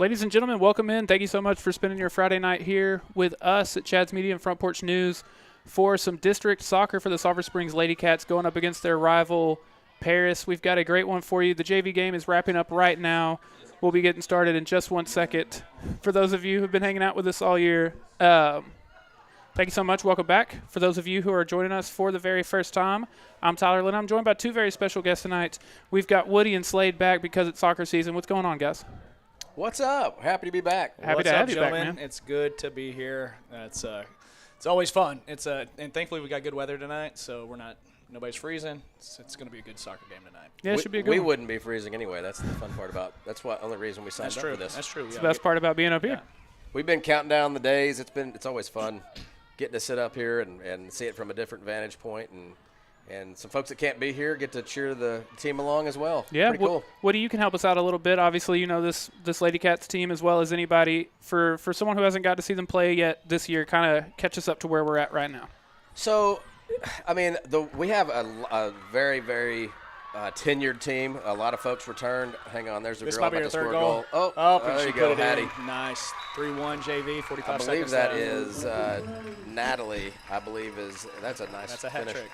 Ladies and gentlemen, welcome in. Thank you so much for spending your Friday night here with us at Chad's Media and Front Porch News for some district soccer for the Sulphur Springs Lady Cats going up against their rival Paris. We've got a great one for you. The JV game is wrapping up right now. We'll be getting started in just 1 second. For those of you who've been hanging out with us all year, thank you so much. Welcome back. For those of you who are joining us for the very first time, I'm Tyler Lynn. I'm joined by two very special guests tonight. We've got Woody and Slade back because it's soccer season. What's going on, guys? What's up? Happy to be back. Happy What's to up, have you back, gentlemen? man. It's good to be here. It's always fun. And thankfully we got good weather tonight, so nobody's freezing. It's going to be a good soccer game tonight. Yeah, it should be a good We one. wouldn't be freezing anyway. That's the fun part about. That's the only reason we signed That's up true. for this. That's true. It's the best part about being up here. We've been counting down the days. It's always fun getting to sit up here and see it from a different vantage point, and some folks that can't be here get to cheer the team along as well. Yeah, Pretty cool. Woody, you can help us out a little bit. Obviously, you know this Lady Cats team as well as anybody. For someone who hasn't got to see them play yet this year, kind of catch us up to where we're at right now. So, I mean, we have a very, very tenured team. A lot of folks returned. Hang on, there's a This girl might be about her to score third a goal. goal. And there she you go, put it Hattie. in. Nice. 3-1 JV, 45 I believe seconds that left. is Natalie. That's a nice That's a hat finish. trick.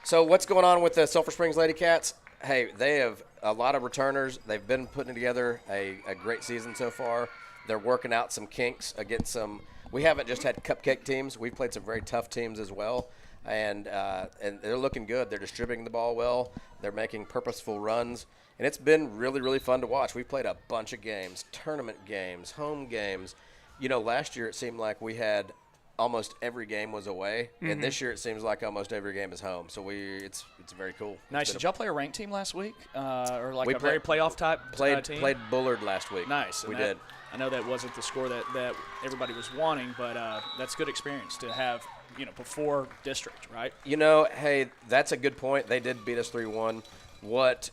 So what's going on with the Sulphur Springs Lady Cats? Hey, they have a lot of returners. They've been putting together a great season so far. They're working out some kinks against some – we haven't just had cupcake teams. We've played some very tough teams as well, and they're looking good. They're distributing the ball well. They're making purposeful runs, and it's been really, really fun to watch. We've played a bunch of games, tournament games, home games. You know, last year it seemed like we had – almost every game was away, and this year it seems like almost every game is home. So it's very cool. Nice. Did y'all play a ranked team last week, or like We a very playoff type team? Played Bullard last week. Nice. We And did. I know that wasn't the score that everybody was wanting, but that's good experience to have, before district, right? You know, hey, that's a good point. They did beat us 3-1. What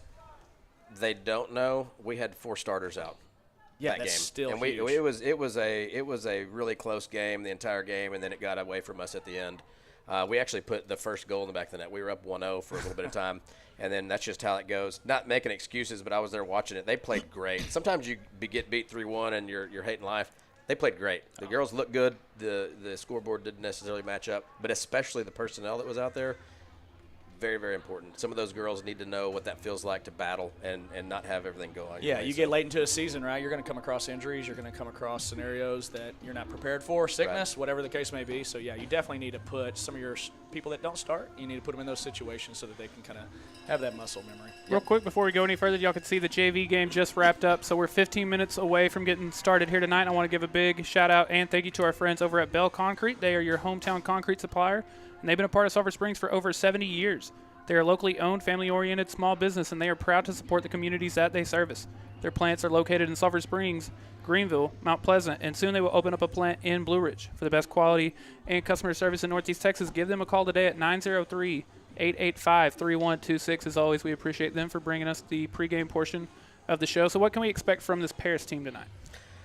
they don't know, we had 4 starters out. Yeah, that that's game. still and huge. it was a really close game the entire game, and then it got away from us at the end. We actually put the first goal in the back of the net. We were up 1-0 for a little bit of time, and then that's just how it goes. Not making excuses, but I was there watching it. They played great. Sometimes you get beat 3-1 and you're hating life. They played great. The girls looked good. The scoreboard didn't necessarily match up, but especially the personnel that was out there. Very, very important. Some of those girls need to know what that feels like to battle and not have everything go on. Yeah, you get late into a season, right? You're going to come across injuries. You're going to come across scenarios that you're not prepared for, sickness, whatever the case may be. So, yeah, you definitely need to put some of your people that don't start, you need to put them in those situations so that they can kind of have that muscle memory. Real quick, before we go any further, y'all can see the JV game just wrapped up. So we're 15 minutes away from getting started here tonight. I want to give a big shout-out and thank you to our friends over at Bell Concrete. They are your hometown concrete supplier, and they've been a part of Sulphur Springs for over 70 years. They are a locally owned, family-oriented small business, and they are proud to support the communities that they service. Their plants are located in Sulphur Springs, Greenville, Mount Pleasant, and soon they will open up a plant in Blue Ridge. For the best quality and customer service in Northeast Texas, give them a call today at 903-885-3126. As always, we appreciate them for bringing us the pregame portion of the show. So what can we expect from this Paris team tonight?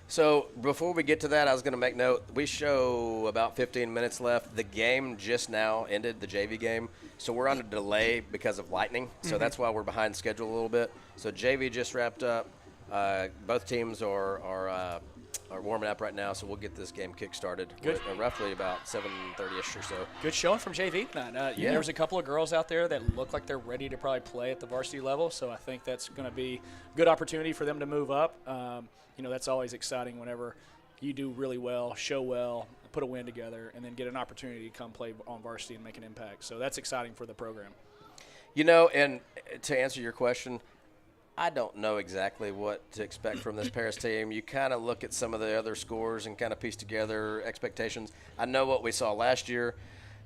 So before we get to that, I was going to make note. We show about 15 minutes left. The game just now ended, the JV game. So we're on a delay because of lightning. So that's why we're behind schedule a little bit. So JV just wrapped up. Both teams are warming up right now, so we'll get this game kick-started. Good. Roughly about 7:30ish or so. Good showing from JV tonight. Yeah. There was a couple of girls out there that look like they're ready to probably play at the varsity level, so I think that's going to be a good opportunity for them to move up. That's always exciting whenever you do really well, show well, put a win together, and then get an opportunity to come play on varsity and make an impact. So that's exciting for the program. And to answer your question, I don't know exactly what to expect from this Paris team. You kind of look at some of the other scores and kind of piece together expectations. I know what we saw last year.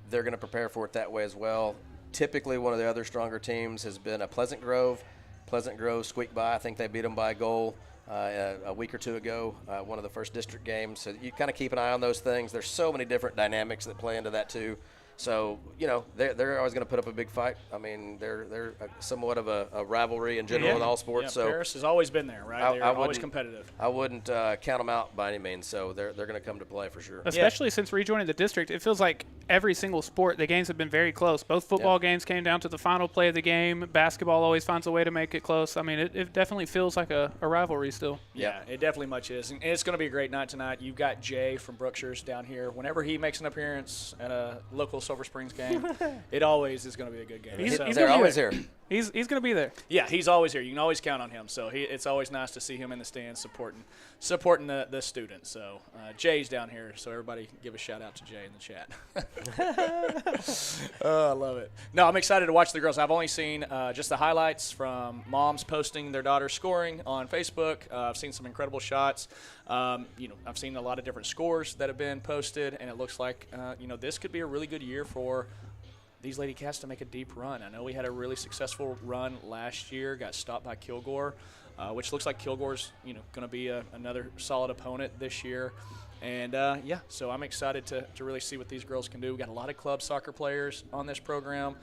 They're going to prepare for it that way as well. Typically, one of the other stronger teams has been a Pleasant Grove. Pleasant Grove squeaked by. I think they beat them by a goal a week or two ago, one of the first district games. So you kind of keep an eye on those things. There's so many different dynamics that play into that too. So, they're always going to put up a big fight. I mean, they're somewhat of a rivalry in general in all sports. Yeah, so Paris has always been there, right? They're always competitive. I wouldn't count them out by any means. So they're going to come to play for sure. Especially since rejoining the district, it feels like every single sport, the games have been very close. Both football games came down to the final play of the game. Basketball always finds a way to make it close. I mean, it definitely feels like a rivalry still. Yeah, it definitely much is. And it's going to be a great night tonight. You've got Jay from Brookshire's down here. Whenever he makes an appearance at a local Sulphur Springs game, it always is going to be a good game. They're always here. He's going to be there. Yeah, he's always here. You can always count on him. So it's always nice to see him in the stands supporting the students. So Jay's down here, so everybody give a shout out to Jay in the chat. Oh, I love it. No, I'm excited to watch the girls. I've only seen just the highlights from moms posting their daughter's scoring on Facebook. I've seen some incredible shots. I've seen a lot of different scores that have been posted, and it looks like this could be a really good year for these Lady Cats to make a deep run. I know we had a really successful run last year, got stopped by Kilgore, which looks like Kilgore's going to be another solid opponent this year. And, so I'm excited to really see what these girls can do. We got a lot of club soccer players on this program.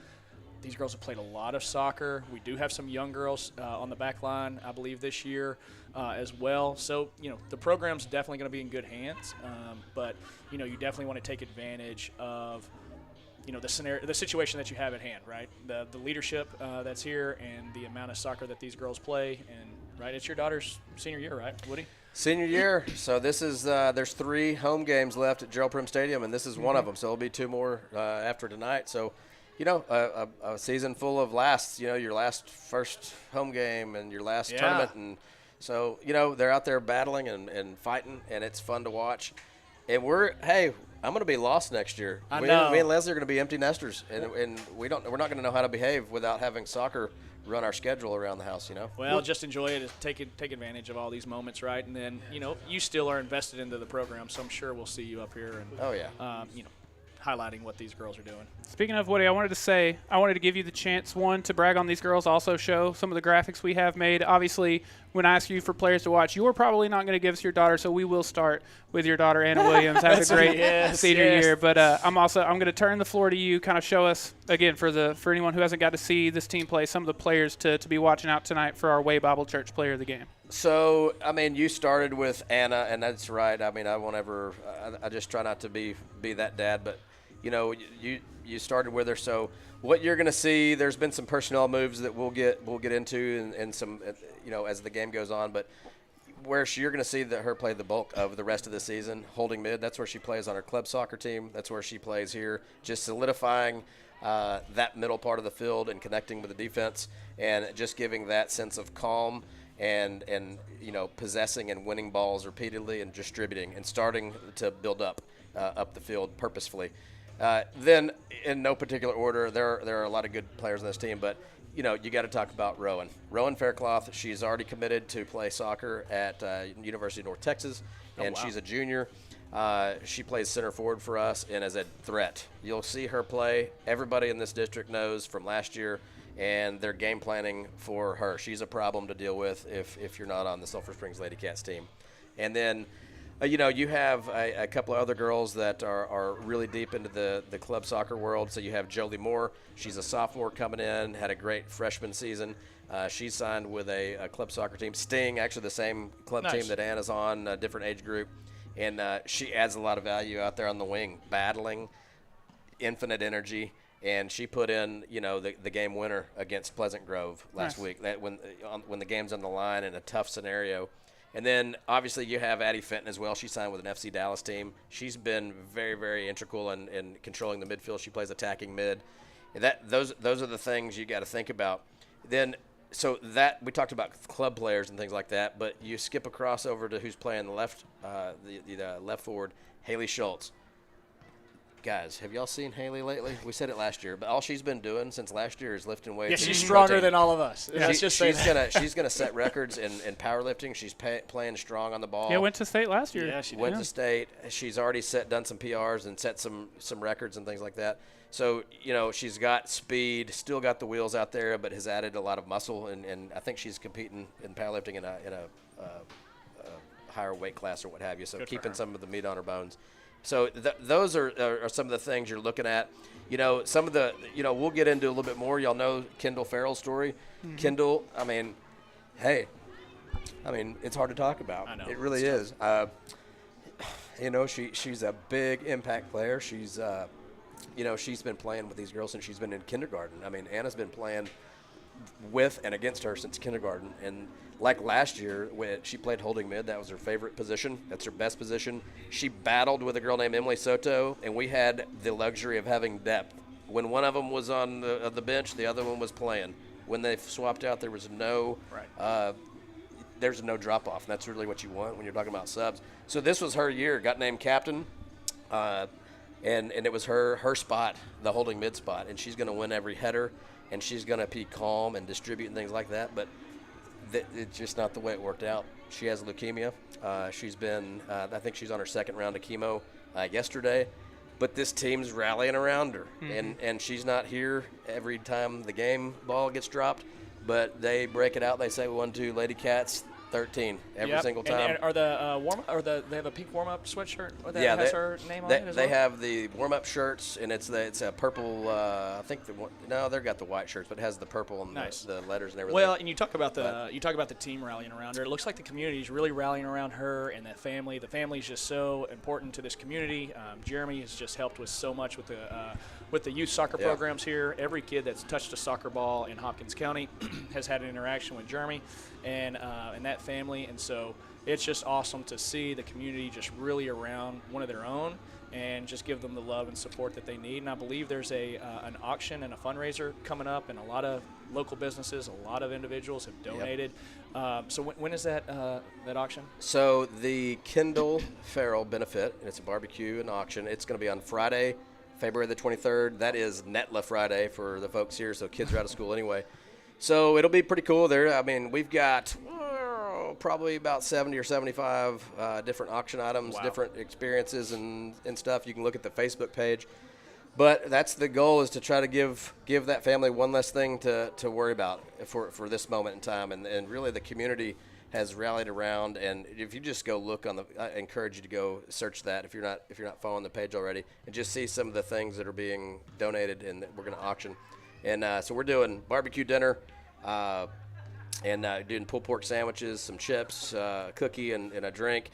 These girls have played a lot of soccer. We do have some young girls on the back line, I believe, this year as well. So, the program's definitely going to be in good hands. But, you definitely want to take advantage of the situation that you have at hand, right? The leadership that's here and the amount of soccer that these girls play. And, right, it's your daughter's senior year, right, Woody? Senior year. So this is there's 3 home games left at Gerald Prim Stadium, and this is one of them. So there'll be 2 more after tonight. So, a season full of lasts. Your first home game and your last tournament, and so they're out there battling and fighting, and it's fun to watch. And I'm going to be lost next year. Me and Leslie are going to be empty nesters, and we're not going to know how to behave without having soccer run our schedule around the house. Well, just enjoy it, take advantage of all these moments, right? And then you still are invested into the program, so I'm sure we'll see you up here and highlighting what these girls are doing. Speaking of Woody, I wanted to give you the chance, one, to brag on these girls, also show some of the graphics we have made. Obviously, when I ask you for players to watch, you're probably not going to give us your daughter, so we will start with your daughter, Anna Williams. Have a great senior year. But I'm going to turn the floor to you, kind of show us, again, for anyone who hasn't got to see this team play, some of the players to be watching out tonight for our Way Bible Church Player of the Game. So, you started with Anna, and that's right. I won't ever – I just try not to be that dad, but – you started with her, so what you're going to see, there's been some personnel moves that we'll get into and some, as the game goes on, but where you're going to see her play the bulk of the rest of the season, holding mid, that's where she plays on her club soccer team. That's where she plays here, just solidifying that middle part of the field and connecting with the defense and just giving that sense of calm and possessing and winning balls repeatedly and distributing and starting to build up the field purposefully. Then, in no particular order, there are a lot of good players on this team, but you got to talk about Rowan Faircloth. She's already committed to play soccer at University of North Texas, and she's a junior. She plays center forward for us and is a threat. You'll see her play. Everybody in this district knows from last year, and they're game planning for her. She's a problem to deal with if you're not on the Sulphur Springs Lady Cats team. And then you have a couple of other girls that are really deep into the club soccer world. So you have Jolie Moore. She's a sophomore coming in, had a great freshman season. She's signed with a club soccer team. Sting, actually the same club team that Anna's on, a different age group. And she adds a lot of value out there on the wing, battling, infinite energy. And she put in, the game winner against Pleasant Grove last week. That when the game's on the line in a tough scenario. And then, obviously, you have Addie Fenton as well. She signed with an FC Dallas team. She's been very, very integral in controlling the midfield. She plays attacking mid. Those are the things you got to think about. Then, so that we talked about club players and things like that, but you skip across over to who's playing the left, the left forward, Haley Schultz. Guys, have y'all seen Haley lately? We said it last year, but all she's been doing since last year is lifting weights. Yeah, she's stronger than all of us. Yeah, she's gonna set records in powerlifting. She's playing strong on the ball. Yeah, went to state last year. Yeah, she went to state. She's already done some PRs and set some records and things like that. So she's got speed, still got the wheels out there, but has added a lot of muscle, and I think she's competing in powerlifting in a higher weight class or what have you. So keeping some of the meat on her bones. So those are some of the things you're looking at. Some of the, we'll get into a little bit more. Y'all know Kendall Farrell's story. Mm-hmm. Kendall, it's hard to talk about. I know. It really is. She's a big impact player. She's she's been playing with these girls since she's been in kindergarten. I mean, Anna's been playing with and against her since kindergarten. And like last year, when she played holding mid, that was her favorite position. That's her best position. She battled with a girl named Emily Soto, and we had the luxury of having depth. When one of them was on the bench, the other one was playing. When they swapped out, there was no there's no drop-off. And that's really what you want when you're talking about subs. So this was her year. Got named captain, and it was her spot, the holding mid spot. And she's going to win every header, and she's going to be calm and distribute and things like that. But it's just not the way it worked out. She has leukemia. She's been, I think she's on her second round of chemo yesterday. But this team's rallying around her, and she's not here every time the game ball gets dropped. But they break it out. They say 1-2 Lady Cats 13 every single time. And are the they have a pink warm up sweatshirt that has her name on it as well? They have the warm up shirts, and it's a purple. I think they've got the white shirts, but it has the purple and the letters and everything. Well, and you talk about the team rallying around her. It looks like the community is really rallying around her and that family. The family is just so important to this community. Jeremy has just helped with so much with the youth soccer programs here. Every kid that's touched a soccer ball in Hopkins County has had an interaction with Jeremy and that family, and so it's just awesome to see the community just really around one of their own and just give them the love and support that they need. And I believe there's an auction and a fundraiser coming up, and a lot of local businesses, a lot of individuals have donated. So when is that auction? So the Kendall Farrell benefit, and it's a barbecue and auction. It's going to be on Friday, February the 23rd. That is Netla Friday for the folks here, so kids are out of school anyway. So it'll be pretty cool there. I mean, we've got probably about 70 or 75 different auction items, different experiences and stuff. You can look at the Facebook page. But that's the goal, is to try to give that family one less thing to worry about for this moment in time. And really the community has rallied around. And if you just go look I encourage you to go search that if you're not following the page already, and just see some of the things that are being donated and that we're going to auction. And so we're doing barbecue dinner, and doing pulled pork sandwiches, some chips, a cookie, and a drink.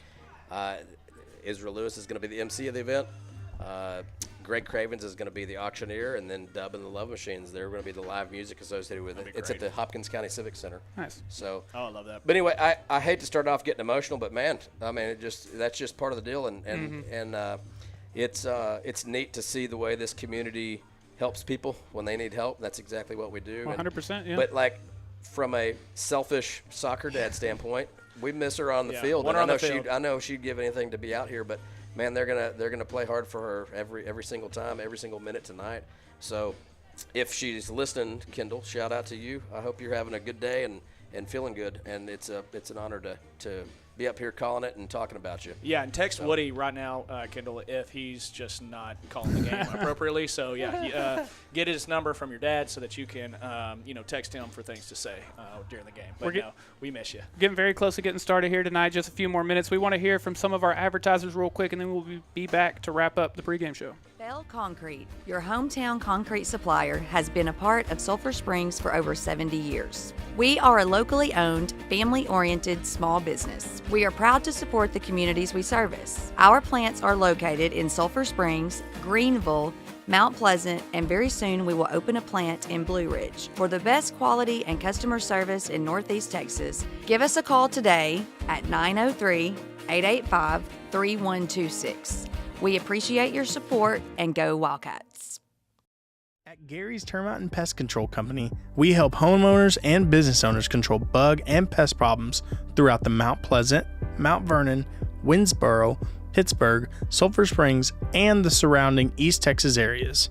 Israel Lewis is going to be the MC of the event. Greg Cravens is going to be the auctioneer, and then Dub and the Love Machines, they're going to be the live music associated with it. It's at the Hopkins County Civic Center. Nice. So, I love that. But anyway, I hate to start off getting emotional, but man, I mean, that's just part of the deal, and it's neat to see the way this community helps people when they need help. That's exactly what we do. 100%, yeah. But like from a selfish soccer dad standpoint, we miss her on the field. Want her on the field. I know she'd give anything to be out here, but man, they're gonna play hard for her every single time, every single minute tonight. So if she's listening, Kendall, shout out to you. I hope you're having a good day and feeling good, and it's an honor to be up here calling it and talking about you. Yeah, and text Woody right now, Kendall, if he's just not calling the game appropriately. So, get his number from your dad so that you can, text him for things to say during the game. But, we miss you. Getting very close to getting started here tonight. Just a few more minutes. We want to hear from some of our advertisers real quick, and then we'll be back to wrap up the pregame show. Bell Concrete, your hometown concrete supplier, has been a part of Sulphur Springs for over 70 years. We are a locally owned, family-oriented small business. We are proud to support the communities we service. Our plants are located in Sulphur Springs, Greenville, Mount Pleasant, and very soon we will open a plant in Blue Ridge. For the best quality and customer service in Northeast Texas, give us a call today at 903-885-3126. We appreciate your support, and go Wildcats. At Gary's Termite and Pest Control Company, we help homeowners and business owners control bug and pest problems throughout the Mount Pleasant, Mount Vernon, Winsboro, Pittsburgh, Sulphur Springs, and the surrounding East Texas areas.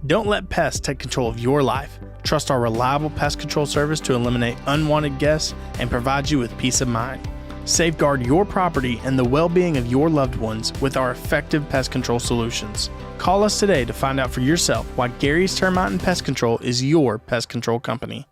Don't let pests take control of your life. Trust our reliable pest control service to eliminate unwanted guests and provide you with peace of mind. Safeguard your property and the well-being of your loved ones with our effective pest control solutions. Call us today to find out for yourself why Gary's Termite and Pest Control is your pest control company.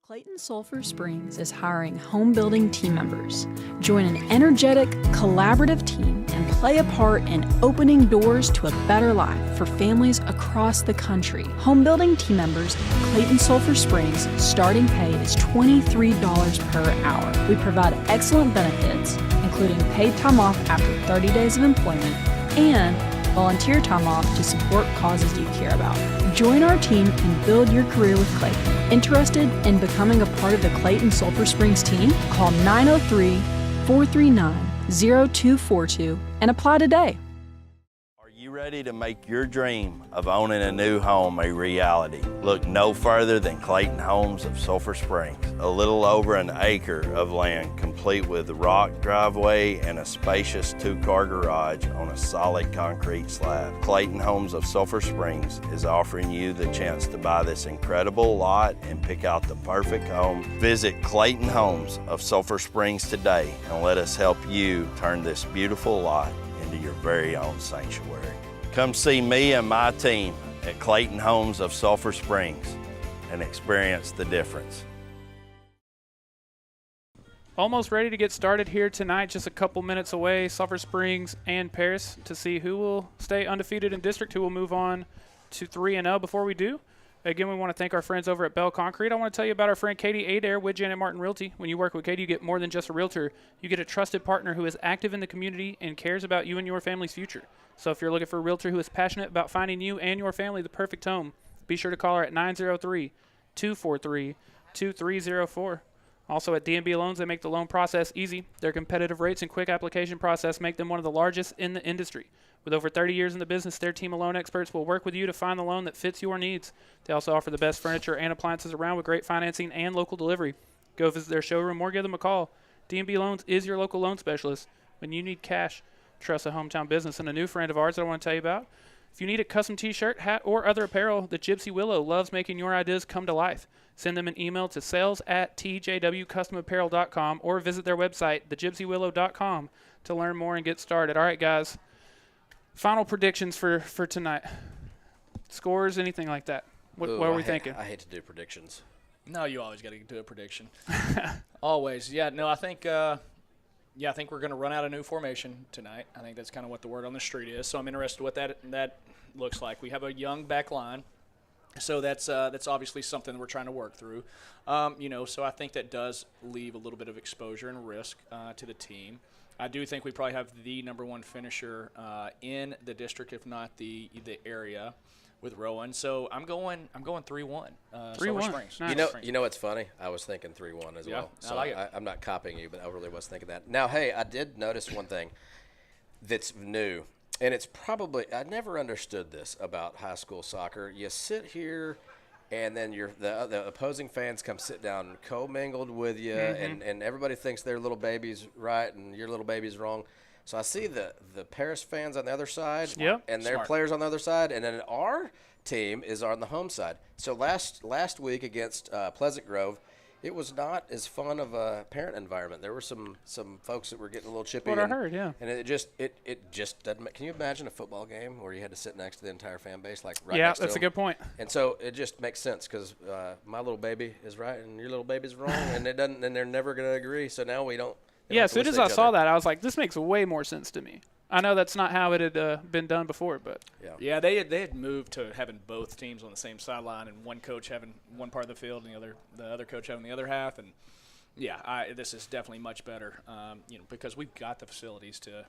Clayton Sulphur Springs is hiring home building team members. Join an energetic, collaborative team and play a part in opening doors to a better life for families across the country. Home building team members at Clayton Sulphur Springs starting pay is $23 per hour. We provide excellent benefits, including paid time off after 30 days of employment and volunteer time off to support causes you care about. Join our team and build your career with Clayton. Interested in becoming a part of the Clayton Sulphur Springs team? Call 903-439-0242 and apply today. Are you ready to make your dream of owning a new home a reality? Look no further than Clayton Homes of Sulphur Springs. A little over an acre of land complete with rock driveway and a spacious 2-car garage on a solid concrete slab. Clayton Homes of Sulphur Springs is offering you the chance to buy this incredible lot and pick out the perfect home. Visit Clayton Homes of Sulphur Springs today and let us help you turn this beautiful lot into your very own sanctuary. Come see me and my team at Clayton Homes of Sulphur Springs and experience the difference. Almost ready to get started here tonight, just a couple minutes away, Sulphur Springs and Paris, to see who will stay undefeated in district, who will move on to 3-0. Before we do, again, we want to thank our friends over at Bell Concrete. I want to tell you about our friend Katie Adair with Janet Martin Realty. When you work with Katie, you get more than just a realtor. You get a trusted partner who is active in the community and cares about you and your family's future. So if you're looking for a realtor who is passionate about finding you and your family the perfect home, be sure to call her at 903-243-2304. Also at D&B Loans, they make the loan process easy. Their competitive rates and quick application process make them one of the largest in the industry. With over 30 years in the business, their team of loan experts will work with you to find the loan that fits your needs. They also offer the best furniture and appliances around with great financing and local delivery. Go visit their showroom or give them a call. D&B Loans is your local loan specialist. When you need cash, trust a hometown business. And a new friend of ours that I want to tell you about. If you need a custom t-shirt, hat, or other apparel, the Gypsy Willow loves making your ideas come to life. Send them an email to sales@tjwcustomapparel.com or visit their website, thegypsywillow.com, to learn more and get started. All right, guys. Final predictions for tonight. Scores, anything like that. What are we thinking? I hate to do predictions. No, you always got to do a prediction. Always. Yeah, no, I think we're going to run out a new formation tonight. I think that's kind of what the word on the street is. So I'm interested what that looks like. We have a young back line. So that's obviously something we're trying to work through. So I think that does leave a little bit of exposure and risk to the team. I do think we probably have the number one finisher in the district, if not the area, with Rowan. So I'm going 3-1. 3-1. Springs. Nice. You know what's funny? I was thinking 3-1 as well. So I like it. I'm not copying you, but I really was thinking that. Now, hey, I did notice one thing that's new, and it's probably I never understood this about high school soccer. You sit here, and then the opposing fans come sit down co-mingled with you, and everybody thinks their little baby's right and your little baby's wrong. So I see the Paris fans on the other side, and their players on the other side, and then our team is on the home side. So last week against Pleasant Grove, it was not as fun of a parent environment. There were some folks that were getting a little chippy. What I heard, yeah. And it just doesn't. Can you imagine a football game where you had to sit next to the entire fan base, like right Yeah, next to that's a them? good point. And so it just makes sense because my little baby is right and your little baby's wrong, and it doesn't, and they're never going to agree. So now we don't. Yeah, as soon as I saw that, I was like, this makes way more sense to me. I know that's not how it had been done before, but yeah, they had moved to having both teams on the same sideline and one coach having one part of the field and the other coach having the other half. And this is definitely much better, because we've got the facilities to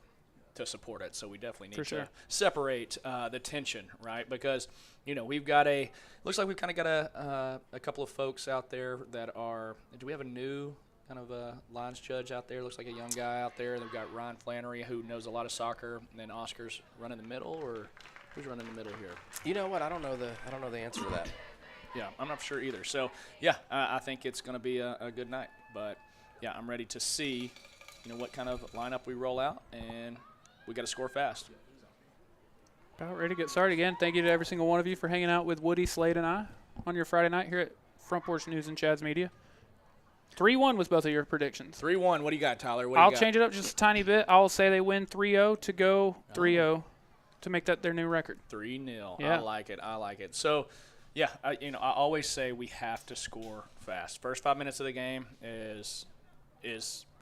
support it. So we definitely need to separate the tension, right? Because we've got looks like we've kind of got a couple of folks out there that are. Do we have a new kind of a lines judge out there? Looks like a young guy out there. They've got Ryan Flannery, who knows a lot of soccer, and then Oscar's running the middle, or who's running the middle here? You know what? I don't know the answer to that. Yeah, I'm not sure either. So I think it's going to be a good night. But yeah, I'm ready to see what kind of lineup we roll out, and we got to score fast. About ready to get started again. Thank you to every single one of you for hanging out with Woody, Slade, and I on your Friday night here at Front Porch News and Chad's Media. 3-1 was both of your predictions. 3-1. What do you got, Tyler? I'll change it up just a tiny bit. I'll say they win 3-0 to go 3-0 to make that their new record. 3-0. Yeah. I like it. So, yeah, I always say we have to score fast. First 5 minutes of the game is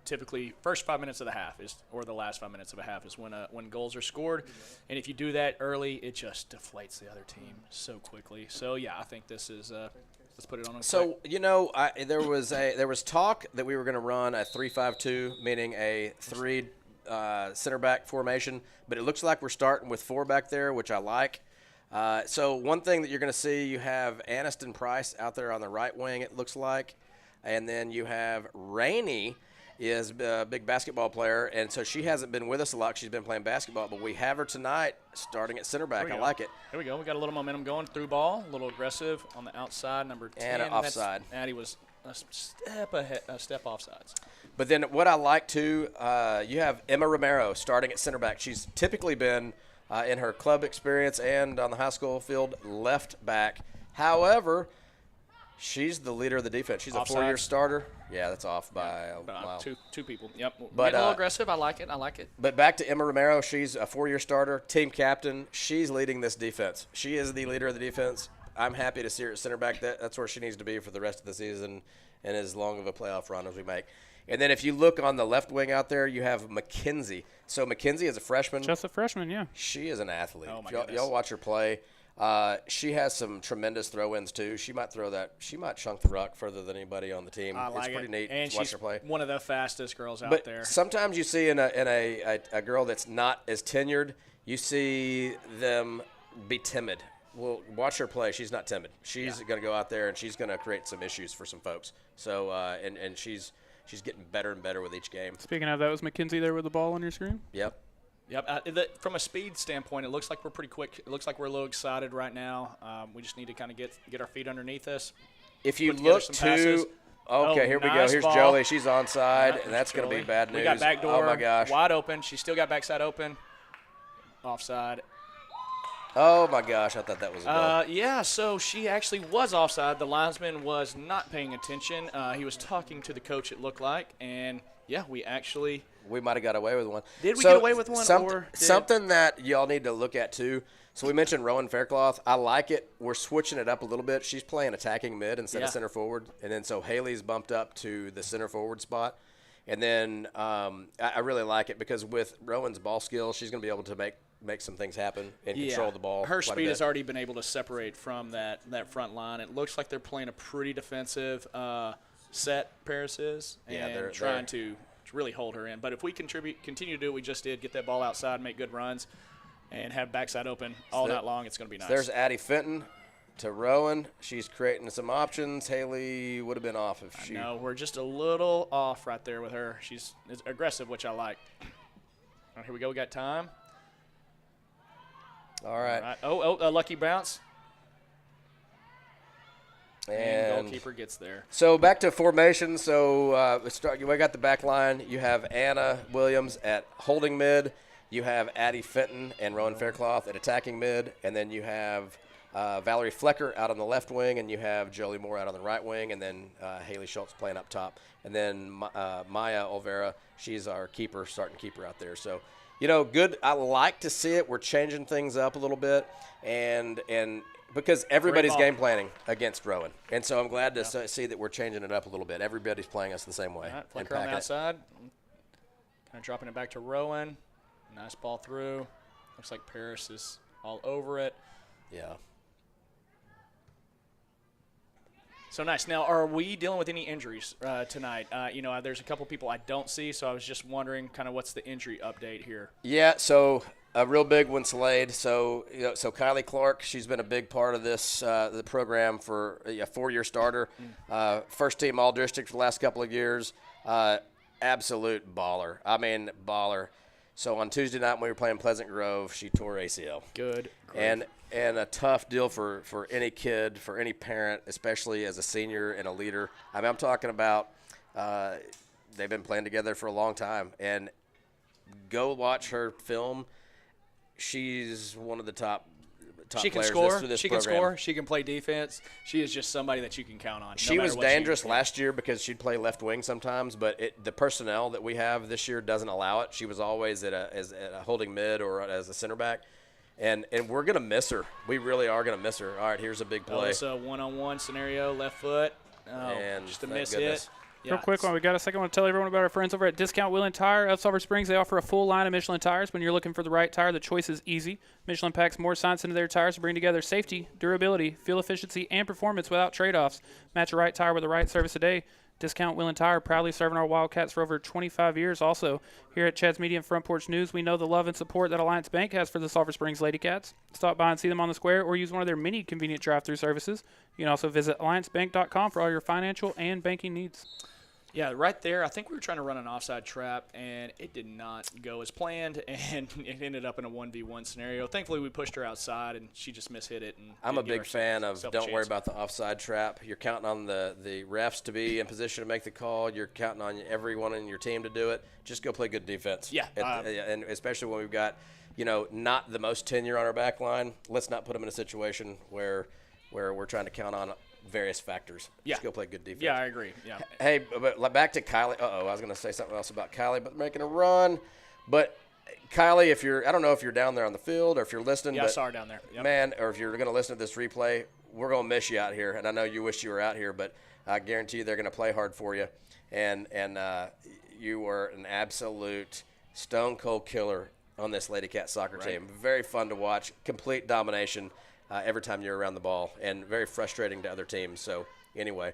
typically first 5 minutes of the half or the last 5 minutes of a half is when goals are scored. And if you do that early, it just deflates the other team so quickly. So, yeah, I think this is let's put it on. So there was talk that we were going to run a 3-5-2, meaning a 3 center back formation, but it looks like we're starting with 4 back there, which I like. So one thing that you're going to see, you have Aniston Price out there on the right wing, it looks like, and then you have Rainey is a big basketball player, and so she hasn't been with us a lot. She's been playing basketball, but we have her tonight starting at center back. I like it. Here we go. We got a little momentum going. Through ball, a little aggressive on the outside, number 10. And offside. Addie was a step ahead, a step offsides. But then what I like, too, you have Emma Romero starting at center back. She's typically been, in her club experience and on the high school field, left back. However, she's the leader of the defense. She's Offside. a 4-year starter. Yeah, that's off by a mile. Two people. Yep. But, Getting a little aggressive. I like it. But back to Emma Romero. She's a 4-year starter, team captain. She's leading this defense. She is the leader of the defense. I'm happy to see her at center back. That's where she needs to be for the rest of the season and as long of a playoff run as we make. And then if you look on the left wing out there, you have Mackenzie. So Mackenzie is a freshman. Just a freshman, yeah. She is an athlete. Oh, my If y'all watch her play. She has some tremendous throw-ins too. She might chunk the ruck further than anybody on the team. I like it's pretty neat and to watch she's her play. one of the fastest girls out But there. sometimes you see in a girl that's not as tenured, you see them be timid. Well, watch her play. She's not timid. She's going to go out there and she's going to create some issues for some folks. So and she's getting better and better with each game. Speaking of, that was Mackenzie there with the ball on your screen? Yep. From a speed standpoint, it looks like we're pretty quick. It looks like we're a little excited right now. We just need to kind of get our feet underneath us. If you Put together look some passes. here we go. Nice Here's ball. Jolie. She's onside, Yeah, and that's going to be Jolie. bad news. We got back door. Oh, my gosh. Wide open. She still got backside open. Offside. Oh, my gosh. I thought that was a goal. Yeah, so she actually was offside. The linesman was not paying attention. He was talking to the coach, it looked like. And, yeah, we might have got away with one. Did we get away with one? Something that y'all need to look at, too. So we mentioned Rowan Faircloth. I like it. We're switching it up a little bit. She's playing attacking mid instead of center forward. And then so Haley's bumped up to the center forward spot. And then I really like it because with Rowan's ball skills, she's going to be able to make some things happen and control the ball. Her speed has already been able to separate from that front line. It looks like they're playing a pretty defensive set, Paris is, and they're trying to really hold her in. But if we continue to do what we just did, get that ball outside, make good runs, and have backside open all night long, it's going to be nice. There's Addie Fenton to Rowan. She's creating some options. Haley would have been off if she. No, we're just a little off right there with her. She's aggressive, which I like. All right, here we go. We got time. All right. A lucky bounce. And goalkeeper gets there. So back to formation. So we got the back line. You have Anna Williams at holding mid. You have Addie Fenton and Rowan Faircloth at attacking mid. And then you have Valerie Flecker out on the left wing. And you have Jolie Moore out on the right wing. And then Haley Schultz playing up top. And then Maya Olvera, she's our keeper, starting keeper out there. So, good. I like to see it. We're changing things up a little bit. And because everybody's game planning against Rowan. And so I'm glad to see that we're changing it up a little bit. Everybody's playing us the same way. All right, Flecker on the outside. Kind of dropping it back to Rowan. Nice ball through. Looks like Paris is all over it. Yeah. So nice. Now, are we dealing with any injuries tonight? There's a couple people I don't see, so I was just wondering kind of what's the injury update here. Yeah, so a real big one, Slade. So Kylie Clark, she's been a big part of this the program for a 4-year starter. First team All-District for the last couple of years. Absolute baller. I mean, baller. So on Tuesday night when we were playing Pleasant Grove, she tore ACL. Good. And a tough deal for any kid, for any parent, especially as a senior and a leader. I mean, I'm talking about they've been playing together for a long time. And go watch her film. She's one of the top she can players score. through this she program. Can score. She can play defense. She is just somebody that you can count on. She was dangerous last year because she'd play left wing sometimes, but the personnel that we have this year doesn't allow it. She was always at a holding mid or as a center back. And we're going to miss her. We really are going to miss her. All right, here's a big play. It's a one-on-one scenario, left foot. And just a miss hit. Real quick, while we got a second, I want to tell everyone about our friends over at Discount Wheel and Tire of Sulphur Springs. They offer a full line of Michelin tires. When you're looking for the right tire, the choice is easy. Michelin packs more science into their tires to bring together safety, durability, fuel efficiency, and performance without trade-offs. Match a right tire with the right service today. Discount Wheel and Tire, proudly serving our Wildcats for over 25 years. Also, here at Chad's Media and Front Porch News, we know the love and support that Alliance Bank has for the Sulphur Springs Lady Cats. Stop by and see them on the square or use one of their many convenient drive-through services. You can also visit alliancebank.com for all your financial and banking needs. Yeah, right there, I think we were trying to run an offside trap, and it did not go as planned, and it ended up in a 1v1 scenario. Thankfully, we pushed her outside, and she just mishit it. And I'm a big fan of don't worry about the offside trap. You're counting on the refs to be in position to make the call. You're counting on everyone in your team to do it. Just go play good defense. Yeah. And especially when we've got, not the most tenure on our back line, let's not put them in a situation where we're trying to count on various factors. Yeah. Just go play good defense. Yeah, I agree. Yeah. Hey, but back to Kylie. I was going to say something else about Kylie, but making a run. But Kylie, I don't know if you're down there on the field or if you're listening. Yeah, but I saw her down there. Yep. Man, or if you're going to listen to this replay, we're going to miss you out here. And I know you wish you were out here, but I guarantee you they're going to play hard for you. And you were an absolute stone cold killer on this Lady Cat soccer team. Very fun to watch. Complete domination. Every time you're around the ball, and very frustrating to other teams. So anyway,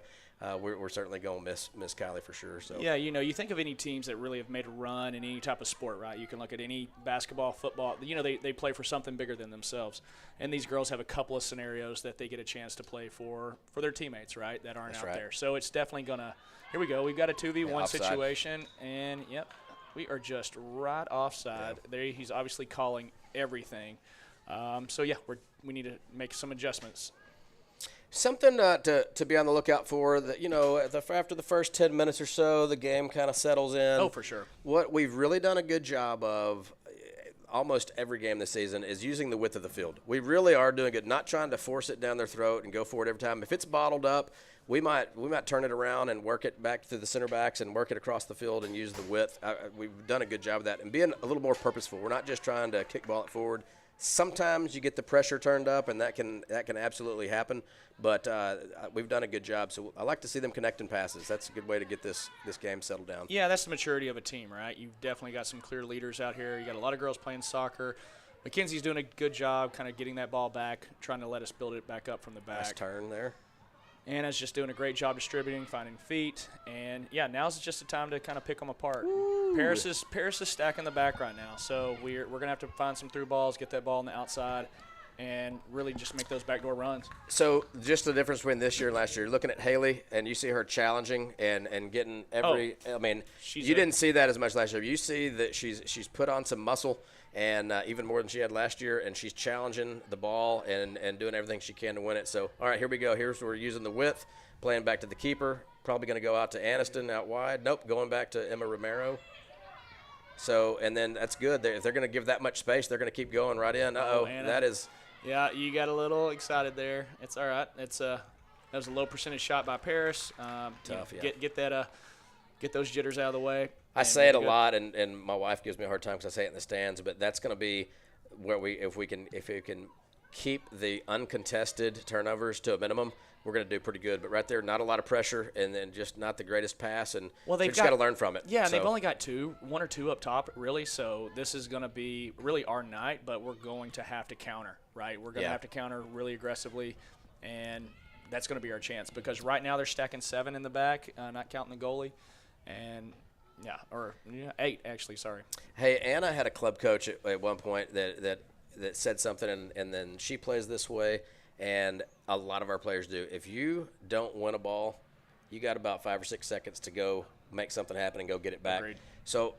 we're certainly going to miss Kylie for sure. So yeah, you think of any teams that really have made a run in any type of sport, right? You can look at any basketball, football. They play for something bigger than themselves, and these girls have a couple of scenarios that they get a chance to play for their teammates, right? That aren't out there. So it's definitely gonna. Here we go. We've got a 2v1 situation, and yep, we are just right offside. There, he's obviously calling everything. So yeah, we need to make some adjustments. Something to be on the lookout for. That after the first 10 minutes or so, the game kind of settles in. Oh, for sure. What we've really done a good job of, almost every game this season, is using the width of the field. We really are doing it, not trying to force it down their throat and go for it every time. If it's bottled up, we might turn it around and work it back to the center backs and work it across the field and use the width. We've done a good job of that and being a little more purposeful. We're not just trying to kickball it forward. Sometimes you get the pressure turned up, and that can absolutely happen. But we've done a good job. So I like to see them connecting passes. That's a good way to get this game settled down. Yeah, that's the maturity of a team, right? You've definitely got some clear leaders out here. You got a lot of girls playing soccer. Mackenzie's doing a good job kind of getting that ball back, trying to let us build it back up from the back. Nice turn there. Anna's just doing a great job distributing, finding feet. And, yeah, now's just the time to kind of pick them apart. Paris is stacking the back right now. So we're going to have to find some through balls, get that ball on the outside, and really just make those backdoor runs. So just the difference between this year and last year, you're looking at Haley, and you see her challenging and getting every – I mean, you didn't see that as much last year. You see that she's put on some muscle, and even more than she had last year, and she's challenging the ball and doing everything she can to win it. So, all right, here we go. Here's where we're using the width, playing back to the keeper, probably going to go out to Aniston out wide. Nope, going back to Emma Romero. So, and then that's good. If they're going to give that much space, they're going to keep going right in. That is – yeah, you got a little excited there. It's all right. That was a low percentage shot by Paris. Tough, yeah. Get those jitters out of the way. I say it a lot, and my wife gives me a hard time because I say it in the stands. But that's going to be where if we can keep the uncontested turnovers to a minimum, we're going to do pretty good. But right there, not a lot of pressure, and then just not the greatest pass, and they've just got to learn from it. Yeah, and they've only got one or two up top, really. So this is going to be really our night, but we're going to have to counter, right? We're going to have to counter really aggressively, and that's going to be our chance because right now they're stacking 7 in the back, not counting the goalie, and – 8 actually. Sorry. Hey, Anna had a club coach at one point that said something, and then she plays this way, and a lot of our players do. If you don't win a ball, you got about 5 or 6 seconds to go make something happen and go get it back. Agreed. So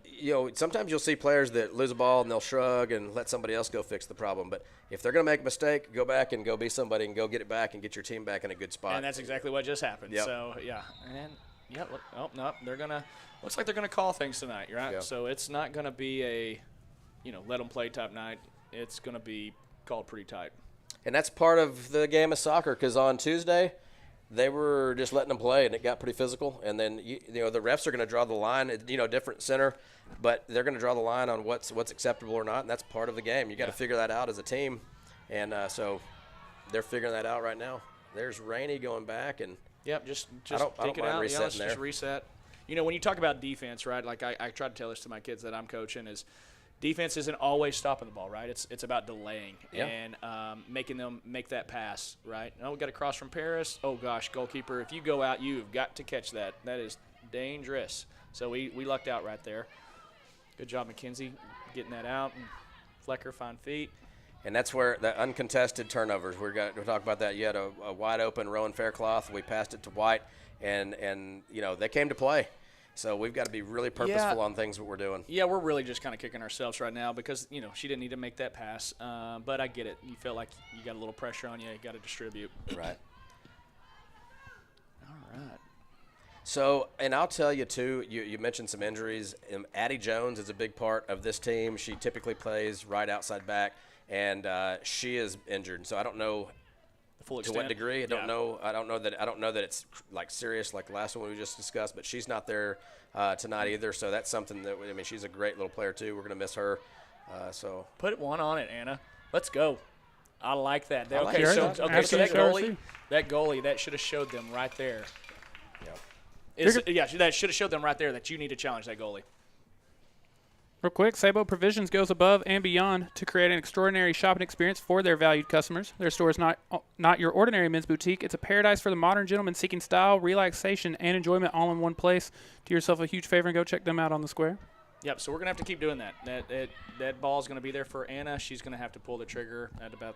sometimes you'll see players that lose a ball and they'll shrug and let somebody else go fix the problem. But if they're going to make a mistake, go back and go be somebody and go get it back and get your team back in a good spot. And that's exactly what just happened. Yep. So they're gonna. Looks like they're going to call things tonight, right? Yeah. So it's not going to be a, let them play type night. It's going to be called pretty tight. And that's part of the game of soccer because on Tuesday, they were just letting them play, and it got pretty physical. And then, the refs are going to draw the line, different center, but they're going to draw the line on what's acceptable or not, and that's part of the game. You got to figure that out as a team. And so they're figuring that out right now. There's Rainey going back. And yep, just I don't take it mind out. resetting Let's just reset. When you talk about defense, right, like I try to tell this to my kids that I'm coaching is, defense isn't always stopping the ball, right? It's about delaying Yeah. and making them make that pass, right? Oh, we got a cross from Paris. Oh, gosh, goalkeeper, if you go out, you've got to catch that. That is dangerous. So we lucked out right there. Good job, McKenzie, getting that out. And Flecker, fine feet. And that's where the uncontested turnovers, we'll talk about that. You had a wide open Rowan Faircloth. We passed it to White, and they came to play. So we've got to be really purposeful on things that we're doing. Yeah, we're really just kind of kicking ourselves right now because, she didn't need to make that pass. But I get it. You feel like you got a little pressure on you. You got to distribute. Right. All right. So, and I'll tell you, too, you mentioned some injuries. Addie Jones is a big part of this team. She typically plays right outside back, and she is injured. So I don't know to what degree. I don't know that it's like serious like the last one we just discussed, but she's not there tonight either. So that's something that, she's a great little player, too. We're going to miss her. So put one on it, Anna. Let's go. I like that. I like Okay, it. so that Absolutely. goalie, that should have showed them right there. Yeah. That should have showed them right there that you need to challenge that goalie. Real quick, Sabo Provisions goes above and beyond to create an extraordinary shopping experience for their valued customers. Their store is not your ordinary men's boutique. It's a paradise for the modern gentleman seeking style, relaxation, and enjoyment all in one place. Do yourself a huge favor and go check them out on the square. Yep, so we're going to have to keep doing that. That ball's going to be there for Anna. She's going to have to pull the trigger at about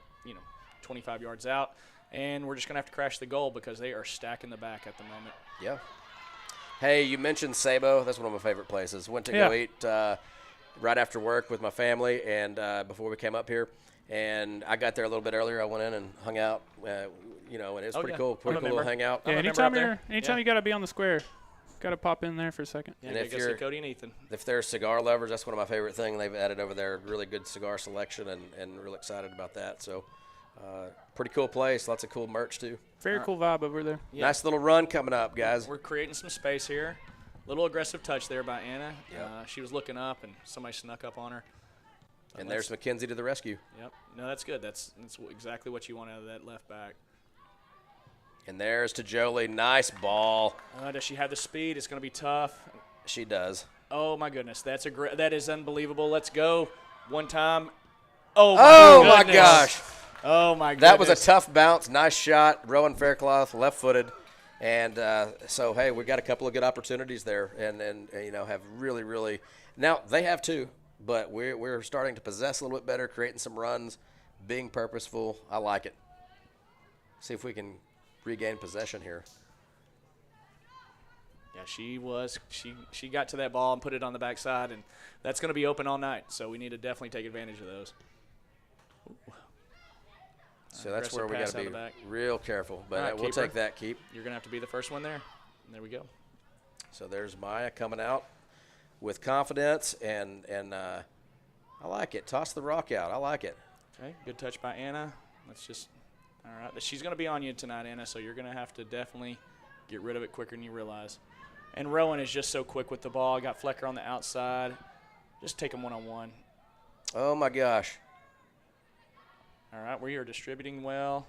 25 yards out. And we're just going to have to crash the goal because they are stacking the back at the moment. Yeah. Hey, you mentioned Sabo. That's one of my favorite places. Went to go eat right after work with my family and before we came up here. And I got there a little bit earlier. I went in and hung out, and it was pretty cool. Pretty cool little hangout. Yeah, anytime you got to be on the square, got to pop in there for a second. Yeah, and if go see Cody and Ethan. If they're cigar lovers, that's one of my favorite things they've added over there. Really good cigar selection and real excited about that. So pretty cool place. Lots of cool merch, too. Very cool vibe over there. Yeah. Nice little run coming up, guys. We're creating some space here. Little aggressive touch there by Anna. Yep. She was looking up, and somebody snuck up on her. And there's McKenzie to the rescue. Yep. No, that's good. That's exactly what you want out of that left back. And there's to Jolie. Nice ball. Does she have the speed? It's going to be tough. She does. Oh, my goodness. That is unbelievable. Let's go. One time. Oh, my gosh. Oh, my goodness. That was a tough bounce. Nice shot. Rowan Faircloth, left-footed. And so, hey, we got a couple of good opportunities there and have really, really – now, they have too, but we're starting to possess a little bit better, creating some runs, being purposeful. I like it. See if we can regain possession here. Yeah, she got to that ball and put it on the backside, and that's going to be open all night, so we need to definitely take advantage of those. Ooh. So that's where we got to be real careful. But right, we'll take that, Keep. You're going to have to be the first one there. There we go. So there's Maya coming out with confidence, and I like it. Toss the rock out. I like it. Okay, good touch by Anna. Let's just – all right. She's going to be on you tonight, Anna, so you're going to have to definitely get rid of it quicker than you realize. And Rowan is just so quick with the ball. Got Flecker on the outside. Just take him one-on-one. Oh, my gosh. All right, we are distributing well.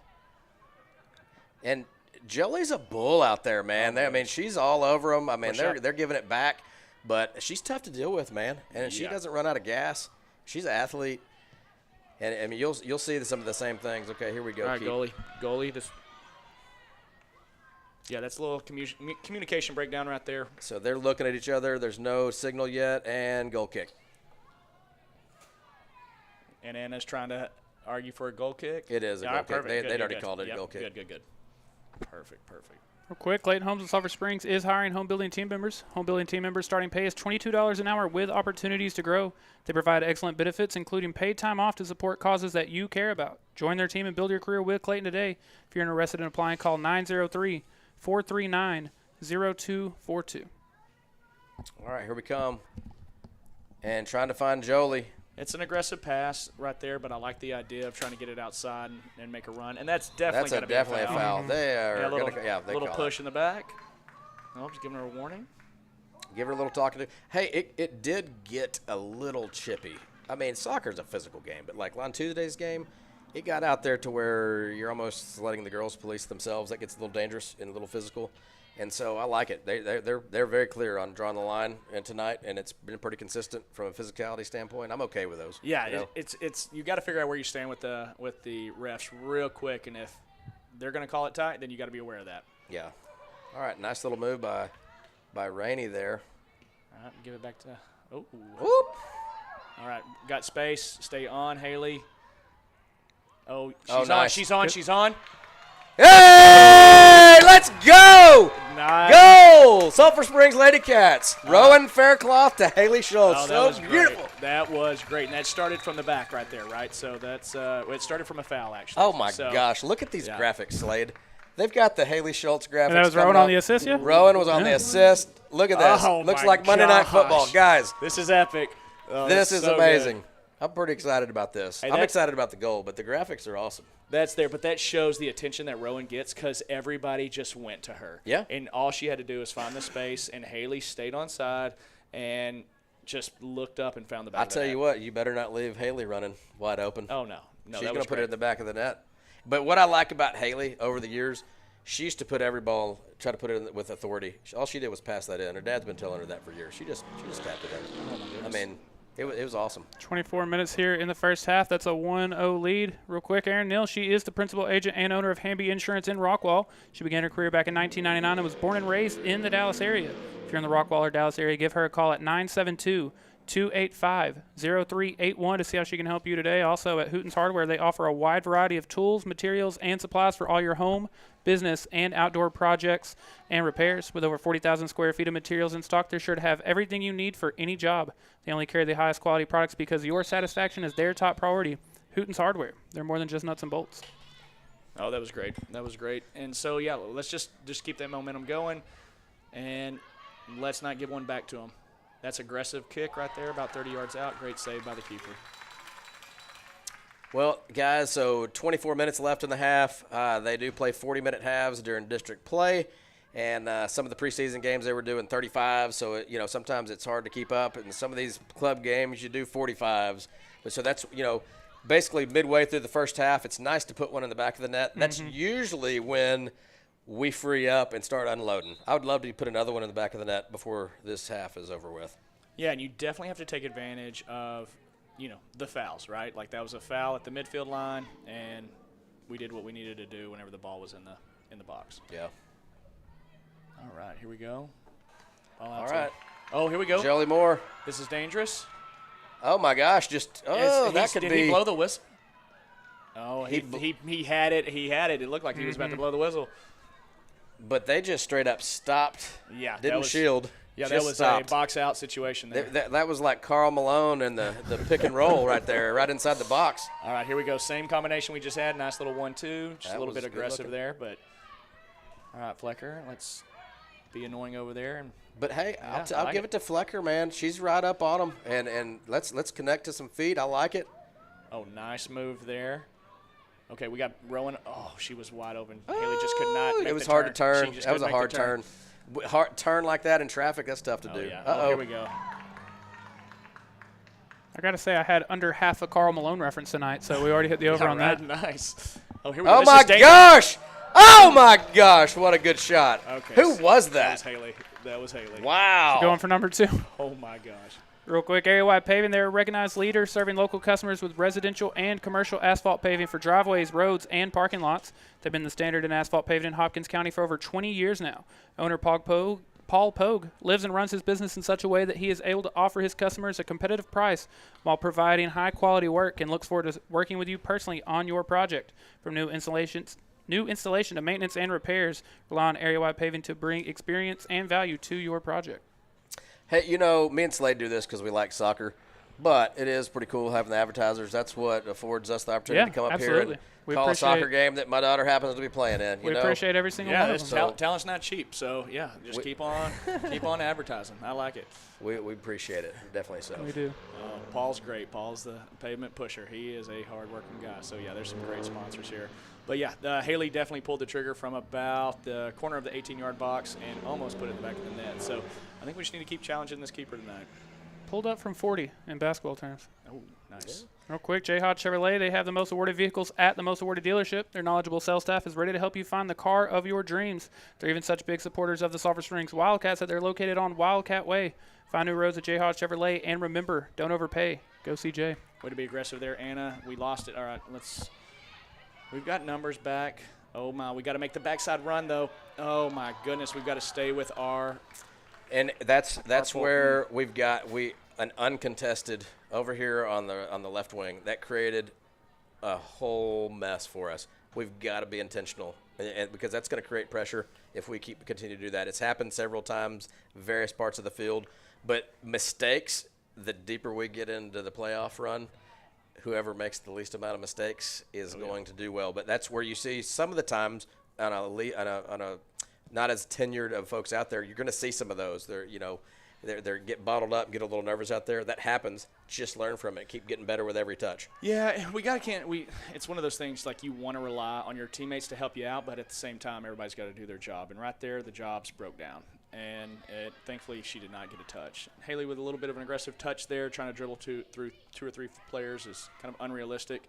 And Jolie's a bull out there, man. I mean, she's all over them. I mean, they're giving it back, but she's tough to deal with, man. And she doesn't run out of gas. She's an athlete. And I mean, you'll see some of the same things. Okay, here we go. All right, goalie. That's a little communication breakdown right there. So they're looking at each other. There's no signal yet, and goal kick. And Anna's trying to argue for a goal kick. It is a goal kick. They'd already called it a goal kick. Good. Perfect. Real quick, Clayton Homes of Sulphur Springs is hiring home building team members. Home building team members starting pay is $22 an hour with opportunities to grow. They provide excellent benefits, including paid time off to support causes that you care about. Join their team and build your career with Clayton today. If you're interested in applying, call 903-439-0242. All right, here we come. And trying to find Jolie. It's an aggressive pass right there, but I like the idea of trying to get it outside and make a run. And that's definitely going to be a foul. They are a little push in the back. Oh, just giving her a warning. Give her a little talking to. Hey, it did get a little chippy. I mean, soccer's a physical game, but like on Tuesday's game, it got out there to where you're almost letting the girls police themselves. That gets a little dangerous and a little physical. And so I like it. They're very clear on drawing the line and tonight, and it's been pretty consistent from a physicality standpoint. I'm okay with those. Yeah, you know? it's you got to figure out where you stand with the refs real quick, and if they're going to call it tight, then you got to be aware of that. Yeah. All right, nice little move by Rainey there. All right, give it back to. Oh. Whoop. All right, got space. Stay on, Haley. Oh, she's on. Nice. She's on. She's on. Hey, let's go! Nice. Goal! Sulphur Springs Lady Cats. Rowan Faircloth to Haley Schultz. Oh, that so was beautiful. Great. That was great, and that started from the back right there, right? So that's it started from a foul, actually. Oh my gosh! Look at these graphics, Slade. They've got the Haley Schultz graphics. And that was Rowan on the assist, yeah? Rowan was on the assist. Look at this. Oh, Looks my like Monday Night Football, gosh. guys. This is epic. Oh, This is so amazing. good. I'm pretty excited about this. Hey, I'm that- excited about the goal, but the graphics are awesome. That's there, but that shows the attention that Rowan gets because everybody just went to her. Yeah. And all she had to do was find the space, and Haley stayed on side and just looked up and found the back. I tell you what, you better not leave Haley running wide open. Oh, no. No, She's that going was to put it great. in the back of the net. But what I like about Haley over the years, she used to put every ball, try to put it in with authority. All she did was pass that in. Her dad's been telling her that for years. She just tapped it in. I mean, it was awesome. 24 minutes here in the first half. That's a 1-0 lead. Real quick, Erin Neal, she is the principal agent and owner of Hamby Insurance in Rockwall. She began her career back in 1999 and was born and raised in the Dallas area. If you're in the Rockwall or Dallas area, give her a call at 972-285-0381 to see how she can help you today. Also at Hooten's Hardware, they offer a wide variety of tools, materials, and supplies for all your home, business, and outdoor projects and repairs. With over 40,000 square feet of materials in stock, they're sure to have everything you need for any job. They only carry the highest quality products because your satisfaction is their top priority. Hooten's Hardware. They're more than just nuts and bolts. Oh, that was great. That was great. And so, yeah, let's just keep that momentum going, and let's not give one back to them. That's aggressive kick right there, about 30 yards out. Great save by the keeper. Well, guys, so 24 minutes left in the half. They do play 40-minute halves during district play. And some of the preseason games they were doing 35, so sometimes it's hard to keep up. And some of these club games you do 45s. But so that's basically midway through the first half. It's nice to put one in the back of the net. That's usually when we free up and start unloading. I would love to put another one in the back of the net before this half is over with. Yeah, and you definitely have to take advantage of the fouls, right? Like that was a foul at the midfield line, and we did what we needed to do whenever the ball was in the box. Yeah. All right, here we go. All right. Oh, here we go. Jolie Moore. This is dangerous. Oh, my gosh. That could did be. he blow the whistle? Oh, he had it. He had it. It looked like he was about to blow the whistle. But they just straight up stopped. Yeah. Didn't shield. Yeah, just that was stopped. a box-out situation there. That was like Karl Malone and the pick and roll right there, right inside the box. All right, here we go. Same combination we just had. Nice little 1-2. Just That a little was bit good aggressive looking. there. But all right, Flecker, let's be annoying over there. But, hey, Yeah, I I'll like give it to Flecker, man. She's right up on him. And let's connect to some feet. I like it. Oh, nice move there. Okay, we got Rowan. Oh, she was wide open. Haley just could not make It was the hard to turn. turn. She just That was a couldn't make hard the turn. Hard turn like that in traffic, that's tough to Oh, do. yeah. Uh-oh. Oh, here we go. I got to say, I had under half a Karl Malone reference tonight, so we already hit the over on that. Nice. Oh, here we go. Oh, This my is dangerous. gosh. Oh, my gosh. What a good shot. Okay. Who was That that? was Haley. That was Haley. Wow. Going for number 2. Oh, my gosh. Real quick, area-wide paving. They're a recognized leader serving local customers with residential and commercial asphalt paving for driveways, roads, and parking lots. They've been the standard in asphalt paving in Hopkins County for over 20 years now. Owner Paul Pogue lives and runs his business in such a way that he is able to offer his customers a competitive price while providing high-quality work, and looks forward to working with you personally on your project. From new installation to maintenance and repairs, rely on area-wide paving to bring experience and value to your project. Hey, me and Slade do this because we like soccer, but it is pretty cool having the advertisers. That's what affords us the opportunity to come up absolutely. here and We call a soccer appreciate- game that my daughter happens to be playing in. We appreciate every single one Yeah, of this them. talent's not cheap. So, yeah, just keep on advertising. I like it. We appreciate it, definitely so. We do. Paul's great. Paul's the pavement pusher. He is a hard-working guy. So, yeah, there's some great sponsors here. But, yeah, Haley definitely pulled the trigger from about the corner of the 18-yard box and almost put it in the back of the net. So, I think we just need to keep challenging this keeper tonight. pulled up from 40 in basketball terms. Oh, nice. Real quick, J. Hodge Chevrolet, they have the most awarded vehicles at the most awarded dealership. Their knowledgeable sales staff is ready to help you find the car of your dreams. They're even such big supporters of the Sulphur Springs Wildcats that they're located on Wildcat Way. Find new roads at J. Hodge Chevrolet, and remember, don't overpay. Go CJ. Way to be aggressive there, Anna. We lost it. All right, we've got numbers back. Oh, my. We got to make the backside run, though. Oh, my goodness. We've got to stay with our – And that's where we've got an uncontested over here on the left wing that created a whole mess for us. We've got to be intentional, and because that's going to create pressure if we continue to do that. It's happened several times, various parts of the field, but mistakes. The deeper we get into the playoff run, whoever makes the least amount of mistakes is going to do well. But that's where you see some of the times on a not as tenured of folks out there, you're going to see some of those. They're get bottled up, get a little nervous out there. That happens. Just learn from it. Keep getting better with every touch. Yeah, it's one of those things like you want to rely on your teammates to help you out, but at the same time, everybody's got to do their job. And right there, the jobs broke down. And thankfully, she did not get a touch. Haley with a little bit of an aggressive touch there, trying to dribble through 2 or 3 players is kind of unrealistic.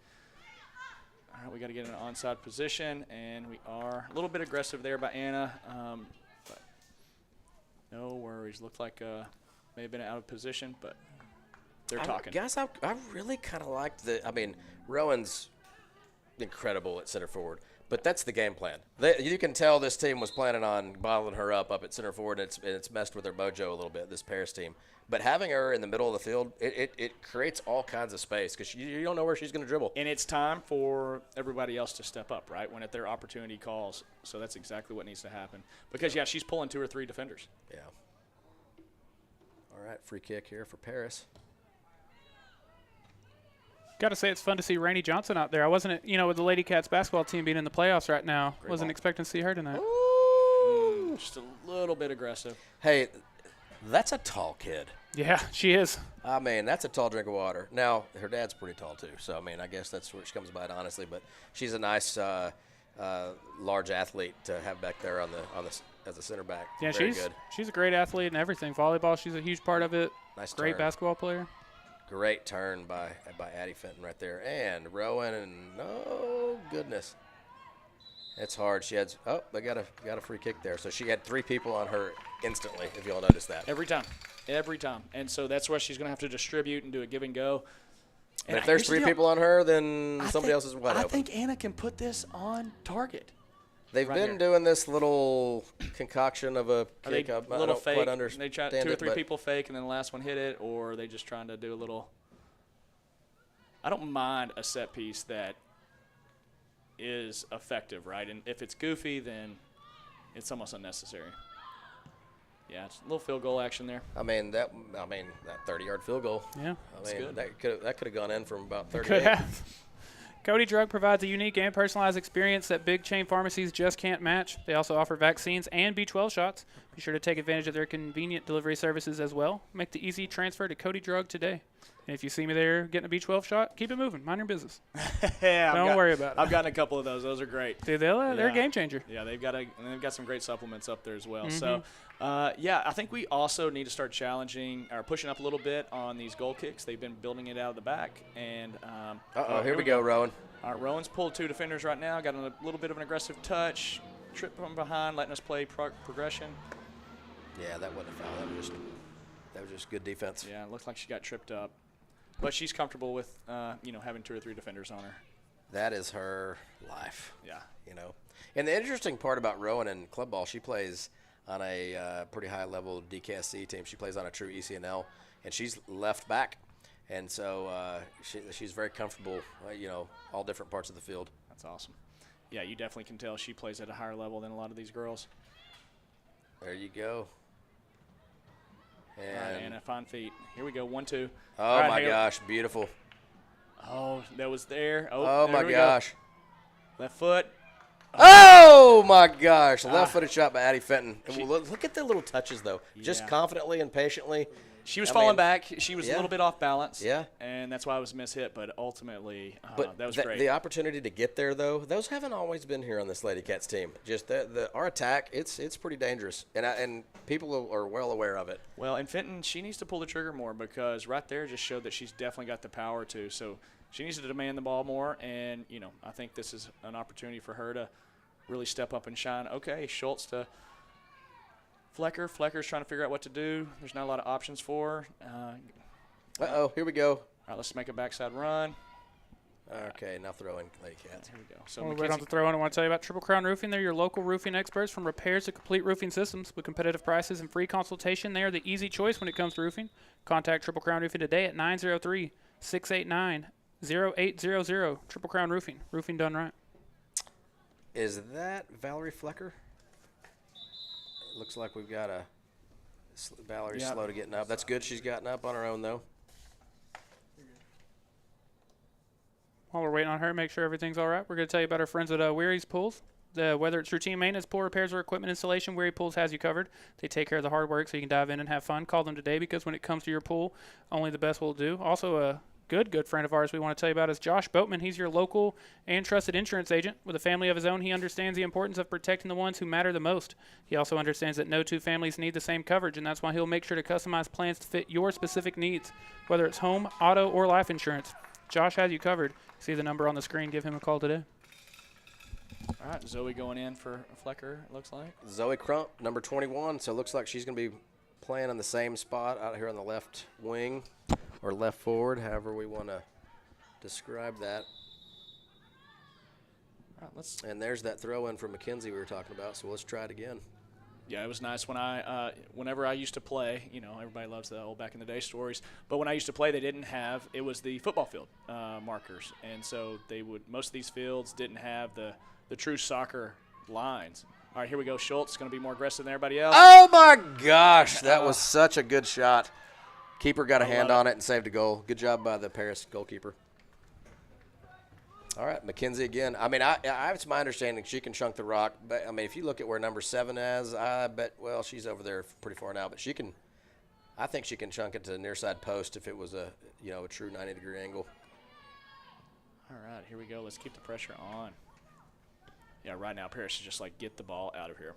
All right, we got to get in an onside position, and we are a little bit aggressive there by Anna. But no worries. Looked like may have been out of position, but they're talking. Guys, I really kind of liked Rowan's incredible at center forward. But that's the game plan. You can tell this team was planning on bottling her up at center forward, and it's messed with her mojo a little bit, this Paris team. But having her in the middle of the field, it creates all kinds of space because you don't know where she's going to dribble. And it's time for everybody else to step up, right, when their opportunity calls. So that's exactly what needs to happen. Because, yeah, she's pulling 2 or 3 defenders. Yeah. All right, free kick here for Paris. Got to say, it's fun to see Rainey Johnson out there. I wasn't, with the Lady Cats basketball team being in the playoffs right now, wasn't expecting to see her tonight. Just a little bit aggressive. Hey, that's a tall kid. Yeah, she is. That's a tall drink of water. Now, her dad's pretty tall, too. So, I guess that's where she comes by it, honestly. But she's a nice, large athlete to have back there as a center back. Yeah, Very good. She's a great athlete and everything. Volleyball, she's a huge part of it. Nice Great turn. basketball player. Great turn by Addie Fenton right there. And Rowan, and oh, goodness. It's hard. They got a free kick there. So she had 3 people on her instantly, if you all noticed that. Every time. And so that's why she's going to have to distribute and do a give and go. And if there's 3 people on her, then somebody else is wide open. I think Anna can put this on target. They've been doing this little concoction of a kick. I don't fake. quite understand They try 2 or 3 people fake, and then the last one hit it, or are they just trying to do a little? I don't mind a set piece that is effective, right? And if it's goofy, then it's almost unnecessary. Yeah, it's a little field goal action there. That 30-yard field goal. Yeah, that's good. That could have gone in from about 30. Could have. Cody Drug provides a unique and personalized experience that big chain pharmacies just can't match. They also offer vaccines and B12 shots. Be sure to take advantage of their convenient delivery services as well. Make the easy transfer to Cody Drug today. And if you see me there getting a B12 shot, keep it moving. Mind your business. Don't worry about it. I've gotten a couple of those. Those are great. Dude, they're a game changer. Yeah, they've got some great supplements up there as well. Mm-hmm. So, I think we also need to start challenging or pushing up a little bit on these goal kicks. They've been building it out of the back. And here we go, Rowan. All right, Rowan's pulled 2 defenders right now. Got a little bit of an aggressive touch. Trip from behind, letting us play progression. Yeah, that wasn't a foul. That was just good defense. Yeah, it looked like she got tripped up. But she's comfortable with, having 2 or 3 defenders on her. That is her life. Yeah. And the interesting part about Rowan in club ball, she plays on a pretty high-level DKSC team. She plays on a true ECNL, and she's left back. And so she's very comfortable, all different parts of the field. That's awesome. Yeah, you definitely can tell she plays at a higher level than a lot of these girls. There you go. And a fine feet. Here we go, 1-2. Oh, right, my gosh, beautiful. Oh, that was there. Oh my gosh. Go. Left foot. Oh, my gosh. Left-footed shot by Addie Fenton. And look at the little touches, though. Just confidently and patiently. She was falling back. She was a yeah. little bit off balance. Yeah. And that's why it was a mishit. But ultimately, But that was great. The opportunity to get there, though, those haven't always been here on this Lady Cats team. Just our attack, it's pretty dangerous, and people are well aware of it. Well, and Fenton, she needs to pull the trigger more because right there just showed that she's definitely got the power to. So she needs to demand the ball more, and, I think this is an opportunity for her to really step up and shine. Okay, Schultz to Flecker. Flecker's trying to figure out what to do. There's not a lot of options for her. Here we go. All right, let's make a backside run. Okay, now throwing Lady Cats. Here we go. So We're right on the throw in. I want to tell you about Triple Crown Roofing. They're your local roofing experts from repairs to complete roofing systems with competitive prices and free consultation. They are the easy choice when it comes to roofing. Contact Triple Crown Roofing today at 903-689-0800. Triple Crown Roofing. Roofing done right. Is that Valerie Flecker? It looks like we've got Valerie's slow to getting up. That's good. She's gotten up on her own, though. While we're waiting on her, make sure everything's all right. We're going to tell you about our friends at Weary's Pools. Whether it's routine maintenance, pool repairs, or equipment installation, Weary Pools has you covered. They take care of the hard work so you can dive in and have fun. Call them today because when it comes to your pool, only the best will do. Also, a good friend of ours we want to tell you about is Josh Boatman. He's your local and trusted insurance agent. With a family of his own, he understands the importance of protecting the ones who matter the most. He also understands that no two families need the same coverage, and that's why he'll make sure to customize plans to fit your specific needs, whether it's home, auto, or life insurance. Josh has you covered. See the number on the screen. Give him a call today. All right, Zoe going in for Flecker, it looks like. Zoe Crump, number 21. So it looks like she's going to be playing in the same spot out here on the left wing or left forward, however we want to describe that. All right, and there's that throw in from McKenzie we were talking about, so let's try it again. Yeah, it was nice when whenever I used to play, everybody loves the old back in the day stories, but when I used to play, it was the football field markers. And so most of these fields didn't have the true soccer lines. All right, here we go. Schultz is going to be more aggressive than everybody else. Oh, my gosh. That was such a good shot. Keeper got a hand on it and saved a goal. Good job by the Paris goalkeeper. All right, McKenzie again. I mean, it's my understanding she can chunk the rock. But, I mean, if you look at where number 7 is, I bet, well, she's over there pretty far now. But I think she can chunk it to the near side post if it was a true 90-degree angle. All right, here we go. Let's keep the pressure on. Yeah, right now Paris is just like, get the ball out of here.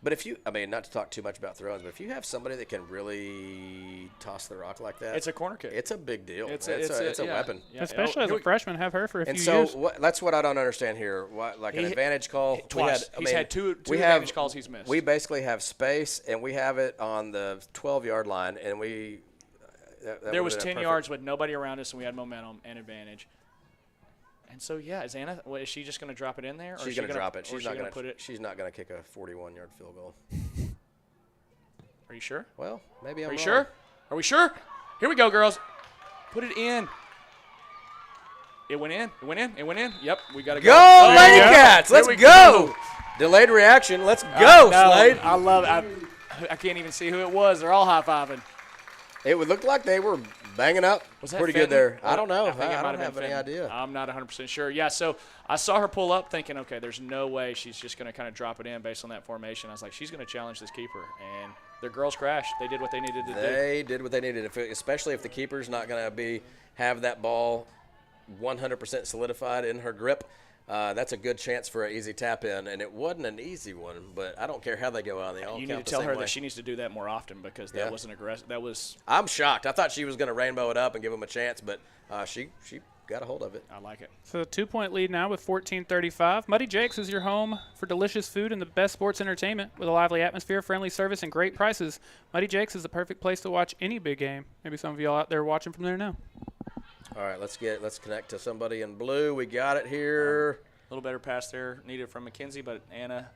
But not to talk too much about throws, but if you have somebody that can really toss the rock like that, it's a corner kick. It's a big deal. It's a weapon. Yeah. Especially as a freshman, have her for a few years. And so that's what I don't understand here. An advantage call. Twice. He's had two advantage calls he's missed. We basically have space, and we have it on the 12-yard line, and there was 10 yards with nobody around us, and we had momentum and advantage. And so, is Anna? Is she just going to drop it in there? She's going to drop it. She's not going to put it. She's not going to kick a 41-yard field goal. Are you sure? Well, maybe I'm wrong. Are you sure? Are we sure? Here we go, girls. Put it in. It went in. It went in. It went in. Yep, we got to go. Go, Lady Cats. Let's go. Delayed reaction. Let's go, Slade. I love it. I can't even see who it was. They're all high-fiving. It would look like they were banging up pretty good there. I don't know. I don't have any idea. I'm not 100% sure. Yeah, so I saw her pull up thinking, okay, there's no way she's just going to kind of drop it in based on that formation. I was like, she's going to challenge this keeper. And their girls crashed. They did what they needed to do. They did what they needed, especially if the keeper's not going to have that ball 100% solidified in her grip. That's a good chance for an easy tap in, and it wasn't an easy one. But I don't care how they go on; they all you count need to the tell same her way. that she needs to do that more often because that wasn't aggressive. That was. I'm shocked. I thought she was going to rainbow it up and give them a chance, but she got a hold of it. I like it. So a 2-point lead now with 14:35. Muddy Jake's is your home for delicious food and the best sports entertainment with a lively atmosphere, friendly service, and great prices. Muddy Jake's is the perfect place to watch any big game. Maybe some of y'all out there watching from there now. All right, let's connect to somebody in blue. We got it here. A little better pass there needed from McKenzie, but Anna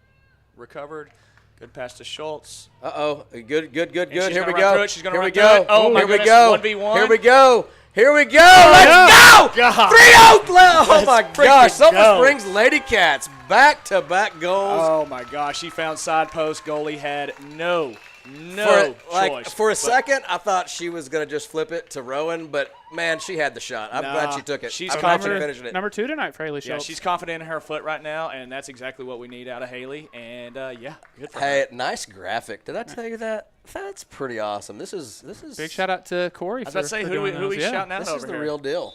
recovered. Good pass to Schultz. Uh-oh. Good. Here we go. She's going to run through it. Oh, my goodness. 1v1. Here we go. Let's go. God. 3-0. Oh, my gosh. Sulphur Springs Lady Cats. Back-to-back goals. Oh, my gosh. She found side post. Goalie had no no choice. For a second, I thought she was going to just flip it to Rowan, but, man, she had the shot. I'm glad she took it. She's I'm glad she confident. finished it. Number 2 tonight for Haley Yeah, Schultz. she's confident in her foot right now, and that's exactly what we need out of Haley. And, yeah, good for her. Hey, nice graphic. Did I tell you that? That's pretty awesome. This is Big shout out to Corey. I was about to say, who we shouting out This over is the here? real deal.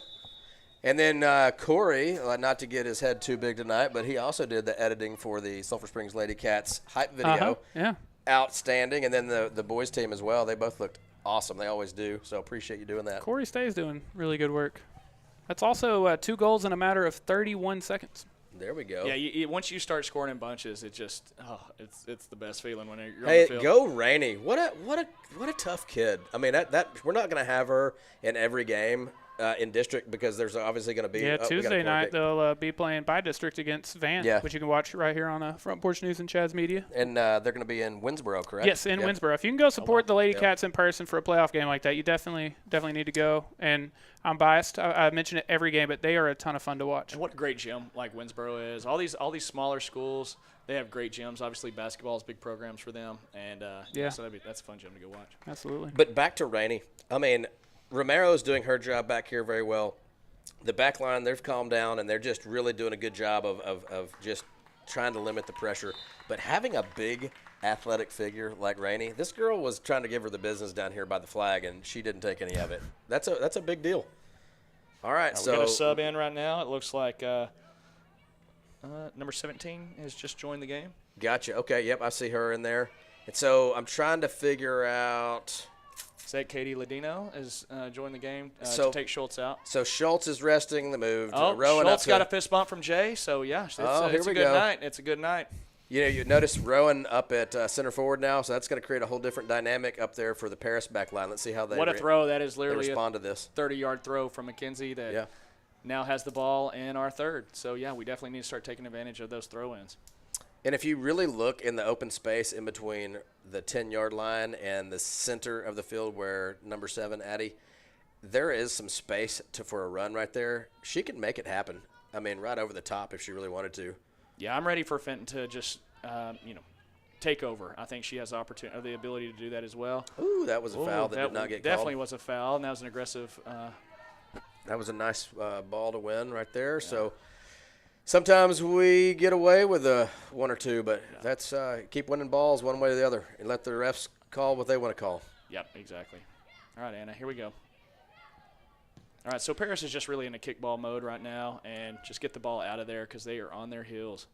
And then Corey, not to get his head too big tonight, but he also did the editing for the Sulphur Springs Lady Cats hype video. Yeah. Outstanding. And then the boys team as well. They both looked awesome. They always do. So appreciate you doing that. Corey Stay's doing really good work. That's also 2 goals in a matter of 31 seconds. There we go. Yeah, once you start scoring in bunches, it just it's the best feeling when you're on Hey, the field. go Rainey. What a tough kid. I mean, that we're not going to have her in every game in district because there's obviously going to be. Yeah, we got a Tuesday night kick. they'll be playing by district against Van, which you can watch right here on Front Porch News and Chad's Media. And they're going to be in Winsboro, correct? Yes, in Winsboro. If you can go support the Lady Cats in person for a playoff game like that, you definitely need to go. And I'm biased. I mention it every game, but they are a ton of fun to watch. And what a great gym like Winsboro is. All these smaller schools, they have great gyms. Obviously, basketball is big programs for them, and so that's a fun gym to go watch. Absolutely. But back to Rainey. I mean, Romero's doing her job back here very well. The back line, they've calmed down, and they're just really doing a good job of just trying to limit the pressure. But having a big athletic figure like Rainey, this girl was trying to give her the business down here by the flag, and she didn't take any of it. That's a big deal. All right, We got a sub in right now. It looks like number 17 has just joined the game. Gotcha. Okay, yep, I see her in there. And so I'm trying to figure out. Say Katie Ladino has joined the game So- to take Schultz out. So Schultz is resting the move. Oh, Rowan Schultz up got to, a fist bump from Jay, so yeah, it's here a we good go. night. It's a good night. You notice Rowan up at center forward now, so that's going to create a whole different dynamic up there for the Paris back line. Let's see how they What a throw. That is they literally respond to this. 30-yard throw from McKenzie that now has the ball in our third. So, yeah, we definitely need to start taking advantage of those throw-ins. And if you really look in the open space in between the 10-yard line and the center of the field where number 7, Addie, there is some space for a run right there. She can make it happen. I mean, right over the top if she really wanted to. Yeah, I'm ready for Fenton to just, take over. I think she has the ability to do that as well. Ooh, that was a foul that did not get called. Definitely was a foul, and that was an aggressive. That was a nice ball to win right there. Yeah. So sometimes we get away with a 1 or 2, but that's keep winning balls one way or the other and let the refs call what they want to call. Yep, exactly. All right, Anna, here we go. All right, so Paris is just really in a kickball mode right now, and just get the ball out of there because they are on their heels.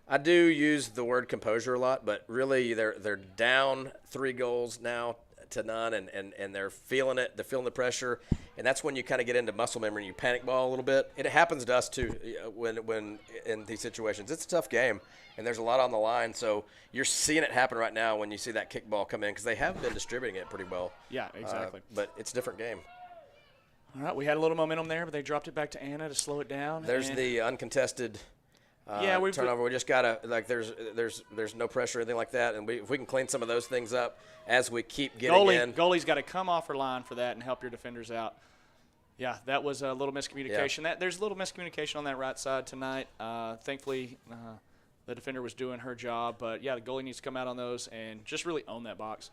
I do use the word composure a lot, but really they're down 3 goals now to none, and they're feeling it. They're feeling the pressure, and that's when you kind of get into muscle memory and you panic ball a little bit. It happens to us too when in these situations. It's a tough game, and there's a lot on the line. So you're seeing it happen right now when you see that kickball come in because they have been distributing it pretty well. Yeah, exactly. But it's a different game. All right, we had a little momentum there, but they dropped it back to Anna to slow it down. There's the uncontested turnover. We just gotta there's no pressure or anything like that, and if we can clean some of those things up as we keep getting in. Goalie's got to come off her line for that and help your defenders out. Yeah, that was a little miscommunication. Yeah. There's a little miscommunication on that right side tonight. Thankfully, the defender was doing her job, but yeah, the goalie needs to come out on those and just really own that box.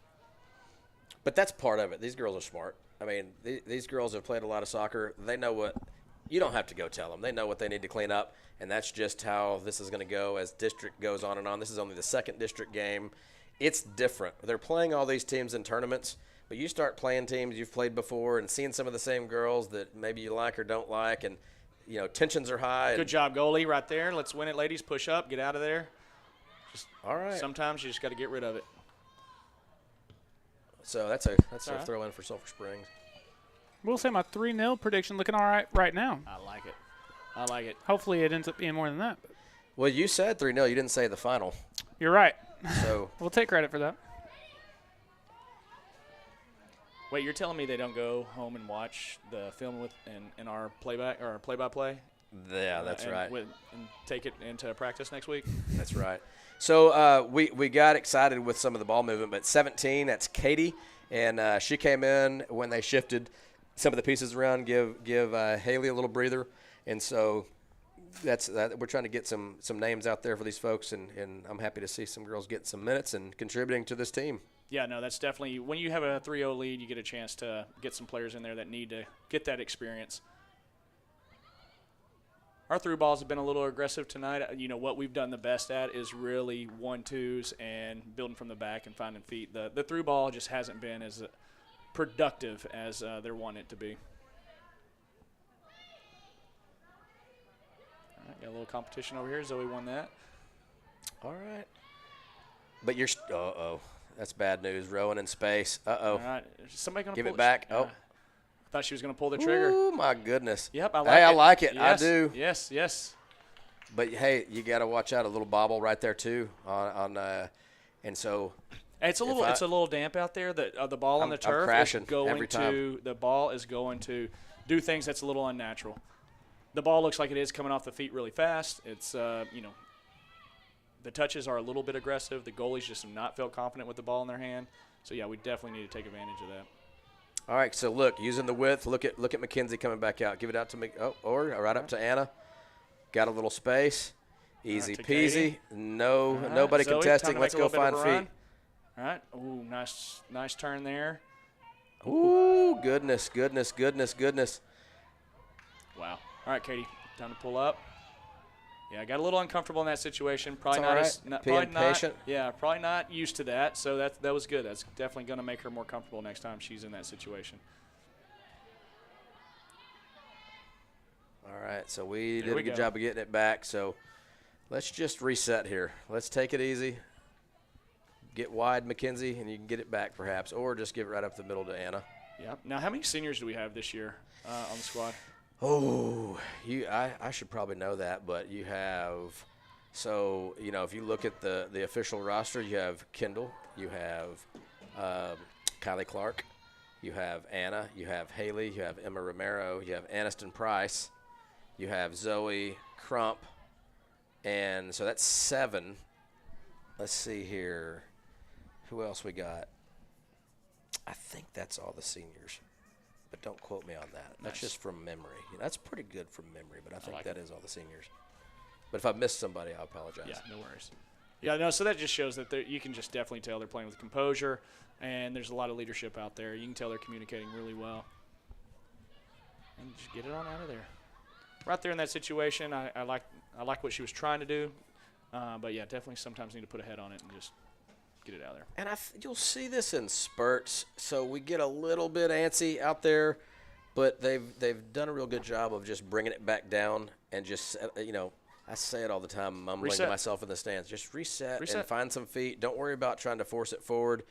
But that's part of it. These girls are smart. I mean, these girls have played a lot of soccer. They know what – you don't have to go tell them. They know what they need to clean up, and that's just how this is going to go as district goes on and on. This is only the second district game. It's different. They're playing all these teams in tournaments, but you start playing teams you've played before and seeing some of the same girls that maybe you like or don't like, and, tensions are high. Good job, goalie, right there. Let's win it, ladies. Push up. Get out of there. All right. Sometimes you just got to get rid of it. So that's a throw in for Sulphur Springs. We'll say my 3-0 prediction looking all right now. I like it. Hopefully it ends up being more than that. Well, you said 3-0. You didn't say the final. You're right. So we'll take credit for that. Wait, you're telling me they don't go home and watch the film in our playback or play-by-play? Yeah, that's right. And take it into practice next week? That's right. So we got excited with some of the ball movement, but 17, that's Katie, and she came in when they shifted some of the pieces around, give Haley a little breather, and so we're trying to get some names out there for these folks, and I'm happy to see some girls getting some minutes and contributing to this team. Yeah, no, that's definitely – when you have a 3-0 lead, you get a chance to get some players in there that need to get that experience. Our through balls have been a little aggressive tonight. You know, what we've done the best at is really 1-2s and building from the back and finding feet. The through ball just hasn't been as productive as they're wanting it to be. All right, got a little competition over here. Zoe won that. All right. But you're – uh-oh. That's bad news. Rowan in space. Uh-oh. All right. Is somebody going to give it back. Oh. I thought she was going to pull the trigger. Oh, my goodness. Yep, I like it. Hey, I like it. Yes, I do. Yes, yes. But, hey, you got to watch out. A little bobble right there, too. And so – It's a little damp out there. The ball on the turf crashing is going every time. The ball is going to do things that's a little unnatural. The ball looks like it is coming off the feet really fast. It's the touches are a little bit aggressive. The goalies just have not felt confident with the ball in their hand. So yeah, we definitely need to take advantage of that. All right, so look, using the width, look at McKenzie coming back out. Give it out to me. Or right up to Anna. Got a little space. Easy peasy. No, right, nobody Zoe, contesting. Let's go find feet. Run. All right. Ooh, nice turn there. Ooh, goodness. Wow. All right, Katie, time to pull up. Yeah, I got a little uncomfortable in that situation. Probably Patient. Probably not used to that. So that was good. That's definitely going to make her more comfortable next time she's in that situation. All right, so we did a good job of getting it back. So let's just reset here. Let's take it easy. Get wide, McKenzie, and you can get it back perhaps, or just give it right up the middle to Anna. Yeah. Now, how many seniors do we have this year on the squad? Oh, I should probably know that, but you have – so, if you look at the official roster, you have Kendall, you have Kylie Clark, you have Anna, you have Haley, you have Emma Romero, you have Aniston Price, you have Zoe Crump, and so that's 7. Let's see here. Who else we got? I think that's all the seniors. But don't quote me on that. That's just from memory. That's pretty good from memory, but I think that is all the seniors. But if I missed somebody, I apologize. Yeah, no worries. Yeah, no, so that just shows that you can just definitely tell they're playing with composure, and there's a lot of leadership out there. You can tell they're communicating really well. And just get it on out of there. Right there in that situation, I like what she was trying to do. But, yeah, definitely sometimes need to put a head on it and just get it out of there. And you'll see this in spurts. So we get a little bit antsy out there, but they've done a real good job of just bringing it back down and just, I say it all the time, mumbling to myself in the stands. Just reset and find some feet. Don't worry about trying to force it forward,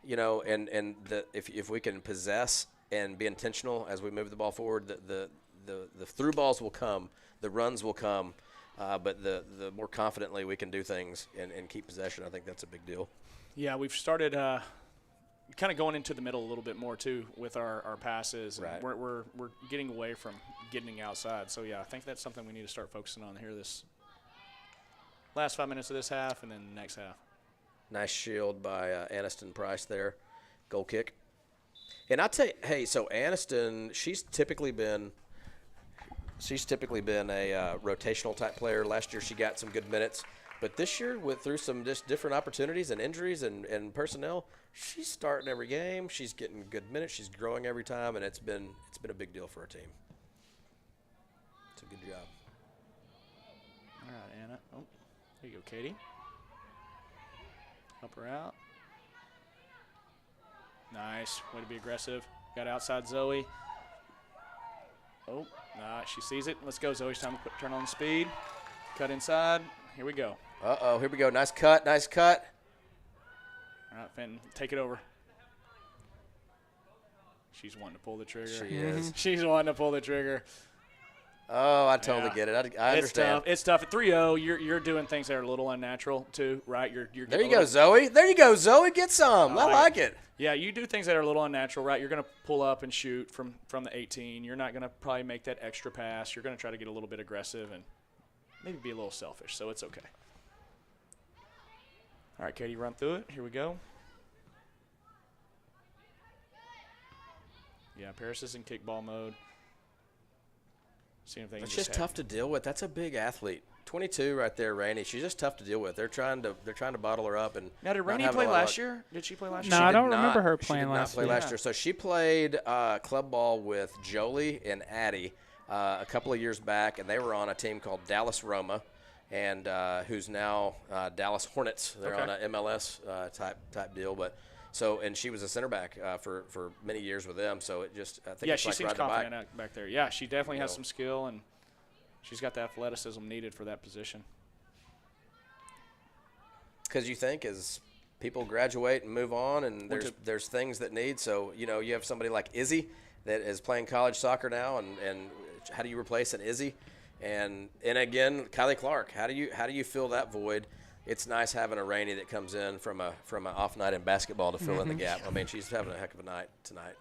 if we can possess and be intentional as we move the ball forward, the through balls will come, the runs will come, but the more confidently we can do things and keep possession, I think that's a big deal. Yeah, we've started kind of going into the middle a little bit more too with our passes. And right. We're getting away from getting outside. So yeah, I think that's something we need to start focusing on here this last 5 minutes of this half and then the next half. Nice shield by Aniston Price there, goal kick. And I'll tell you, hey, so Aniston, she's typically been a rotational type player. Last year she got some good minutes. But this year, through some just different opportunities and injuries and personnel, she's starting every game. She's getting good minutes. She's growing every time, and it's been a big deal for our team. It's a good job. All right, Anna. Oh, there you go, Katie. Help her out. Nice. Way to be aggressive. Got outside Zoe. Oh, nah, she sees it. Let's go, Zoe. It's time to turn on the speed. Cut inside. Here we go. Uh-oh, here we go. Nice cut. All right, Fenton, take it over. She's wanting to pull the trigger. She is. She's wanting to pull the trigger. Oh, I totally get it. I understand. It's tough. At 3-0, you're doing things that are a little unnatural too, right? There you go, Zoe. There you go, Zoe. Get some. I like it. Yeah, you do things that are a little unnatural, right? You're going to pull up and shoot from the 18. You're not going to probably make that extra pass. You're going to try to get a little bit aggressive and maybe be a little selfish, so it's okay. All right, Katie, run through it. Here we go. Yeah, Paris is in kickball mode. seeing if they can It's just just tough to deal with. That's a big athlete. 22 right there, Rainey. She's just tough to deal with. They're trying to bottle her up. And Now, did not Rainey having play a lot of last luck. year? Did she play last No, year? I don't Did remember not- her she playing did not last play year. last year. So she played club ball with Jolie and Addie a couple of years back, and they were on a team called Dallas Roma, and who's now Dallas Hornets. They're Okay. on a MLS type deal, but. So, and she was a center back for many years with them. So it just, I think Yeah, it's she like seems riding a bike. confident back there. Yeah, she definitely has know. some skill, and she's got the athleticism needed for that position. Because you think as people graduate and move on, and Well, there's things that need. So you know, you have somebody like Izzy that is playing college soccer now, and how do you replace an Izzy? And again, Kylie Clark. How do you fill that void? It's nice having a Rainey that comes in from an off night in basketball to fill in the gap. I mean, she's having a heck of a night tonight.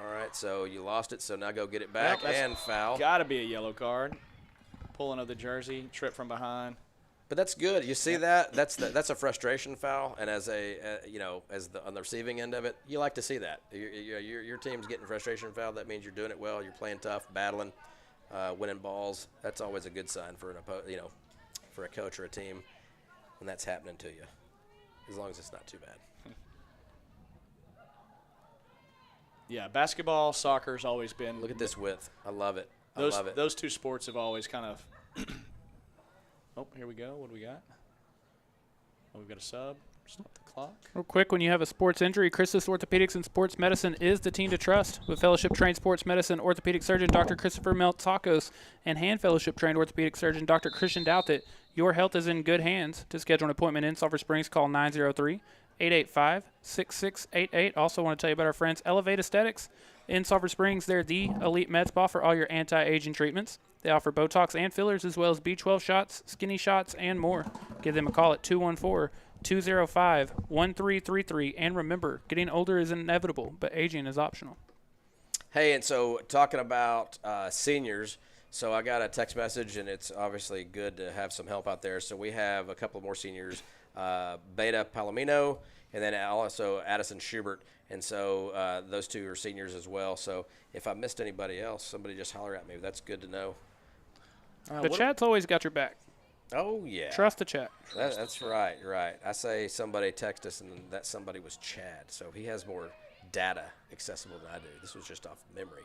All right, so you lost it, so now go get it back Well, that's and foul. Got to be a yellow card. Pulling of the jersey, trip from behind. But that's good. You see that? That's a frustration foul, and as on the receiving end of it, you like to see that. Your team's getting frustration foul. That means you're doing it well. You're playing tough, battling, winning balls. That's always a good sign for for a coach or a team when that's happening to you, as long as it's not too bad. Yeah, basketball, soccer's always been. Look at this width. I love it. I Those love it. those two sports have always kind of. Oh, here we go. What do we got? Oh, we've got a sub. Stop the clock. Real quick, when you have a sports injury, Christus Orthopedics and Sports Medicine is the team to trust. With fellowship-trained sports medicine orthopedic surgeon Dr. Christopher Meltzakos and hand fellowship-trained orthopedic surgeon Dr. Christian Douthit, your health is in good hands. To schedule an appointment in Sulphur Springs, call 903-885-6688. Also want to tell you about our friends Elevate Aesthetics. In Sulphur Springs, they're the elite med spa for all your anti-aging treatments. They offer Botox and fillers as well as B12 shots, skinny shots, and more. Give them a call at 214-205-1333. And remember, getting older is inevitable, but aging is optional. Hey, and so talking about seniors, so I got a text message, and it's obviously good to have some help out there. So we have a couple more seniors, Beta Palomino, and then also Addison Schubert. And so those two are seniors as well. So if I missed anybody else, somebody just holler at me. That's good to know. The chat's always got your back. Oh, yeah. Trust the chat. That's right. You're right. I say somebody text us, and that somebody was Chad. So he has more data accessible than I do. This was just off memory,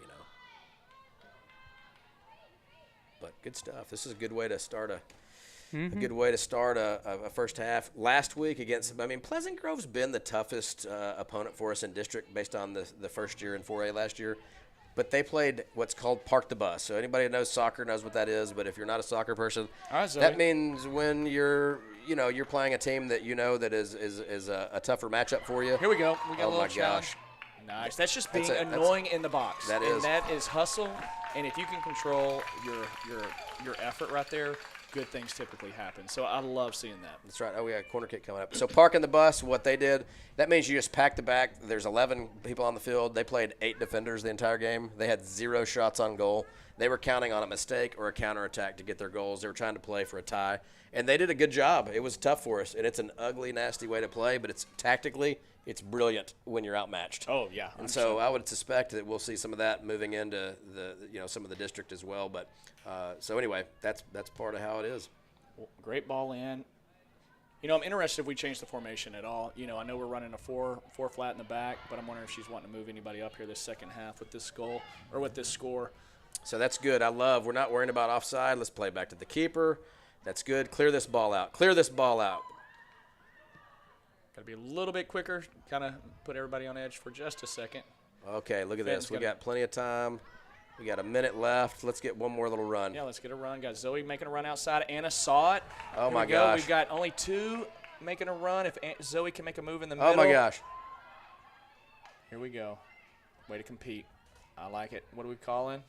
But good stuff. This is a good way to start a first half. Last week Pleasant Grove's been the toughest opponent for us in district based on the first year in 4A last year. But they played what's called Park the Bus. So anybody who knows soccer knows what that is. But if you're not a soccer person, All right, Zoe. that means when you're playing a team that is a tougher matchup for you. Here we go. We got a Oh little my challenge. gosh. Nice. That's just being That's annoying in the box. That and is. that is hustle. And if you can control your effort right there, good things typically happen. So I love seeing that. That's right. Oh, we got a corner kick coming up. So parking the bus, what they did, that means you just pack the back. There's 11 people on the field. They played 8 defenders the entire game. They had 0 shots on goal. They were counting on a mistake or a counterattack to get their goals. They were trying to play for a tie. And they did a good job. It was tough for us. And it's an ugly, nasty way to play, but it's tactically, it's brilliant when you're outmatched. Oh, yeah. And so I would suspect that we'll see some of that moving into some of the district as well. But so anyway, that's part of how it is. Great ball in. I'm interested if we change the formation at all. I know we're running a four flat in the back, but I'm wondering if she's wanting to move anybody up here this second half with this goal or with this score. So that's good. We're not worrying about offside. Let's play back to the keeper. That's good. Clear this ball out. Got to be a little bit quicker, kind of put everybody on edge for just a second. Okay, look at Fenton's this. We gonna- got plenty of time. We got a minute left. Let's get one more little run. Yeah, let's get a run. Got Zoe making a run outside. Anna saw it. Oh, Here my we go. gosh. We've got only 2 making a run. If Zoe can make a move in the middle. Oh, my gosh. Here we go. Way to compete. I like it. What are we calling?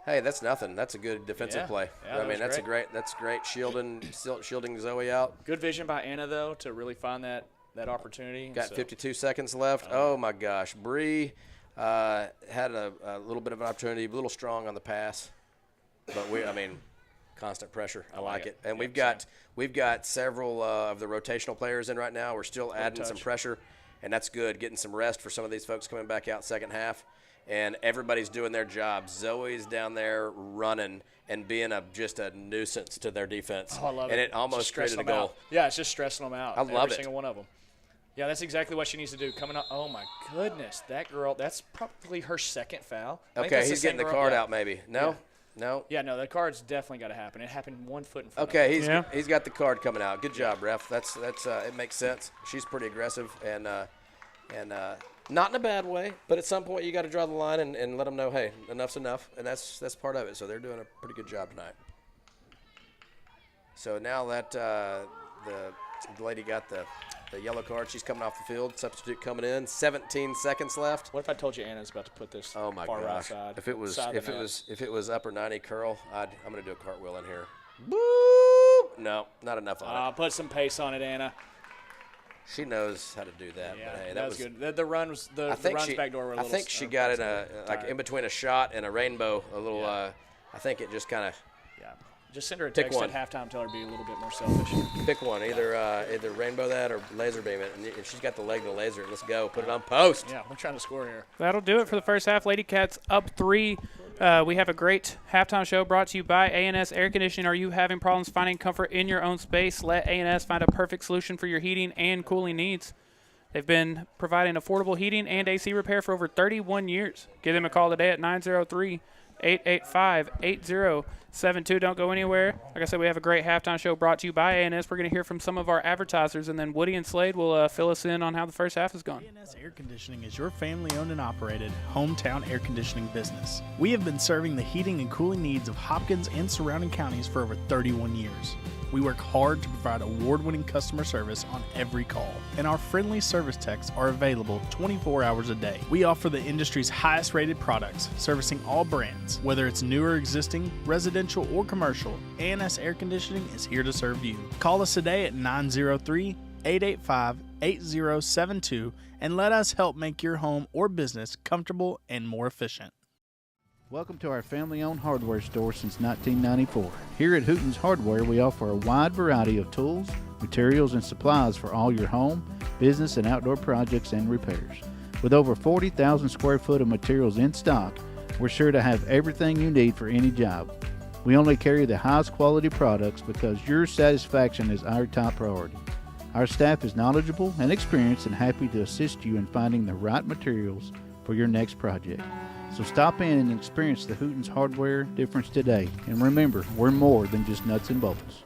Hey, that's nothing. That's a good defensive Yeah. play. Yeah, that was That's great. Shielding Zoe out. Good vision by Anna, though, to really find that opportunity. Got So, 52 seconds left. Oh, my gosh. Bree had a little bit of an opportunity, a little strong on the pass. But constant pressure. I like it. And Yeah, we've got several of the rotational players in right now. We're still adding some touch. pressure, and that's good. Getting some rest for some of these folks coming back out second half. and everybody's doing their job. Zoe's down there running and being just a nuisance to their defense. Oh, I love it. And it almost created a goal. Yeah, it's just stressing them out. I love every it. single one of them. Yeah, that's exactly what she needs to do. Coming up, oh my goodness, that girl, that's probably her second foul. I think Okay, that's he's same getting the girl. card Yeah. out maybe. No? Yeah. No? Yeah, no, the card's definitely got to happen. It happened 1 foot in front of Okay, him. he's got the card coming out. Good job, ref. That's it makes sense. She's pretty aggressive and not in a bad way, but at some point you got to draw the line and let them know, hey, enough's enough, and that's part of it. So they're doing a pretty good job tonight. So now that the lady got the yellow card, she's coming off the field. Substitute coming in. 17 seconds left. What if I told you Anna's about to put this Oh my far right gosh! side? If it was side of the net? if it was upper 90 curl, I'm gonna do a cartwheel in here. Boop! No, not enough on it. Put some pace on it, Anna. She knows how to do that. Yeah, but hey, that was good. The runs, the I think runs back door were a I little. think she got it in between a shot and a rainbow. A little. Yeah. I think it just kind of Yeah. Just send her a Pick text one. at halftime. Tell her to be a little bit more selfish. pick one. Either rainbow that or laser beam it. And if she's got the leg to laser it, let's go. Put it on post. Yeah, we're trying to score here. That'll do it for the first half. Lady Cats up 3. We have a great halftime show brought to you by A&S Air Conditioning. Are you having problems finding comfort in your own space? Let A&S find a perfect solution for your heating and cooling needs. They've been providing affordable heating and AC repair for over 31 years. Give them a call today at 903-885-8072. Don't go anywhere. Like I said, we have a great halftime show brought to you by A&S. We're going to hear from some of our advertisers, and then Woody and Slade will fill us in on how the first half has gone. A&S Air Conditioning is your family-owned and operated hometown air conditioning business. We have been serving the heating and cooling needs of Hopkins and surrounding counties for over 31 years. We work hard to provide award-winning customer service on every call, and our friendly service techs are available 24 hours a day. We offer the industry's highest-rated products, servicing all brands. Whether it's new or existing, residential or commercial, A&S Air Conditioning is here to serve you. Call us today at 903-885-8072 and let us help make your home or business comfortable and more efficient. Welcome to our family-owned hardware store since 1994. Here at Hooten's Hardware, we offer a wide variety of tools, materials, and supplies for all your home, business, and outdoor projects and repairs. With over 40,000 square foot of materials in stock, we're sure to have everything you need for any job. We only carry the highest quality products because your satisfaction is our top priority. Our staff is knowledgeable and experienced and happy to assist you in finding the right materials for your next project. So stop in and experience the Hooten's Hardware difference today. And remember, we're more than just nuts and bolts.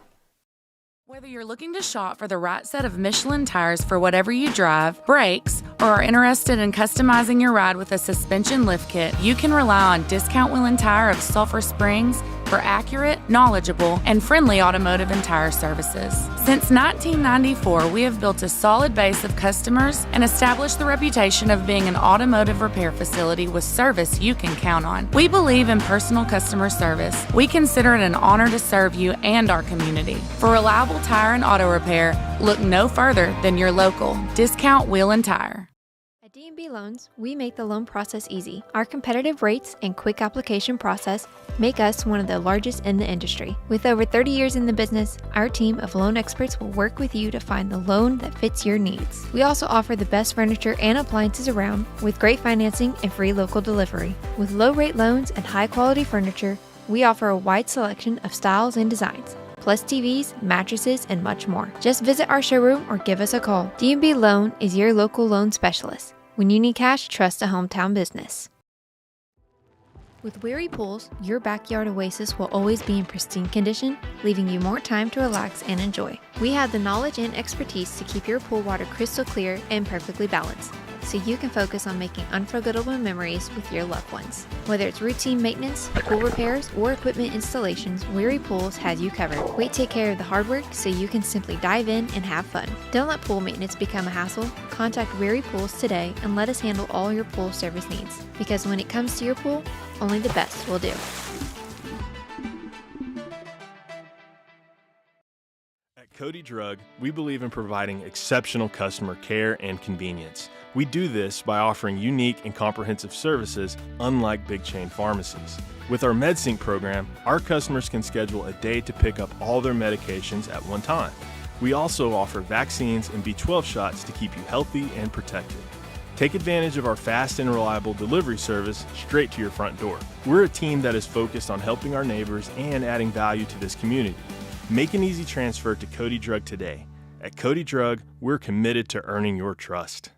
Whether you're looking to shop for the right set of Michelin tires for whatever you drive, brakes, or are interested in customizing your ride with a suspension lift kit, you can rely on Discount Wheel and Tire of Sulphur Springs for accurate, knowledgeable, and friendly automotive and tire services. Since 1994, we have built a solid base of customers and established the reputation of being an automotive repair facility with service you can count on. We believe in personal customer service. We consider it an honor to serve you and our community. For reliable tire and auto repair, look no further than your local Discount Wheel and Tire. At D&B Loans, we make the loan process easy. Our competitive rates and quick application process make us one of the largest in the industry. With over 30 years in the business, our team of loan experts will work with you to find the loan that fits your needs. We also offer the best furniture and appliances around with great financing and free local delivery. With low-rate loans and high-quality furniture, we offer a wide selection of styles and designs, plus TVs, mattresses, and much more. Just visit our showroom or give us a call. D&B Loan is your local loan specialist. When you need cash, trust a hometown business. With Weary Pools, your backyard oasis will always be in pristine condition, leaving you more time to relax and enjoy. We have the knowledge and expertise to keep your pool water crystal clear and perfectly balanced, so you can focus on making unforgettable memories with your loved ones. Whether it's routine maintenance, pool repairs, or equipment installations, Weary Pools has you covered. We take care of the hard work so you can simply dive in and have fun. Don't let pool maintenance become a hassle. Contact Weary Pools today and let us handle all your pool service needs. Because when it comes to your pool, only the best will do. At Cody Drug, we believe in providing exceptional customer care and convenience. We do this by offering unique and comprehensive services unlike big chain pharmacies. With our MedSync program, our customers can schedule a day to pick up all their medications at one time. We also offer vaccines and B12 shots to keep you healthy and protected. Take advantage of our fast and reliable delivery service straight to your front door. We're a team that is focused on helping our neighbors and adding value to this community. Make an easy transfer to Cody Drug today. At Cody Drug, we're committed to earning your trust.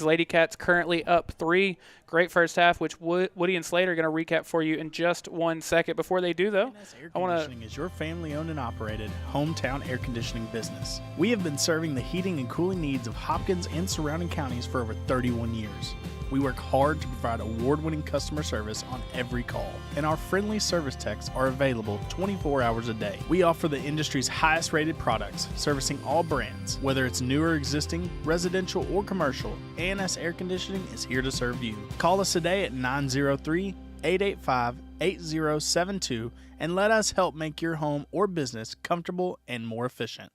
Lady Cats currently up 3. Great first half, which Woody and Slade are going to recap for you in just 1 second. Before they do, though, Air Conditioning is your family-owned and operated hometown air conditioning business. We have been serving the heating and cooling needs of Hopkins and surrounding counties for over 31 years. We work hard to provide award-winning customer service on every call, and our friendly service techs are available 24 hours a day. We offer the industry's highest-rated products, servicing all brands, whether it's new or existing, residential or commercial. A&S Air Conditioning is here to serve you. Call us today at 903-885-8072 and let us help make your home or business comfortable and more efficient.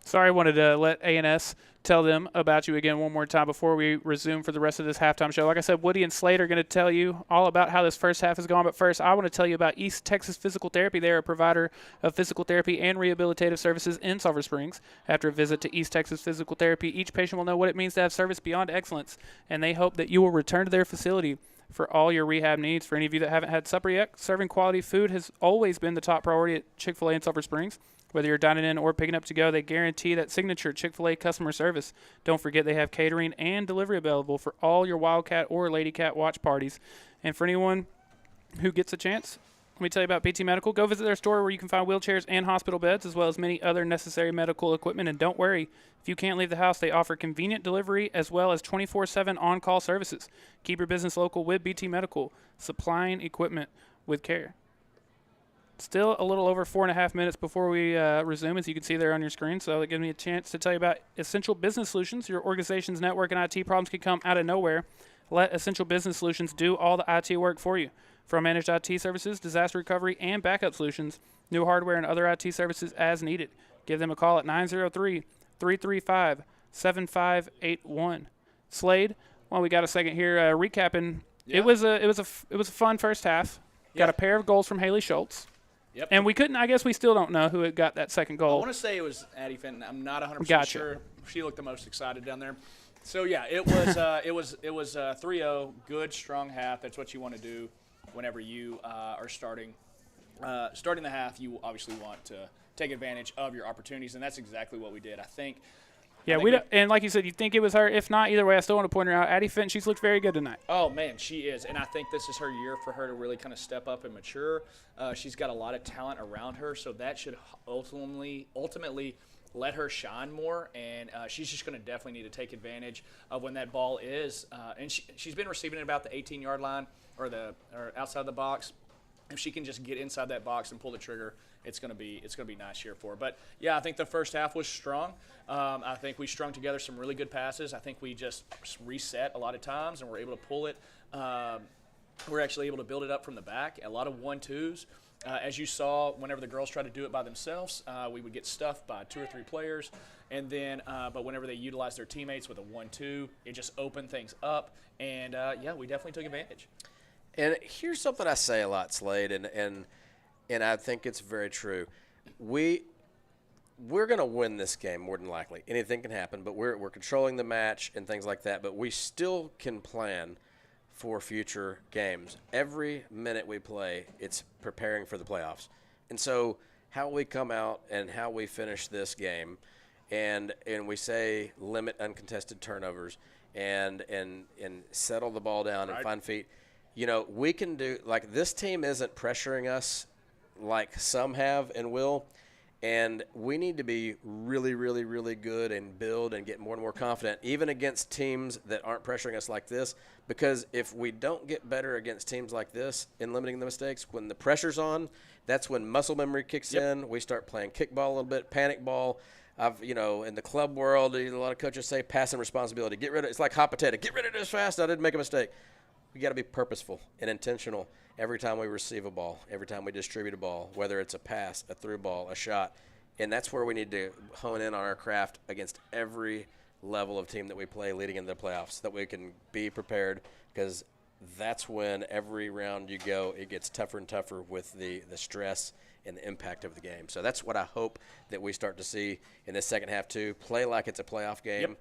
Sorry, I wanted to let A&S tell them about you again one more time before we resume for the rest of this halftime show. Like I said, Woody and Slade are going to tell you all about how this first half has gone. But first, I want to tell you about East Texas Physical Therapy. They're a provider of physical therapy and rehabilitative services in Sulphur Springs. After a visit to East Texas Physical Therapy, each patient will know what it means to have service beyond excellence, and they hope that you will return to their facility for all your rehab needs. For any of you that haven't had supper yet, serving quality food has always been the top priority at Chick-fil-A in Sulphur Springs. Whether you're dining in or picking up to go, they guarantee that signature Chick-fil-A customer service. Don't forget they have catering and delivery available for all your Wildcat or Lady Cat watch parties. And for anyone who gets a chance, let me tell you about BT Medical. Go visit their store where you can find wheelchairs and hospital beds, as well as many other necessary medical equipment. And don't worry, if you can't leave the house, they offer convenient delivery as well as 24/7 on-call services. Keep your business local with BT Medical, supplying equipment with care. Still a little over 4.5 minutes before we resume, as you can see there on your screen. So that gives me a chance to tell you about Essential Business Solutions. Your organization's network and IT problems can come out of nowhere. Let Essential Business Solutions do all the IT work for you. From managed IT services, disaster recovery, and backup solutions, new hardware and other IT services as needed. Give them a call at 903-335-7581. Slade, well, we got a second here recapping. Yeah. It was a fun first half. Got a pair of goals from Haley Schultz. Yep. And we couldn't. I guess we still don't know who had got that second goal. I want to say it was Addie Fenton. I'm not 100% sure. She looked the most excited down there. So yeah, it was it was 3-0. Good, strong half. That's what you want to do whenever you are starting the half. You obviously want to take advantage of your opportunities, and that's exactly what we did. I think. Yeah, and like you said, you think it was her. If not, either way, I still want to point her out. Addie Fenton, she's looked very good tonight. Oh, man, she is. And I think this is her year for her to really kind of step up and mature. She's got a lot of talent around her, so that should ultimately let her shine more. And she's just going to definitely need to take advantage of when that ball is. And she's been receiving it about the 18-yard line or outside the box. If she can just get inside that box and pull the trigger, it's going to be nice here for her. But yeah, I think the first half was strong. I think we strung together some really good passes. I think we just reset a lot of times and we're able to pull it. We're actually able to build it up from the back. A lot of 1-2s. As you saw, whenever the girls tried to do it by themselves, we would get stuffed by 2 or 3 players. And then, but whenever they utilized their teammates with a 1-2, it just opened things up. And yeah, we definitely took advantage. And here's something I say a lot, Slade, and I think it's very true. We're going to win this game more than likely. Anything can happen, but we're controlling the match and things like that. But we still can plan for future games. Every minute we play, it's preparing for the playoffs. And so how we come out and how we finish this game, and we say limit uncontested turnovers and settle the ball down and find feet. You know, we can do – like this team isn't pressuring us like some have and will, and we need to be really, really, really good and build and get more and more confident, even against teams that aren't pressuring us like this, because if we don't get better against teams like this in limiting the mistakes, when the pressure's on, that's when muscle memory kicks in. We start playing kickball a little bit, panic ball. In the club world, a lot of coaches say passing responsibility. Get rid of – it's like hot potato. Get rid of this fast. I didn't make a mistake. We got to be purposeful and intentional every time we receive a ball, every time we distribute a ball, whether it's a pass, a through ball, a shot. And that's where we need to hone in on our craft against every level of team that we play leading into the playoffs, so that we can be prepared, because that's when every round you go, it gets tougher and tougher with the stress and the impact of the game. So that's what I hope that we start to see in this second half too. Play like it's a playoff game,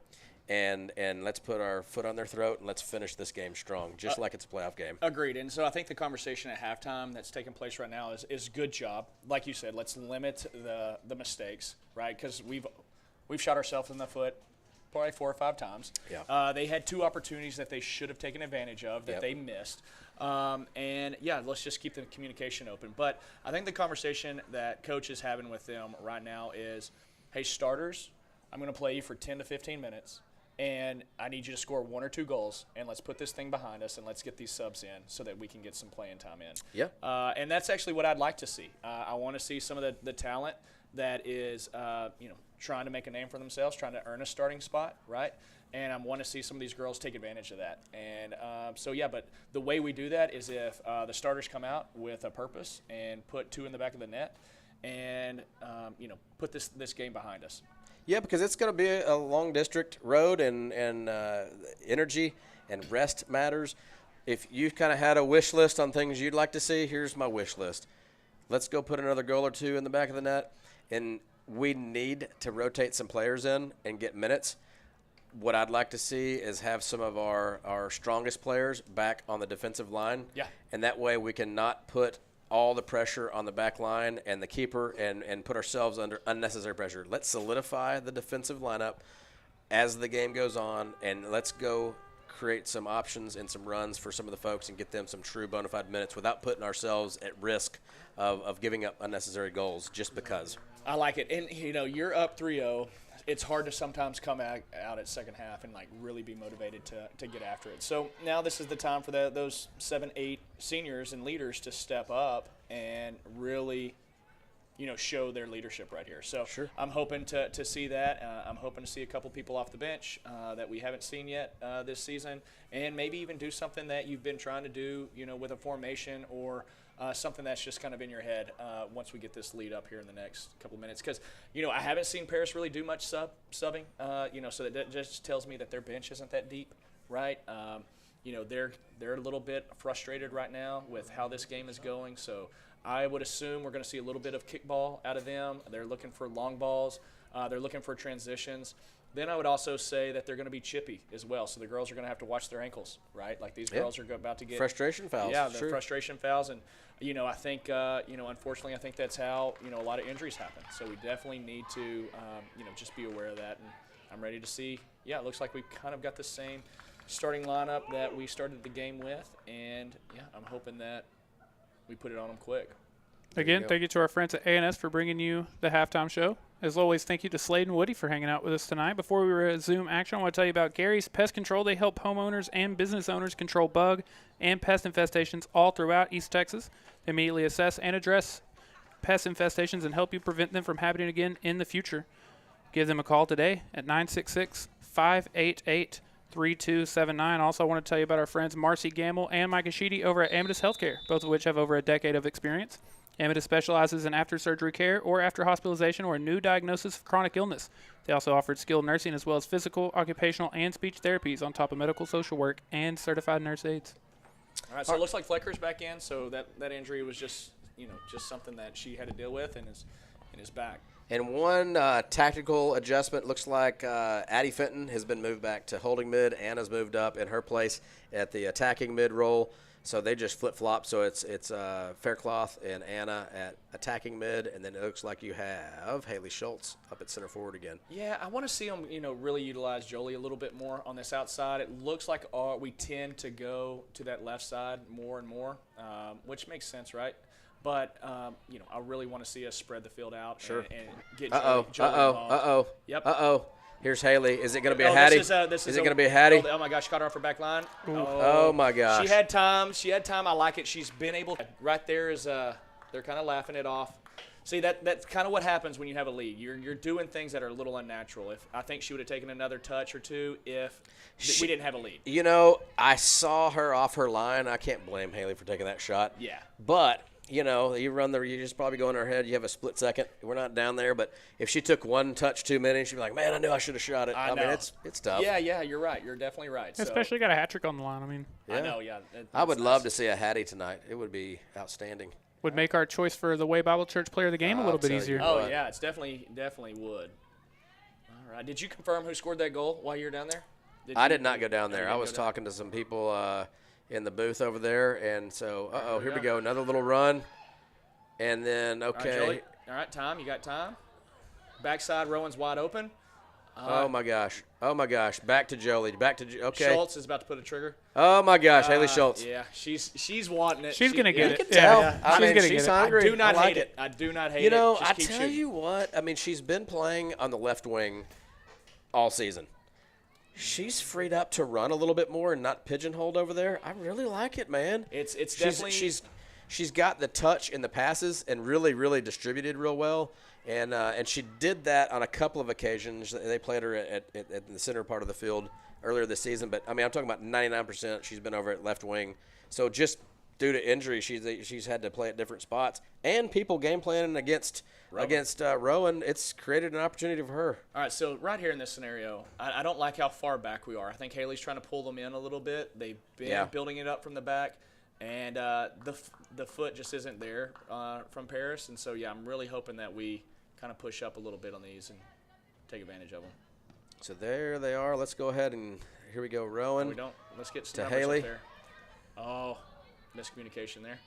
and let's put our foot on their throat and let's finish this game strong, just like it's a playoff game. Agreed. And so I think the conversation at halftime that's taking place right now is good job. Like you said, let's limit the mistakes, right? Because we've shot ourselves in the foot probably 4 or 5 times. Yeah. They had 2 opportunities that they should have taken advantage of that they missed. Let's just keep the communication open. But I think the conversation that Coach is having with them right now is, hey, starters, I'm going to play you for 10 to 15 minutes, and I need you to score 1 or 2 goals, and let's put this thing behind us, and let's get these subs in so that we can get some playing time in. Yeah. And that's actually what I'd like to see. I want to see some of the talent that is, trying to make a name for themselves, trying to earn a starting spot, right? And I want to see some of these girls take advantage of that. And but the way we do that is if the starters come out with a purpose and put 2 in the back of the net and, put this game behind us. Yeah, because it's going to be a long district road, and energy and rest matters. If you've kind of had a wish list on things you'd like to see, here's my wish list. Let's go put another goal or 2 in the back of the net, and we need to rotate some players in and get minutes. What I'd like to see is have some of our strongest players back on the defensive line. Yeah. And that way we can not put all the pressure on the back line and the keeper and put ourselves under unnecessary pressure. Let's solidify the defensive lineup as the game goes on, and let's go create some options and some runs for some of the folks and get them some true bona fide minutes without putting ourselves at risk of giving up unnecessary goals just because. I like it. And, you're up 3-0. It's hard to sometimes come out at second half and, really be motivated to get after it. So now this is the time for those 7, 8 seniors and leaders to step up and really, show their leadership right here. So Sure. I'm hoping to see that. I'm hoping to see a couple people off the bench that we haven't seen yet this season, and maybe even do something that you've been trying to do, with a formation or something that's just kind of in your head once we get this lead up here in the next couple of minutes. Because, I haven't seen Paris really do much subbing, so that just tells me that their bench isn't that deep, right? They're a little bit frustrated right now with how this game is going. So I would assume we're going to see a little bit of kickball out of them. They're looking for long balls. They're looking for transitions. Then I would also say that they're going to be chippy as well. So the girls are going to have to watch their ankles, right? Like these girls are about to get frustration fouls. Yeah, sure. Frustration fouls. And, I think, unfortunately, I think that's how, a lot of injuries happen. So we definitely need to, just be aware of that. And I'm ready to see, it looks like we've kind of got the same starting lineup that we started the game with. And, I'm hoping that we put it on them quick. Again, thank you to our friends at A&S for bringing you the halftime show. As always, thank you to Slade and Woody for hanging out with us tonight. Before we resume action, I want to tell you about Gary's Pest Control. They help homeowners and business owners control bug and pest infestations all throughout East Texas. They immediately assess and address pest infestations and help you prevent them from happening again in the future. Give them a call today at 966-588-3279. Also, I want to tell you about our friends Marcy Gamble and Micah Sheedy over at Amadeus Healthcare, both of which have over a decade of experience. Amadeus specializes in after-surgery care or after hospitalization or a new diagnosis of chronic illness. They also offer skilled nursing as well as physical, occupational, and speech therapies on top of medical social work and certified nurse aides. All right, so it looks like Flecker's back in, so that injury was just something that she had to deal with and is back. And one tactical adjustment looks like Addie Fenton has been moved back to holding mid. Anna's moved up in her place at the attacking mid role. So they just flip-flop. So it's Faircloth and Anna at attacking mid, and then it looks like you have Haley Schultz up at center forward again. Yeah, I want to see them, really utilize Jolie a little bit more on this outside. It looks like we tend to go to that left side more and more, which makes sense, right? But, I really want to see us spread the field out and get Jolie involved. Yep. Here's Haley. Is it going to be a Hattie? Is it going to be a Hattie? Oh, my gosh. Caught her off her back line. Oh, my gosh. She had time. I like it. She's been able to. Right there is they're kind of laughing it off. See, that's kind of what happens when you have a lead. You're doing things that are a little unnatural. I think she would have taken another touch or two if we didn't have a lead. I saw her off her line. I can't blame Haley for taking that shot. Yeah. But you know, you just probably go in her head. You have a split second. We're not down there, but if she took one touch too many, she'd be like, man, I knew I should have shot it. I mean, it's tough. Yeah, you're right. You're definitely right. Especially got a hat trick on the line. I mean, Yeah. I know, yeah. I would love to see a Hattie tonight. It would be outstanding. would make our choice for the Way Bible Church Player of the Game a little bit easier. Oh, yeah, it's definitely would. All right. Did you confirm who scored that goal while you were down there? I did not go down there. I was talking to some people in the booth over there, and so, here we go. Another little run. And then, okay. All right, time. You got time. Backside, Rowan's wide open. Oh, my gosh. Back to Jolie. Okay. Schultz is about to put a trigger. Oh, my gosh. Haley Schultz. Yeah, she's wanting it. She's going to get it. You can tell. Yeah. I mean, gonna she's get hungry. I do not like hate it. I do not hate it. You know, Just I keep tell shooting. you what. I mean, she's been playing on the left wing all season. She's freed up to run a little bit more and not pigeonholed over there. I really like it, man. It's definitely she's got the touch in the passes and really distributed real well. And she did that on a couple of occasions. They played her at the center part of the field earlier this season. But, I mean, I'm talking about 99% she's been over at left wing. So just due to injury, she's had to play at different spots. And people game planning against Rowan, it's created an opportunity for her. All right, so right here in this scenario, I don't like how far back we are. I think Haley's trying to pull them in a little bit. They've been building it up from the back. And the foot just isn't there from Paris. And so, I'm really hoping that we kind of push up a little bit on these and take advantage of them. So there they are. Let's go ahead and here we go, Rowan. Let's get to numbers Haley. Up there. Oh, miscommunication there.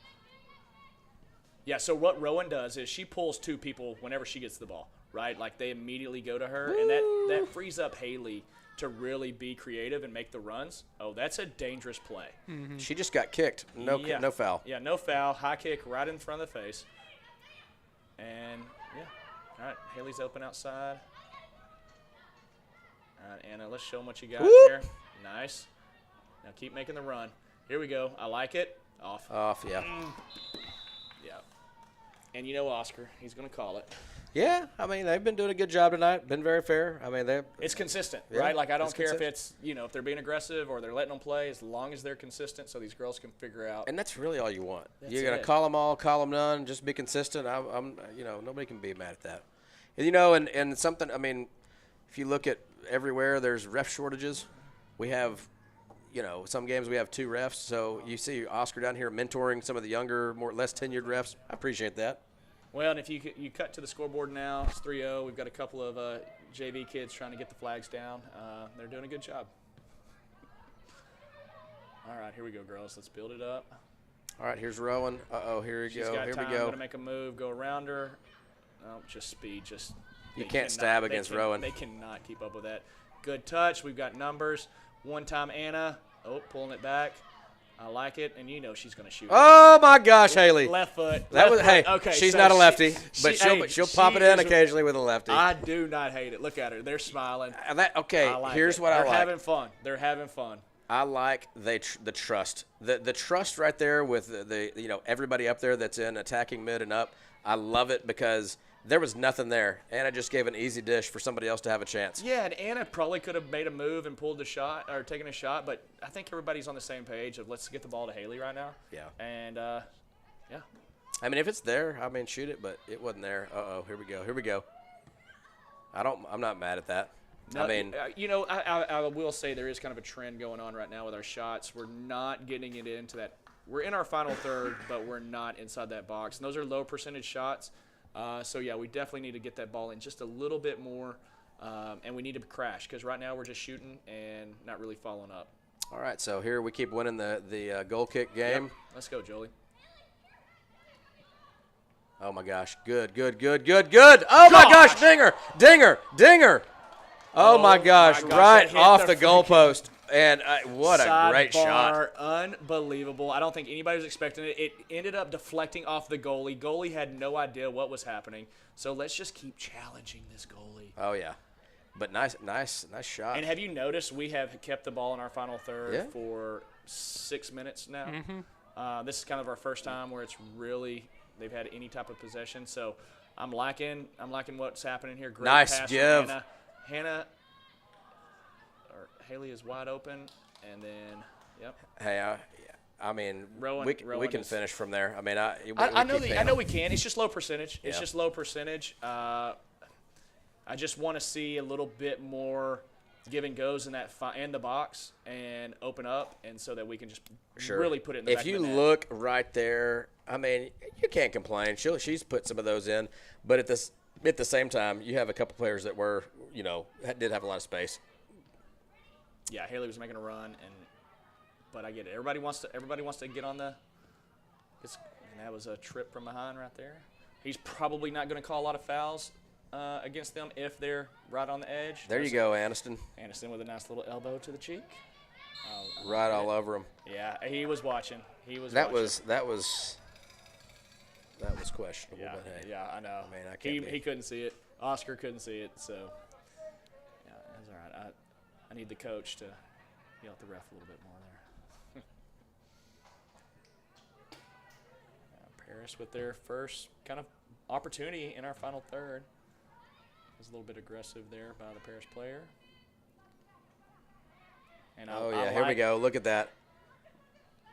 Yeah, so what Rowan does is she pulls two people whenever she gets the ball, right? Like they immediately go to her, and that frees up Haley to really be creative and make the runs. Oh, that's a dangerous play. Mm-hmm. She just got kicked. No foul. Yeah, no foul. High kick right in front of the face. And, all right, Haley's open outside. All right, Anna, let's show them what you got here. Nice. Now keep making the run. Here we go. I like it. Off. Yeah. Yeah. And you know Oscar, he's going to call it. Yeah, I mean, they've been doing a good job tonight. Been very fair. I mean, it's consistent, yeah, right? Like, I don't care consistent. if it's, if they're being aggressive or they're letting them play, as long as they're consistent so these girls can figure out. And that's really all you want. That's You're going to it. call them all, call them none, just be consistent. I'm nobody can be mad at that. And something, I mean, if you look at everywhere, there's ref shortages. We have, some games we have 2 refs. So you see Oscar down here mentoring some of the younger, less tenured refs. I appreciate that. Well, and if you cut to the scoreboard now, it's 3-0. We've got a couple of JV kids trying to get the flags down. They're doing a good job. All right, here we go, girls. Let's build it up. All right, here's Rowan. Here we She's go. got Here time. we go. Going to make a move, go around her. Oh, just speed. You can't stab against Rowan. They cannot keep up with that. Good touch. We've got numbers. One time, Anna. Oh, pulling it back. I like it, and she's going to shoot. Oh my gosh, Haley! Left foot. Okay. She's so not a lefty, but she'll she'll pop it in occasionally with a lefty. I do not hate it. Look at her; they're smiling. Here's what I like. They're having fun. They're having fun. I like the trust, the trust right there with the everybody up there that's in attacking mid and up. I love it because there was nothing there. Anna just gave an easy dish for somebody else to have a chance. Yeah, and Anna probably could have made a move and pulled the shot or taken a shot, but I think everybody's on the same page of let's get the ball to Haley right now. Yeah. And, yeah. I mean, if it's there, shoot it, but it wasn't there. Here we go. I'm not mad at that. No, I mean, I will say there is kind of a trend going on right now with our shots. We're not getting it into that. We're in our final third, but we're not inside that box. And those are low percentage shots. So, we definitely need to get that ball in just a little bit more, and we need to crash because right now we're just shooting and not really following up. All right, so here we keep winning the goal kick game. Yep. Let's go, Jolie. Oh, my gosh. Good. Oh, my gosh, dinger. Oh, my gosh, right off the goalpost. And what a great shot. Unbelievable. I don't think anybody was expecting it. It ended up deflecting off the goalie. Goalie had no idea what was happening. So let's just keep challenging this goalie. Oh, yeah. But nice shot. And have you noticed we have kept the ball in our final third for 6 minutes now? Mm-hmm. This is kind of our first time where it's really they've had any type of possession. So I'm liking what's happening here. Great nice pass give. From Hannah. Haley is wide open, and then, yep. Hey, I mean, Rowan we can is- finish from there. I mean, I know we can. It's just low percentage. It's Yeah. just low percentage. I just want to see a little bit more give and goes in the box and open up, and so that we can just really put it in the back If you of the net. look right there, I mean, you can't complain. She's put some of those in, but at the same time, you have a couple players that were, did have a lot of space. Yeah, Haley was making a run, but I get it. Everybody wants to get on the. And that was a trip from behind right there. He's probably not going to call a lot of fouls against them if they're right on the edge. There you go, Aniston. Aniston with a nice little elbow to the cheek. Right all over him. Yeah, he was watching. That was questionable. Yeah, but hey, yeah, I know. I mean, I can't he couldn't see it. Oscar couldn't see it, so yeah, that's all right. I need the coach to yell at the ref a little bit more there. Paris with their first kind of opportunity in our final third. Was a little bit aggressive there by the Paris player. And here we go. Look at that.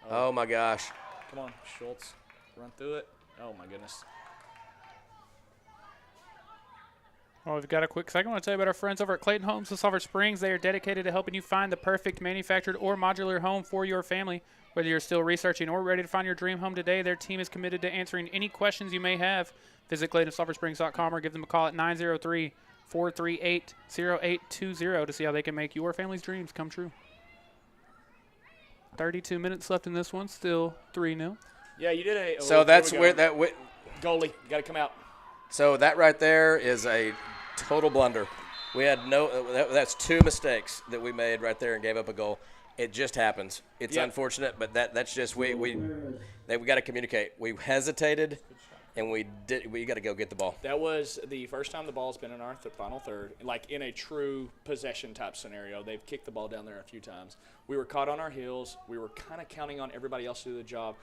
Oh my gosh. Come on, Schultz. Run through it. Oh my goodness. Well, we've got a quick second. I want to tell you about our friends over at Clayton Homes of Sulphur Springs. They are dedicated to helping you find the perfect manufactured or modular home for your family. Whether you're still researching or ready to find your dream home today, their team is committed to answering any questions you may have. Visit ClaytonSulphurSprings.com or give them a call at 903-438-0820 to see how they can make your family's dreams come true. 32 minutes left in this one, still 3-0. Yeah, you did a. So that's where that. Goalie got to come out. So that right there is a total blunder. We had that's two mistakes that we made right there and gave up a goal. It just happens. It's unfortunate, but that's just we got to communicate. We hesitated, and we got to go get the ball. That was the first time the ball's been in our final third, like in a true possession type scenario. They've kicked the ball down there a few times. We were caught on our heels. We were kind of counting on everybody else to do the job.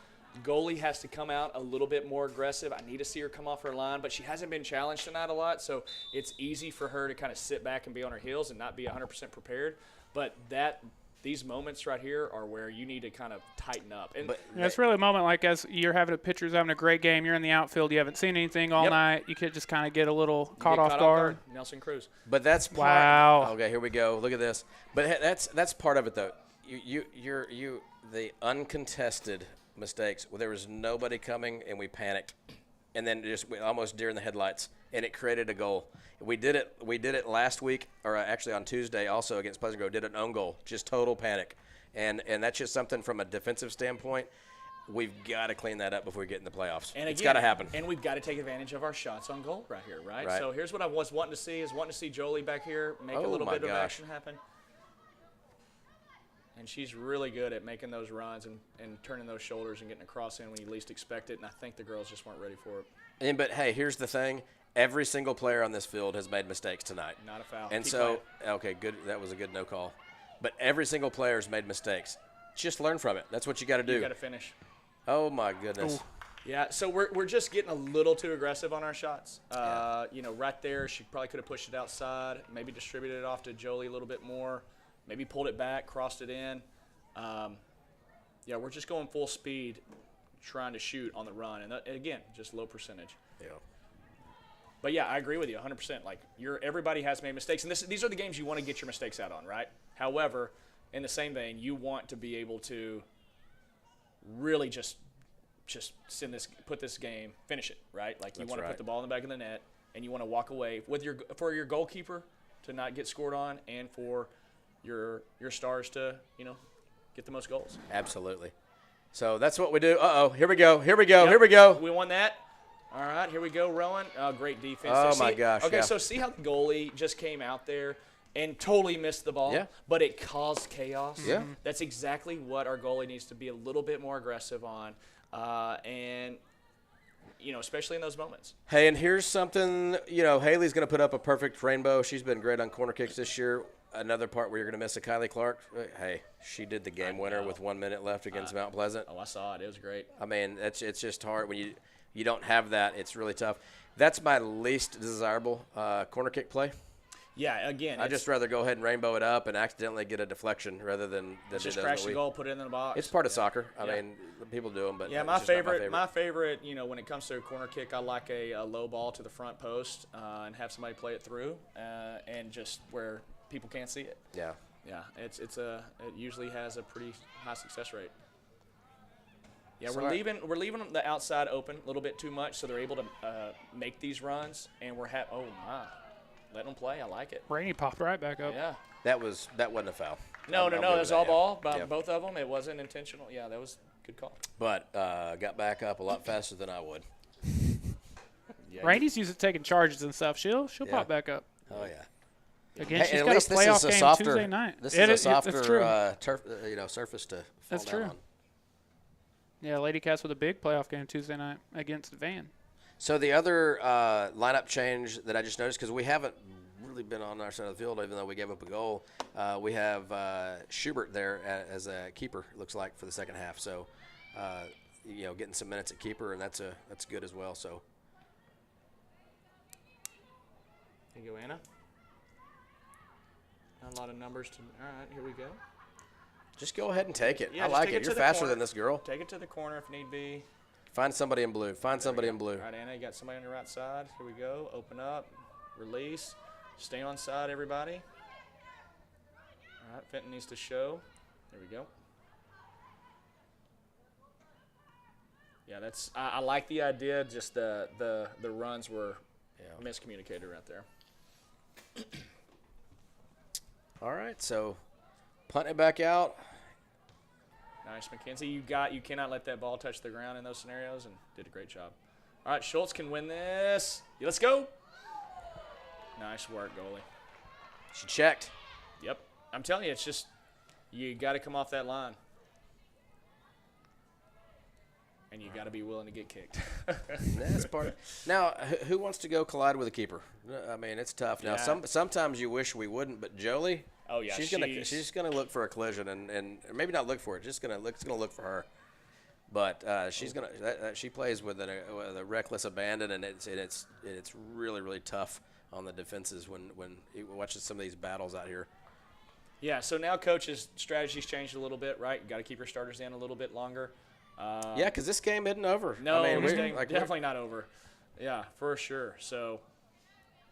Goalie has to come out a little bit more aggressive. I need to see her come off her line, but she hasn't been challenged tonight a lot, so it's easy for her to kind of sit back and be on her heels and not be 100% prepared. But these moments right here are where you need to kind of tighten up. And it's really a moment like as you're pitcher's having a great game, you're in the outfield, you haven't seen anything all night, you could just kind of get a little caught off guard. Nelson Cruz. But that's part. Wow. Okay, here we go. Look at this. But that's part of it though. You're the uncontested mistakes. Well, there was nobody coming, and we panicked, and then we almost deer in the headlights, and it created a goal. We did it last week, or actually on Tuesday, also against Pleasant Grove. Did an own goal, just total panic, and that's just something from a defensive standpoint. We've got to clean that up before we get in the playoffs. And it's got to happen. And we've got to take advantage of our shots on goal right here, right? So here's what I was wanting to see Jolie back here make a little bit of action happen. And she's really good at making those runs and turning those shoulders and getting across in when you least expect it. And I think the girls just weren't ready for it. But, hey, here's the thing. Every single player on this field has made mistakes tonight. Not a foul. And Keep so, playing. okay, good. That was a good no call. But every single player has made mistakes. Just learn from it. That's what you got to do. You got to finish. Oh, my goodness. Ooh. Yeah, so we're just getting a little too aggressive on our shots. Right there, she probably could have pushed it outside, maybe distributed it off to Jolie a little bit more, maybe pulled it back, crossed it in. We're just going full speed, trying to shoot on the run, and again, just low percentage. Yeah. But yeah, I agree with you 100%. Like everybody has made mistakes, and these are the games you want to get your mistakes out on, right? However, in the same vein, you want to be able to really just put this game, finish it, right? Like you want to put the ball in the back of the net, and you want to walk away for your goalkeeper to not get scored on, and for your stars to get the most goals. Absolutely. So that's what we do. Here we go. Here we go. We won that. All right, here we go, Rowan. Great defense. Oh, my gosh. Okay, yeah. so see how the goalie just came out there and totally missed the ball, but it caused chaos. Yeah. That's exactly what our goalie needs to be a little bit more aggressive on, and especially in those moments. Hey, and here's something, Haley's going to put up a perfect rainbow. She's been great on corner kicks this year. Another part where you're going to miss a Kylie Clark. Hey, she did the game winner with 1 minute left against Mount Pleasant. Oh, I saw it. It was great. I mean, it's just hard when you don't have that. It's really tough. That's my least desirable corner kick play. Yeah, again, I'd just rather go ahead and rainbow it up and accidentally get a deflection rather than just crash the goal, put it in the box. It's part of soccer. I mean, people do them, but yeah, it's my just not favorite, my favorite. You know, when it comes to a corner kick, I like a low ball to the front post and have somebody play it through, and just where people can't see it. Yeah. Yeah, it usually has a pretty high success rate. Yeah, So we're leaving the outside open a little bit too much, so they're able to make these runs, and we're oh my, let them play. I like it. Rainey popped right back up. Yeah. That wasn't a foul. No, I'm it good was with all that, ball by yeah. both of them. It wasn't intentional. Yeah, that was a good call. But got back up a lot faster than I would. Yeah, Rainey's used to taking charges and stuff. She'll Yeah. pop back up. Oh yeah. Again, Hey, she's and at got a least this playoff is a game softer, Tuesday night. This It is a that's true. softer turf, surface to fall That's down true. on. Yeah, Lady Cats with a big playoff game Tuesday night against Van. So the other lineup change that I just noticed, because we haven't really been on our side of the field, even though we gave up a goal, we have Schubert there as a keeper, it looks like, for the second half. So, getting some minutes at keeper, and that's good as well. So. There you go, Anna. Not a lot of numbers to. All right, here we go. Just go ahead and take it. Yeah, I just like take it. it to You're the faster corner. than this girl. Take it to the corner if need be. Find somebody in blue. Find somebody in blue. All right, Anna, you got somebody on your right side. Here we go. Open up. Release. Stay on side, everybody. All right, Fenton needs to show. There we go. Yeah, that's. I like the idea. Just the runs were miscommunicated right there. All right, so punt it back out. Nice, Mackenzie. You cannot let that ball touch the ground in those scenarios, and did a great job. All right, Schultz can win this. Yeah, let's go. Nice work, goalie. She checked. Yep. I'm telling you, it's just you got to come off that line. And you got to be willing to get kicked. That's part. Now, who wants to go collide with a keeper? I mean, it's tough. Now, Yeah. sometimes you wish we wouldn't, but Jolie. Oh yeah, she's gonna look for a collision and maybe not look for it. It's gonna look for her. But she plays with a reckless abandon, and it's really really tough on the defenses when he watches some of these battles out here. Yeah. So now coach's strategy's changed a little bit, right? You got to keep your starters in a little bit longer. Yeah, because this game isn't over. No, I mean, this game definitely not over. Yeah, for sure. So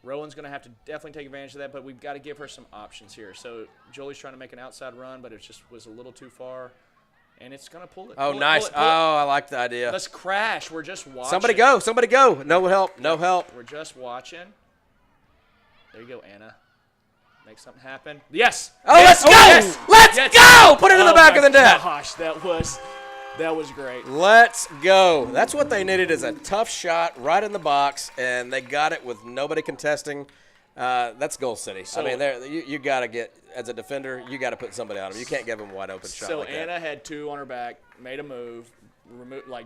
Rowan's going to have to definitely take advantage of that, but we've got to give her some options here. So Jolie's trying to make an outside run, but it just was a little too far, and it's going to pull it. Oh, pull nice. It, pull it. I like the idea. Let's crash. We're just watching. Somebody go. No help. We're just watching. There you go, Anna. Make something happen. Yes. Oh, let's go. Yes. Let's go. Put it in the back of the net. Gosh, that was great. Let's go. That's what they needed, is a tough shot right in the box, and they got it with nobody contesting. That's Goal City. So, I mean, you got to get, as a defender, you got to put somebody on them. You can't give them a wide open shot So like Anna that. had two on her back, made a move,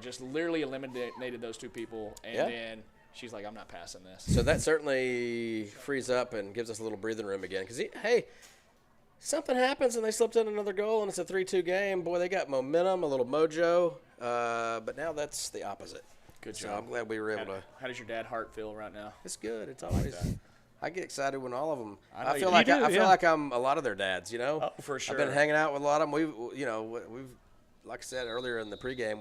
just literally eliminated those two people, and then she's like, I'm not passing this. So that certainly frees up and gives us a little breathing room again. Because, hey, something happens and they slipped in another goal and it's a 3-2 game. Boy, they got momentum, a little mojo. But now that's the opposite. Good job. So I'm glad we were able to. How does your dad heart feel right now? It's good. It's always. I get excited when all of them. I feel do. like I'm a lot of their dads. You know. Oh, for sure. I've been hanging out with a lot of them. We've like I said earlier in the pregame,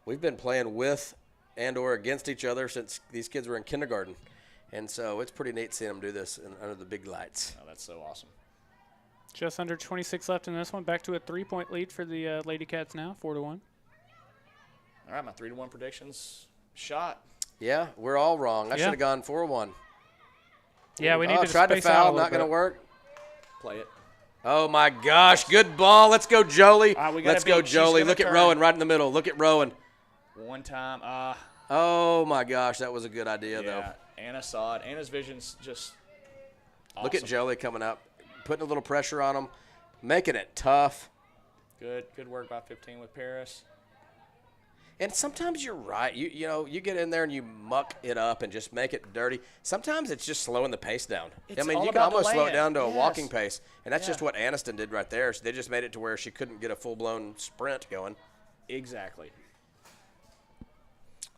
we've been playing with and/or against each other since these kids were in kindergarten, and so it's pretty neat seeing them do this under the big lights. Oh, that's so awesome. Just under 26 left in this one. Back to a 3-point lead for the Lady Cats now, 4-1. All right, my 3-1 predictions shot. Yeah, we're all wrong. I should have gone 4-1. Yeah, we need to tried to space out a foul, little not going to bit. work. Play it. Oh my gosh, good ball. Let's go, Jolie. We gotta Let's go, beat- she's Jolie. gonna Look at turn. Rowan right in the middle. Look at Rowan. One time. Oh my gosh, that was a good idea though. Anna saw it. Anna's vision's just awesome. Look at Jolie coming up, putting a little pressure on them, making it tough. Good work by 15 with Paris. And sometimes you're right. You get in there and you muck it up and just make it dirty. Sometimes it's just slowing the pace down. It's you all can about the almost slow it land. down to a Yes. walking pace, and that's Yeah. just what Aniston did right there. They just made it to where she couldn't get a full-blown sprint going. Exactly.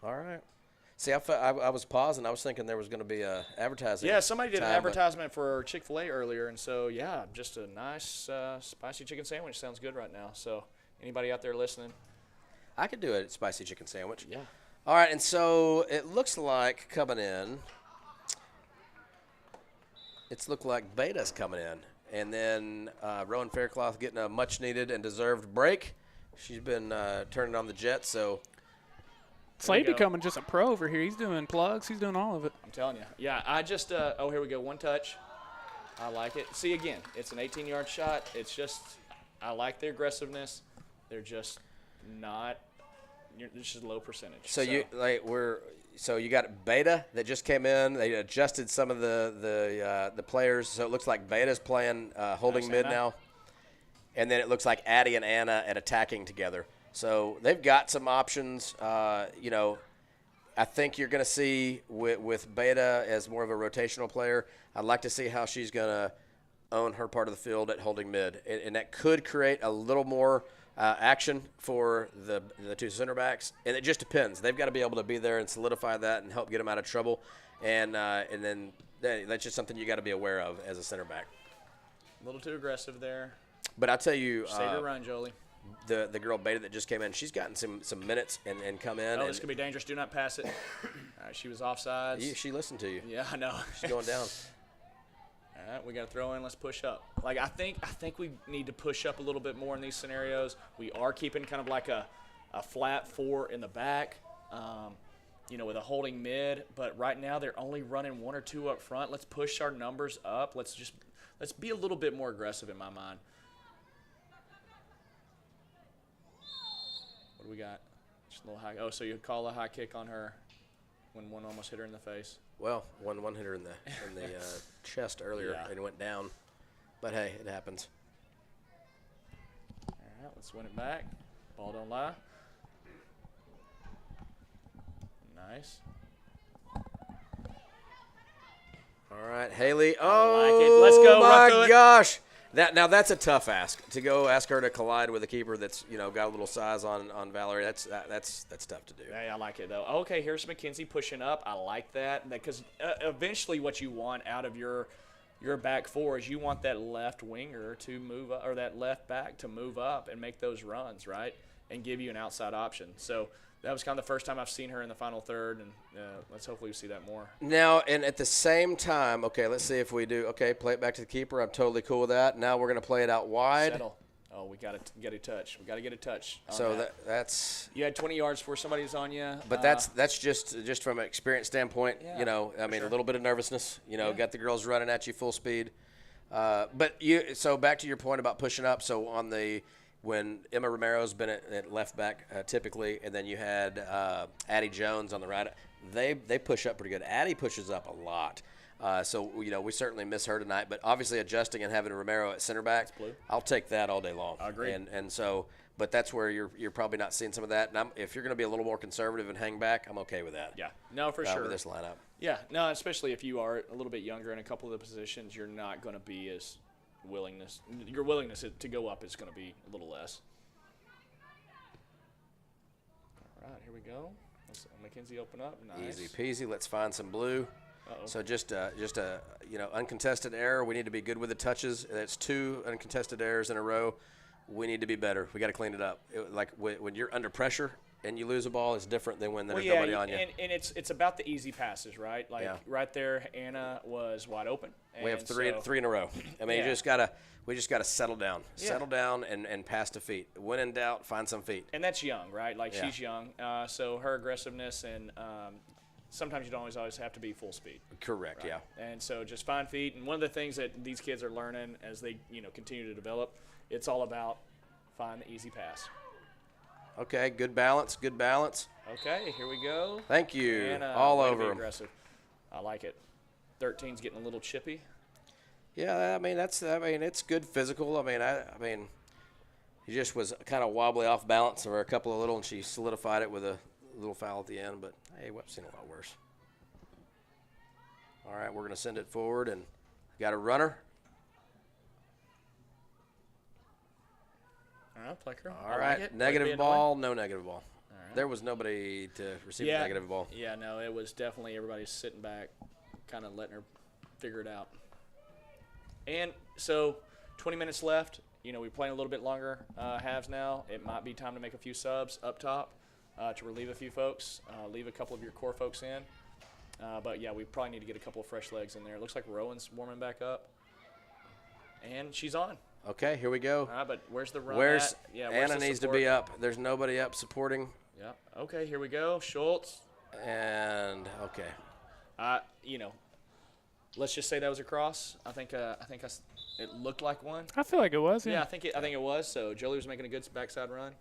All right. See, I was pausing. I was thinking there was going to be a advertising. Yeah, somebody did an time, but advertisement for Chick-fil-A earlier, and so, yeah, just a nice spicy chicken sandwich sounds good right now. So anybody out there listening? I could do a spicy chicken sandwich. Yeah. All right, and so it looks like coming in, it's looked like Beta's coming in. And then Rowan Faircloth getting a much-needed and deserved break. She's been turning on the jet, so. Slade becoming just a pro over here. He's doing plugs. He's doing all of it. I'm telling you. Yeah, I just here we go. One touch. I like it. See, again, it's an 18-yard shot. It's just I like the aggressiveness. They're just not – it's just low percentage. So you got Beta that just came in. They adjusted some of the players, so it looks like Beta's playing holding mid now. And then it looks like Addie and Anna at attacking together. So they've got some options. I think you're going to see with Beta as more of a rotational player, I'd like to see how she's going to own her part of the field at holding mid. And that could create a little more action for the two center backs. And it just depends. They've got to be able to be there and solidify that and help get them out of trouble. And then that's just something you got to be aware of as a center back. A little too aggressive there. But I'll tell you, save your run, Jolie. The girl Beta that just came in, she's gotten some minutes and come in. Oh, this could be dangerous. Do not pass it. She was offsides. She listened to you. Yeah, I know. She's going down. All right, we got to throw in. Let's push up. Like I think we need to push up a little bit more in these scenarios. We are keeping kind of like a flat four in the back, with a holding mid. But right now they're only running one or two up front. Let's push our numbers up. Let's be a little bit more aggressive in my mind. What do we got? Just a little high. Oh, so you call a high kick on her when one almost hit her in the face. Well, one hit her in the chest earlier and it went down. But hey, it happens. All right, let's win it back. Ball don't lie. Nice. All right, Haley. Oh, I like it. Let's go. My gosh. Now that's a tough ask to go ask her to collide with a keeper that's got a little size on Valerie. That's tough to do. Yeah, I like it though. Okay, here's McKenzie pushing up. I like that because eventually what you want out of your back four is you want that left winger to move up or that left back to move up and make those runs, right, and give you an outside option. So that was kind of the first time I've seen her in the final third, and let's hopefully see that more. Now, and at the same time, okay, let's see if we do. Okay, play it back to the keeper. I'm totally cool with that. Now we're going to play it out wide. Settle. Oh, we got to get a touch. We got to get a touch. So that's. You had 20 yards before somebody's on you. But that's just from an experience standpoint. Yeah, a sure. little bit of nervousness. Got the girls running at you full speed. But so back to your point about pushing up. So when Emma Romero's been at left back typically, and then you had Addie Jones on the right, they push up pretty good. Addie pushes up a lot. So we certainly miss her tonight, but obviously adjusting and having Romero at center back, I'll take that all day long. I agree. And so, but that's where you're probably not seeing some of that. And if you're going to be a little more conservative and hang back, I'm okay with that. Yeah, no, for sure. With this lineup. Yeah, no, especially if you are a little bit younger in a couple of the positions, you're not going to be as your willingness to go up is going to be a little less. All right, here we go. Let's McKenzie open up. Nice. Easy peasy. Let's find some blue. Uh-oh. So just a uncontested error. We need to be good with the touches. That's 2 uncontested errors in a row. We need to be better. We got to clean it up. When you're under pressure and you lose a ball, it's different than when there's nobody on you. And it's about the easy passes, right? Right there, Anna was wide open. We have three in a row. I mean, we just gotta settle down. Yeah. Settle down and pass to feet. When in doubt, find some feet. And that's young, right? She's young. So her aggressiveness and sometimes you don't always have to be full speed. Correct, right? Yeah. And so just find feet. And one of the things that these kids are learning as they continue to develop, it's all about find the easy pass. Okay, good balance. Okay, here we go. Thank you. And, all over them. Aggressive. I like it. 13's getting a little chippy. Yeah, it's good physical. I mean, he just was kind of wobbly off balance or a couple of little, and she solidified it with a little foul at the end. But hey, we've seen a lot worse. All right, we're gonna send it forward, and got a runner. All right, Plecker. All right, negative ball, no negative ball. All There was nobody to receive a negative ball. Yeah, no, it was definitely everybody sitting back, kind of letting her figure it out. And so 20 minutes left. We're playing a little bit longer halves now. It might be time to make a few subs up top to relieve a few folks, leave a couple of your core folks in. But, yeah, we probably need to get a couple of fresh legs in there. It looks like Rowan's warming back up. And she's on. Okay, here we go. But where's the run Where's at? Yeah, Anna needs to be up. There's nobody up supporting. Yep. Okay, here we go. Schultz. And, okay. Let's just say that was a cross. I think it looked like one. I feel like it was. Yeah, I think it was. So Jolie was making a good backside run.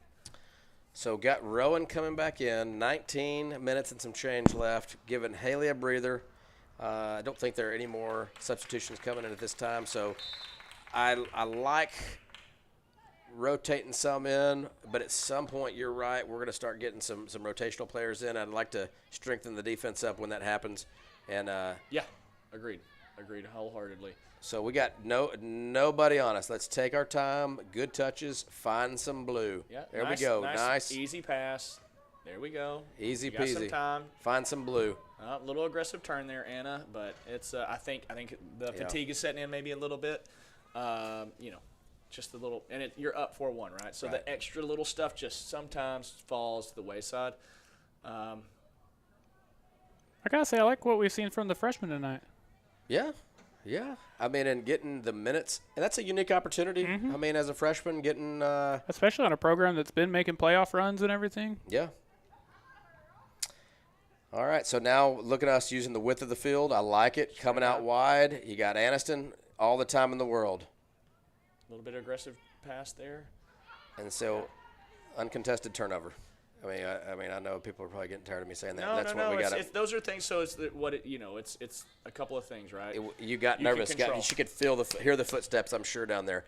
So got Rowan coming back in. 19 minutes and some change left. Giving Haley a breather. I don't think there are any more substitutions coming in at this time. So I like rotating some in, but at some point, you're right, we're going to start getting some rotational players in. I'd like to strengthen the defense up when that happens. And yeah, agreed wholeheartedly. So we got nobody on us. Let's take our time. Good touches. Find some blue. Yeah, there we go. Nice. Easy pass. There we go. Easy you peasy. Got some time. Find some blue. A little aggressive turn there, Anna, but it's I think the fatigue is setting in maybe a little bit. Just a little, and you're up 4-1, right? So the extra little stuff just sometimes falls to the wayside. I gotta say, I like what we've seen from the freshmen tonight. Yeah. I mean, and getting the minutes, and that's a unique opportunity. Mm-hmm. I mean, as a freshman, getting especially on a program that's been making playoff runs and everything. Yeah. All right, so now look at us using the width of the field. I like it. Coming out wide. You got Aniston all the time in the world. A little bit of aggressive pass there. And so uncontested turnover. I mean, I know people are probably getting tired of me saying that. No, That's no. what we got. Those are things. So it's it's a couple of things, right? You got nervous. She could hear the footsteps, I'm sure, down there.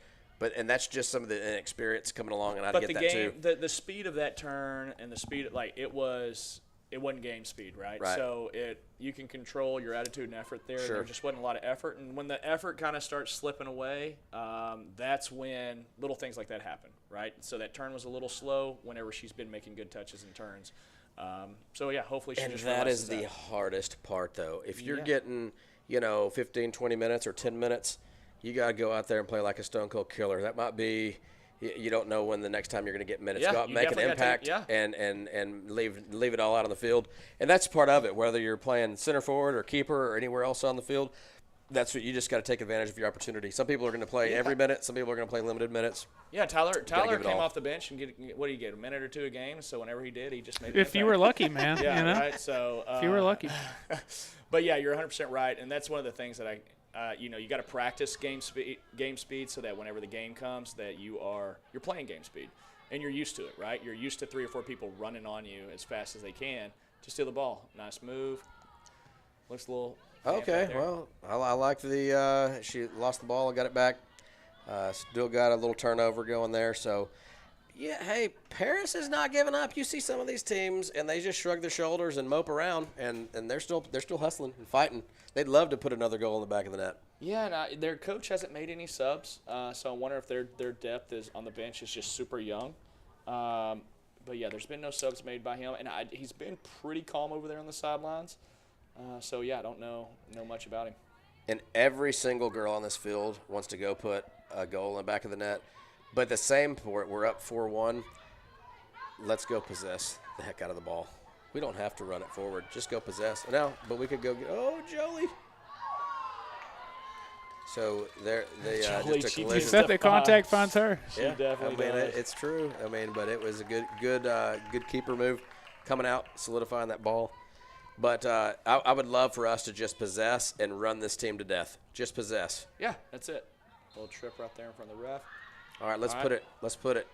And that's just some of the inexperience coming along, and I get that too. The speed of that turn and the speed, it wasn't game speed, right? So you can control your attitude and effort there. Sure. There just wasn't a lot of effort, and when the effort kind of starts slipping away, that's when little things like that happen, right? So that turn was a little slow whenever she's been making good touches and turns. So yeah, hopefully she just realizes that is the hardest part, though. If you're getting 15, 20 minutes or 10 minutes, you got to go out there and play like a stone cold killer. That might be. You don't know when the next time you're going to get minutes. Go out and make an impact and leave it all out on the field. And that's part of it, whether you're playing center forward or keeper or anywhere else on the field. That's what you just got to take advantage of your opportunity. Some people are going to play every minute. Some people are going to play limited minutes. Yeah, Tyler came off the bench and what do you get, a minute or two a game? So whenever he did, he just made an If impact. you were lucky, man. Yeah, right. So if you were lucky. But yeah, you're 100% right, and that's one of the things that you got to practice game speed so that whenever the game comes that you're playing game speed and you're used to it, right? You're used to 3 or 4 people running on you as fast as they can to steal the ball. Nice move. Looks a little. Okay, well, I like she lost the ball and got it back. Still got a little turnover going there, so. Yeah, hey, Paris is not giving up. You see some of these teams, and they just shrug their shoulders and mope around, and they're still hustling and fighting. They'd love to put another goal in the back of the net. Yeah, and their coach hasn't made any subs, so I wonder if their depth is on the bench is just super young. But yeah, there's been no subs made by him, and he's been pretty calm over there on the sidelines. So yeah, I don't know much about him. And every single girl on this field wants to go put a goal in the back of the net. But the same point, we're up 4-1. Let's go possess the heck out of the ball. We don't have to run it forward. Just go possess. But we could go get – oh, Jolie. So they just a collision. You said that contact finds her. She definitely does. It's true. But it was a good keeper move coming out, solidifying that ball. But I would love for us to just possess and run this team to death. Just possess. Yeah, that's it. A little trip right there in front of the ref. All right, let's put it.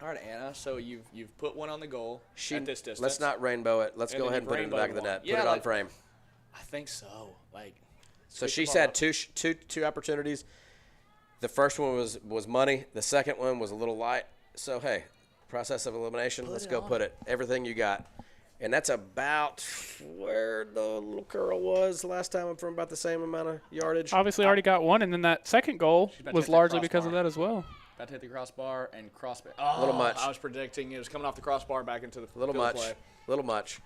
All right, Anna. So you've put one on the goal at this distance. Let's not rainbow it. Let's go ahead and put it in the back of the net. Put it on frame. I think so. So she's had two opportunities. The first one was money. The second one was a little light. So hey, process of elimination. Let's go put it. Everything you got. And that's about where the little girl was last time, from about the same amount of yardage. Obviously already got one, and then that second goal was largely because of that as well. about to hit the crossbar and crossbar. Oh, a little much. I was predicting it was coming off the crossbar back into the A little field much. play. A little much.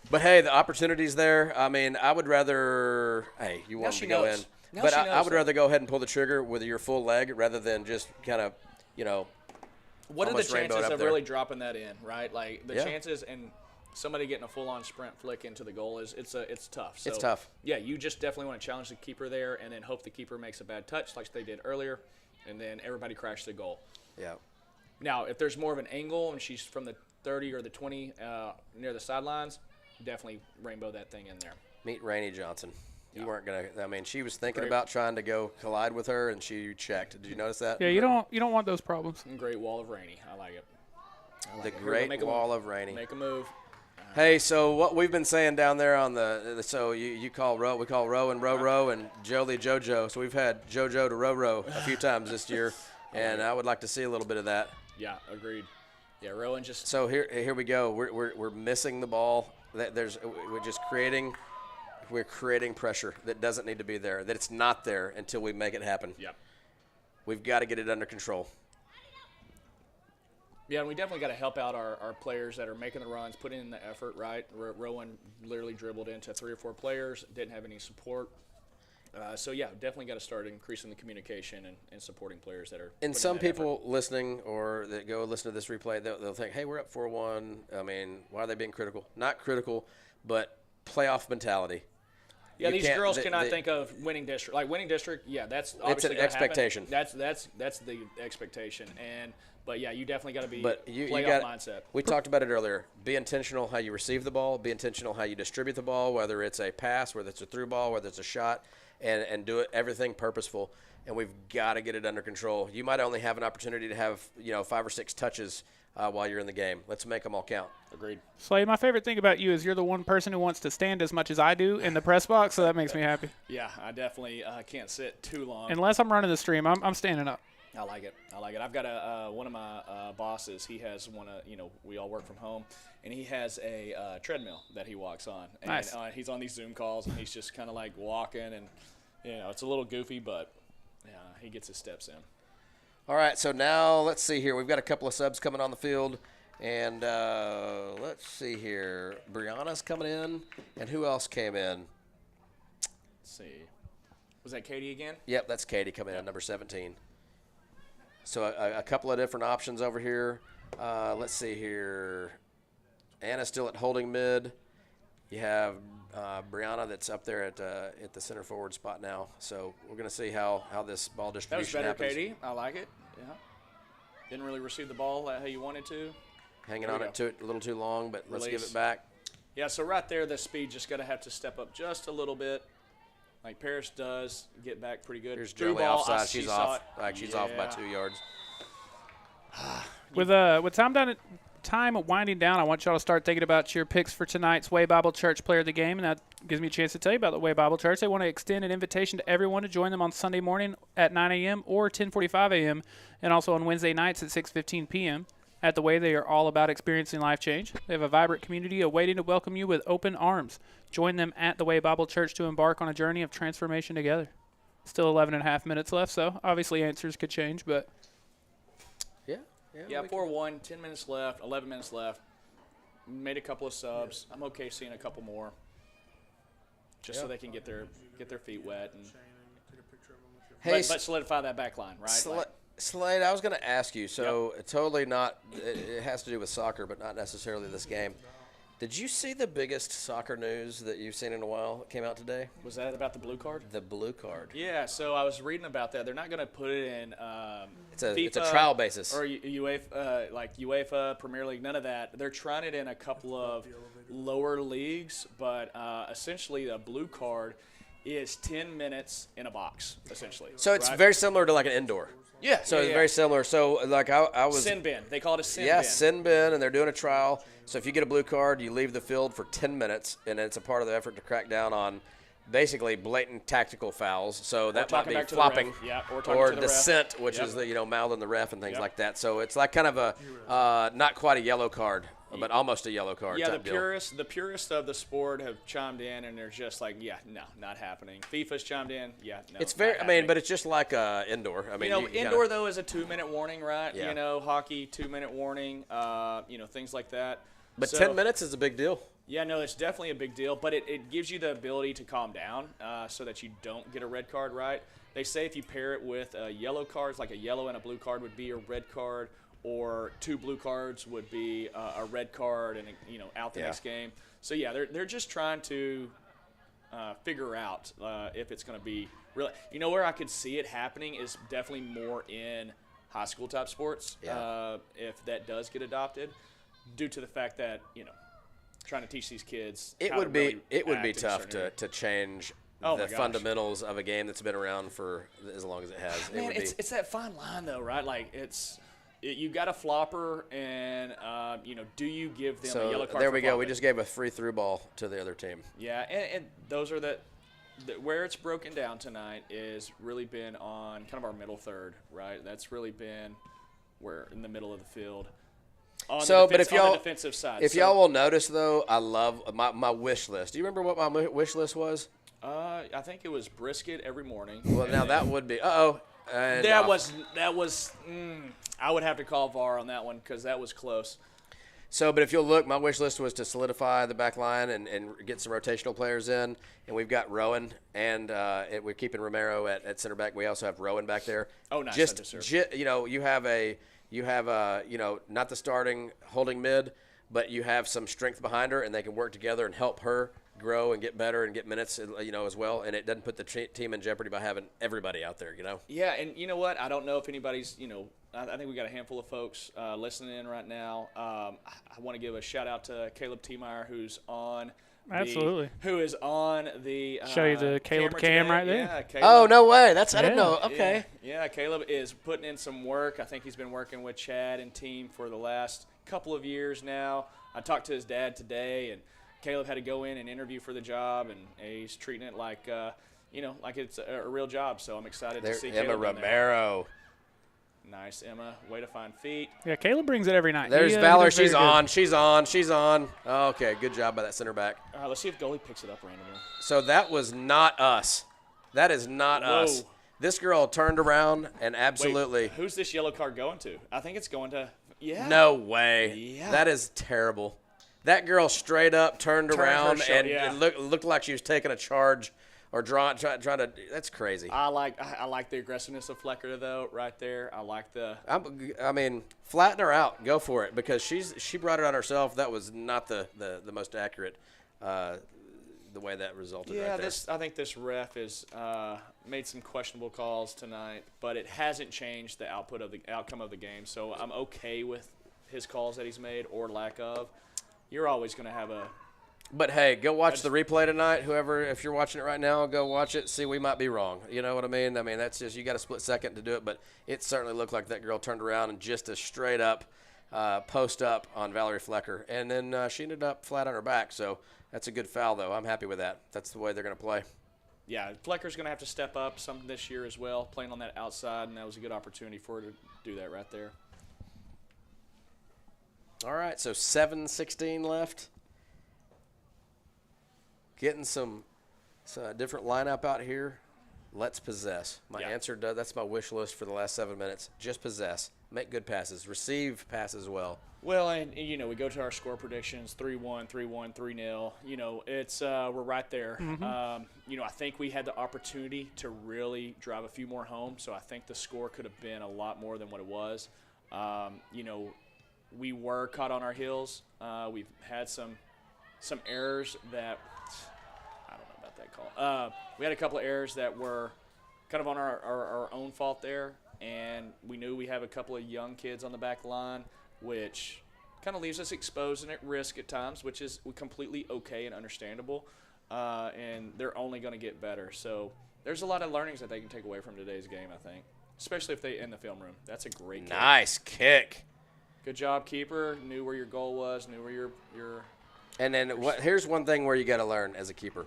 But, hey, the opportunity's there. I mean, I would rather – hey, you want them to go in. Now But she I knows, would though. rather go ahead and pull the trigger with your full leg rather than just kind of, What are the almost rainbowed chances up of there. really dropping that in, right? Like the Yeah. chances and somebody getting a full-on sprint flick into the goal it's tough. So, It's tough. Yeah, you just definitely want to challenge the keeper there and then hope the keeper makes a bad touch like they did earlier, and then everybody crashes the goal. Yeah. Now, if there's more of an angle and she's from the 30 or the 20 near the sidelines, definitely rainbow that thing in there. Meet Rainey Johnson. You Yeah. weren't going to – I mean, she was thinking Great. about trying to go collide with her, and she checked. Did you notice that? Yeah, you don't want those problems. Great wall of Rainey. I like it. The Here, great make a wall move. of Rainey. Make a move. Hey, so what we've been saying down there on so you call row, we call row and row and Jolie JoJo. So we've had JoJo to row a few times this year, and I would like to see a little bit of that. Yeah, agreed. Yeah, Rowan just. So here we go. We're missing the ball. We're just creating pressure that doesn't need to be there. That it's not there until we make it happen. Yeah. We've got to get it under control. Yeah, and we definitely got to help out our players that are making the runs, putting in the effort, right? Rowan literally dribbled into 3 or 4 players, didn't have any support. So, yeah, definitely got to start increasing the communication and supporting players that are And putting some that people listening or that go listen to this replay, they'll think, hey, we're up 4-1. I mean, why are they being critical? Not critical, but playoff mentality. Yeah, You these can't- girls cannot think of winning district. Like winning district, yeah, that's obviously an gonna expectation. happen. That's the expectation. But yeah, you definitely got to be But you playoff got mindset. We talked about it earlier. Be intentional how you receive the ball. Be intentional how you distribute the ball, whether it's a pass, whether it's a through ball, whether it's a shot, and do it everything purposeful. And we've got to get it under control. You might only have an opportunity to have 5 or 6 touches while you're in the game. Let's make them all count. Agreed. Slade, my favorite thing about you is you're the one person who wants to stand as much as I do in the press box, so that makes me happy. Yeah, I definitely can't sit too long. Unless I'm running the stream, I'm standing up. I like it. I've got one of my bosses. He has one of we all work from home, and he has a treadmill that he walks on. And Nice. He's on these Zoom calls, and he's just kind of like walking, and it's a little goofy, but he gets his steps in. All right, so now let's see here. We've got a couple of subs coming on the field. And let's see here. Brianna's coming in. And who else came in? Let's see. Was that Katie again? Yep, that's Katie coming in, number 17. So a couple of different options over here. Let's see here. Anna's still at holding mid. You have Brianna that's up there at the center forward spot now. So we're going to see how this ball That was distribution better, happens. Katie. I like it. Yeah. Didn't really receive the ball how you wanted to. Hanging There on we it a little too long, but let's give Release. it back. Yeah, so right there, the speed just got to have to step up just a little bit. Like Paris does, get back pretty good. Here's Through Jolie ball, offside. she She's saw off. it. She's off by Yeah. 2 yards. With time winding down, I want y'all to start thinking about your picks for tonight's Way Bible Church Player of the Game, and that gives me a chance to tell you about the Way Bible Church. They want to extend an invitation to everyone to join them on Sunday morning at 9 a.m. or 10:45 a.m., and also on Wednesday nights at 6:15 p.m. At the Way, they are all about experiencing life change. They have a vibrant community awaiting to welcome you with open arms. Join them at the Way Bible Church to embark on a journey of transformation together. Still 11 and a half minutes left, so obviously answers could change, but Yeah, 4-1, 10 minutes left, 11 minutes left. Made a couple of subs. I'm okay seeing a couple more, just so they can get their feet wet and Hey, but solidify that back line, right? Slade, I was going to ask you, so totally not – it has to do with soccer, but not necessarily this game. Did you see the biggest soccer news that you've seen in a while that came out today? Was that about the blue card? The blue card. Yeah, so I was reading about that. They're not going to put it in It's a FIFA trial basis. or UEFA, like UEFA, Premier League, none of that. They're trying it in a couple of lower leagues, but essentially a blue card is 10 minutes in a box, essentially. So it's right? very similar to like an indoor. Yeah. So it's very similar. So like I was – sin bin. They call it a sin bin. Yeah, sin bin, and they're doing a trial. So if you get a blue card, you leave the field for 10 minutes, and it's a part of the effort to crack down on basically blatant tactical fouls. So that might talking be back to the flopping ref. Yeah, or talking or to the ref. dissent, which Yep. is the mouthing the ref and things Yep. like that. So it's like kind of a not quite a yellow card. but almost a yellow card. Yeah, type deal. the purists of the sport have chimed in, and they're just like, yeah, no, not happening. FIFA's chimed in, yeah, no. It's very. not I mean, happening. but it's just like indoor. I mean, you indoor gotta, though is a 2-minute warning, right? Yeah. Hockey 2-minute warning. Things like that. But So- 10 minutes is a big deal. Yeah, no, it's definitely a big deal, but it gives you the ability to calm down so that you don't get a red card, right? They say if you pair it with yellow cards, like a yellow and a blue card would be a red card, or 2 blue cards would be a red card and, out the next game. So, yeah, they're just trying to figure out if it's going to be really – where I could see it happening is definitely more in high school type sports if that does get adopted, due to the fact that, trying to teach these kids. It how would to really be act in tough certain areas. to change Oh the my gosh. fundamentals of a game that's been around for as long as it has. Man, it would be, it's that fine line though, right? Like you got a flopper, and do you give them a yellow card? there for we go. We flopping? just gave a free through ball to the other team. Yeah, and those are where it's broken down tonight is really been on kind of our middle third, right? That's really been where in the middle of the field. On the defensive side. If y'all will notice though, I love my wish list. Do you remember what my wish list was? I think it was brisket every morning. Well, now that would be. That was. I would have to call VAR on that one because that was close. So, but if you'll look, my wish list was to solidify the back line and get some rotational players in. And we've got Rowan, and we're keeping Romero at center back. We also have Rowan back there. Oh, nice. You have not the starting holding mid, but you have some strength behind her, and they can work together and help her grow and get better and get minutes, as well. And it doesn't put the team in jeopardy by having everybody out there, Yeah, and you know what? I don't know if anybody's, I think we got a handful of folks listening in right now. I want to give a shout out to Caleb Tiemeyer, who's on. Absolutely. Who is on the Show you the Caleb cam right there. Yeah, Caleb. Oh, no way. I didn't know. Okay. Yeah, Caleb is putting in some work. I think he's been working with Chad and team for the last couple of years now. I talked to his dad today, and Caleb had to go in and interview for the job, and he's treating it like, like it's a real job. So I'm excited to see Emma Caleb in there. Romero. Nice, Emma. Way to find feet. Yeah, Caleb brings it every night. There's He Valor. does very She's on. She's on. Okay, good job by that center back. All right, let's see if goalie picks it up randomly. So that was not us. That is not us. This girl turned around and absolutely. Wait, who's this yellow card going to? I think it's going to. Yeah. No way. Yeah. That is terrible. That girl straight up turned around and it looked like she was taking a charge or trying to. That's crazy. I like the aggressiveness of Flecker though, right there. I like the. I mean, flatten her out. Go for it because she brought it on herself. That was not the most accurate. The way that resulted. Yeah, right there. I think this ref has made some questionable calls tonight, but it hasn't changed the outcome of the game. So I'm okay with his calls that he's made or lack of. You're always going to have a. But hey, go watch the replay tonight. Whoever, if you're watching it right now, go watch it. See, we might be wrong. You know what I mean? I mean, that's just, you got a split second to do it, but it certainly looked like that girl turned around and just a straight up post up on Valerie Flecker. And then she ended up flat on her back. So that's a good foul, though. I'm happy with that. That's the way they're going to play. Yeah, Flecker's going to have to step up some this year as well, playing on that outside, and that was a good opportunity for her to do that right there. All right, so 7:16 left. Getting some different lineup out here. Let's possess. My answer, that's my wish list for the last 7 minutes. Just possess. Make good passes. Receive passes well. Well, and we go to our score predictions: 3-1, 3-1, 3-0. It's we're right there. Mm-hmm. I think we had the opportunity to really drive a few more home, so I think the score could have been a lot more than what it was. We were caught on our heels. We've had some errors that I don't know about that call. We had a couple of errors that were kind of on our own fault there, and we knew we have a couple of young kids on the back line, which kind of leaves us exposed and at risk at times, which is completely okay and understandable, and they're only going to get better. So there's a lot of learnings that they can take away from today's game, I think, especially if they in the film room. That's a great kick. Nice kick. Good job, keeper. Knew where your goal was, knew where your And then here's one thing where you got to learn as a keeper.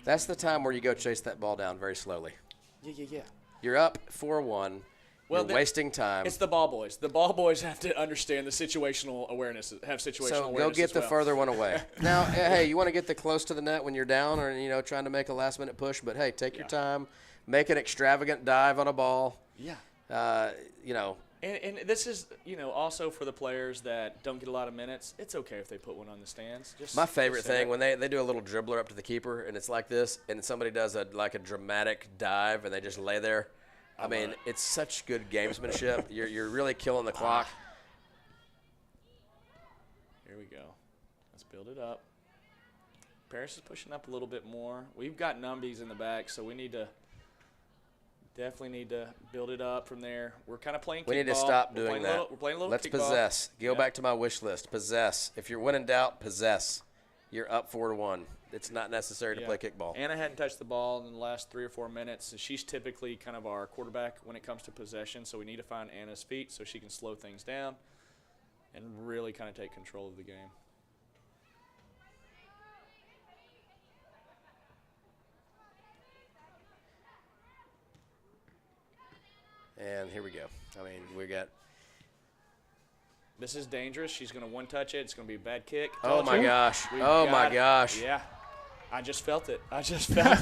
That's the time where you go chase that ball down very slowly. Yeah. You're up 4-1. You're wasting time. It's the ball boys. The ball boys have to understand the situational awareness. So go get the further one away. Now, hey, you want to get the close to the net when you're down, or trying to make a last minute push. But hey, take your time. Make an extravagant dive on a ball. Yeah. And this is also for the players that don't get a lot of minutes. It's okay if they put one on the stands. My favorite thing when they do a little dribbler up to the keeper and it's like this, and somebody does a dramatic dive and they just lay there. I mean, it's such good gamesmanship. You're really killing the clock. Here we go. Let's build it up. Paris is pushing up a little bit more. We've got numbies in the back, so we definitely need to build it up from there. We're kind of playing kickball. We need to stop doing that. We're playing a little Let's kickball. possess. Go back to my wish list. Possess. If you're when in doubt, possess. You're up 4-1. It's not necessary to play kickball. Anna hadn't touched the ball in the last 3 or 4 minutes. She's typically kind of our quarterback when it comes to possession, so we need to find Anna's feet so she can slow things down and really kind of take control of the game. And here we go. I mean, we got. This is dangerous. She's going to one-touch it. It's going to be a bad kick. Oh, my gosh. Oh, my gosh. Yeah. I just felt it. I just saw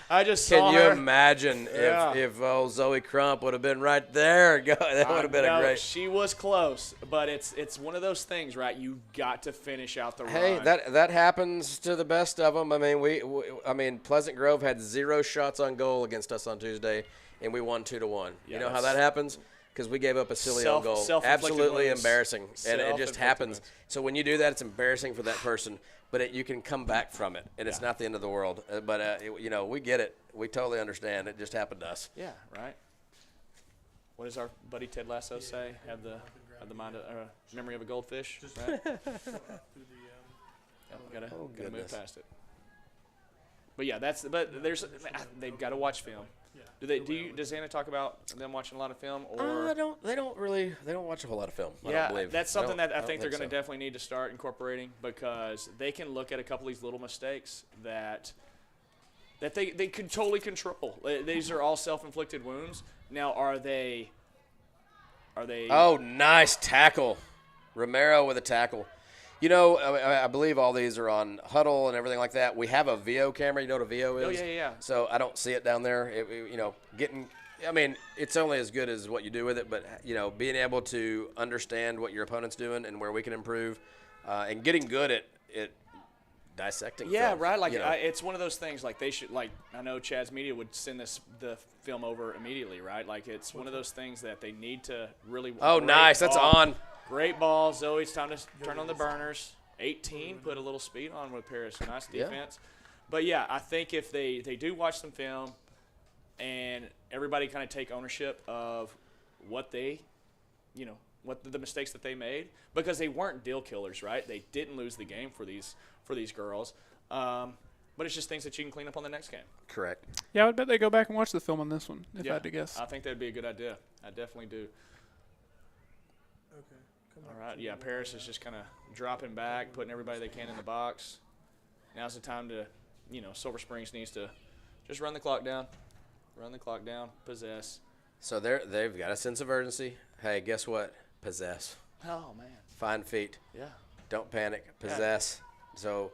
Can you her. imagine if Zoe Crump would have been right there? That would have been a great. She was close, but it's one of those things, right? You got to finish out the run. Hey, that happens to the best of them. I mean, Pleasant Grove had 0 shots on goal against us on Tuesday, and we won 2-1. Yeah, you know how that happens? Because we gave up a silly own goal. Absolutely embarrassing, and it just happens. So when you do that, it's embarrassing for that person. But you can come back from it, and it's not the end of the world. But we get it. We totally understand. It just happened to us. Yeah, right. What does our buddy Ted Lasso say? Have the mind, memory of a goldfish. Right? Gotta move past it. But yeah, they've got to watch film. Does Anna talk about them watching a lot of film? Or They don't watch a whole lot of film. I yeah, don't believe. That's something that I think they're going to definitely need to start incorporating, because they can look at a couple of these little mistakes that they can totally control. These are all self-inflicted wounds. Now, are they? Oh, nice tackle, Romero with a tackle. I believe all these are on Huddle and everything like that. We have a VO camera. You know what a VO is? Oh, yeah. So I don't see it down there. It's only as good as what you do with it. But, being able to understand what your opponent's doing and where we can improve and getting good at dissecting Yeah, film, right. It's one of those things. Like, they should, I know Chad's Media would send the film over immediately, right? Like, it's one of those things that they need to really. Oh, nice. That's on. Great ball, Zoe. It's time to turn on the burners. 18, put a little speed on with Paris. Nice defense. But, yeah, I think if they do watch some film and everybody kind of take ownership of what the mistakes that they made, because they weren't deal killers, right? They didn't lose the game for these girls. But it's just things that you can clean up on the next game. Correct. Yeah, I would bet they go back and watch the film on this one, if I had to guess. I think that would be a good idea. I definitely do. Okay. All right, yeah, Paris is just kind of dropping back, putting everybody they can in the box. Now's the time to, Sulphur Springs needs to just run the clock down. Possess. So they've got a sense of urgency. Hey, guess what? Possess. Oh, man. Find feet. Yeah. Don't panic. Possess. Yeah. So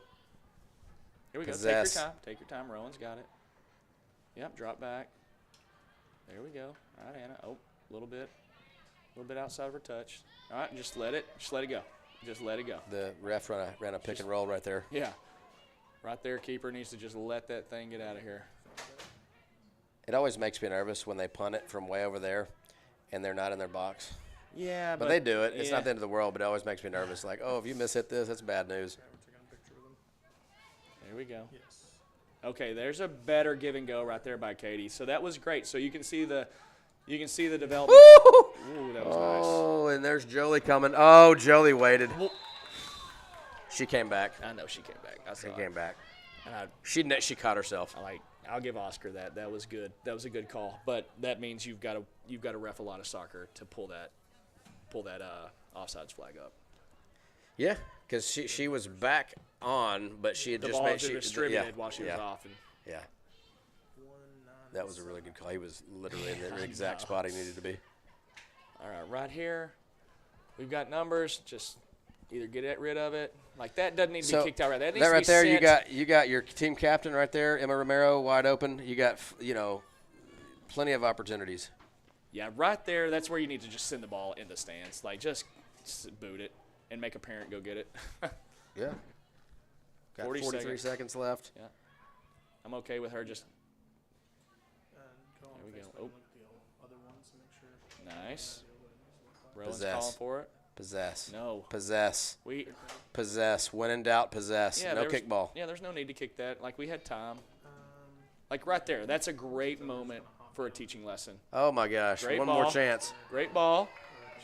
here we possess. Go. Take your time. Rowan's got it. Yep, drop back. There we go. All right, Anna. Oh, a little bit outside of her touch. All right, just let it go. The ref ran a pick and roll right there. Yeah. Right there, keeper needs to just let that thing get out of here. It always makes me nervous when they punt it from way over there and they're not in their box. Yeah, but they do it. It's not the end of the world, but it always makes me nervous. Like, if you mishit this, that's bad news. There we go. Yes. Okay, there's a better give and go right there by Katie. So that was great. So you can see the development. Ooh, that was nice. Oh, and there's Jolie coming. Oh, Jolie waited. She came back. I know she came back. She came back. She caught herself. I'll give Oscar that. That was good. That was a good call. But that means you've got to ref a lot of soccer to pull that offsides flag up. Yeah, because she was back on, but she had the just ball made distributed while she was off. And yeah. That was a really good call. He was literally in the exact spot he needed to be. All right, right here, we've got numbers. Just either get rid of it. Like that doesn't need to be kicked out right. That needs that to right be there, sent. you got your team captain right there, Emma Romero, wide open. You got plenty of opportunities. Yeah, right there. That's where you need to just send the ball in the stands. Like just boot it and make a parent go get it. Yeah. Got 43 seconds left. Yeah. I'm okay with her just. There we go. Oh. Nice. Rowan's calling for it. Possess. No. Possess. We. Possess. When in doubt, possess. Yeah, no kickball. Yeah, there's no need to kick that. Like we had time. Like right there. That's a great moment for a teaching lesson. Oh my gosh. Great One ball. more chance. Great ball.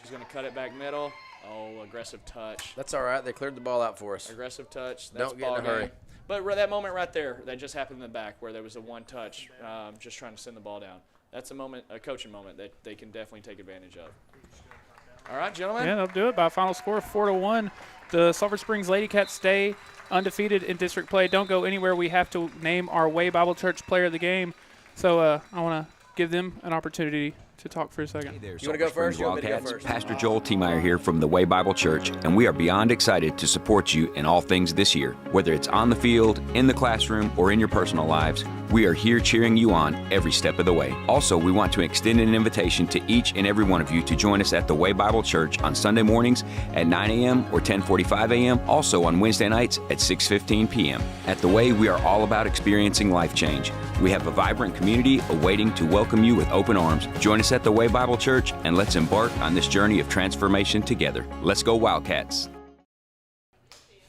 She's going to cut it back middle. Oh, aggressive touch. That's all right. They cleared the ball out for us. Aggressive touch. That's Don't get in a hurry. But that moment right there, that just happened in the back where there was a one touch, just trying to send the ball down. That's a moment, a coaching moment that they can definitely take advantage of. All right, gentlemen. Yeah, they'll do it by a final score of 4-1. The Sulphur Springs Lady Cats stay undefeated in district play. Don't go anywhere. We have to name our Way Bible Church player of the game. So I want to give them an opportunity to talk for a second. Hey there, You want to go first? You want me to go Wildcats. first? Pastor Joel Tiemeyer here from the Way Bible Church, and we are beyond excited to support you in all things this year. Whether it's on the field, in the classroom, or in your personal lives, we are here cheering you on every step of the way. Also, we want to extend an invitation to each and every one of you to join us at the Way Bible Church on Sunday mornings at 9 a.m. or 10:45 a.m., also on Wednesday nights at 6:15 p.m. At the Way, we are all about experiencing life change. We have a vibrant community awaiting to welcome you with open arms. Join us at the Way Bible Church, and let's embark on this journey of transformation together. Let's go Wildcats.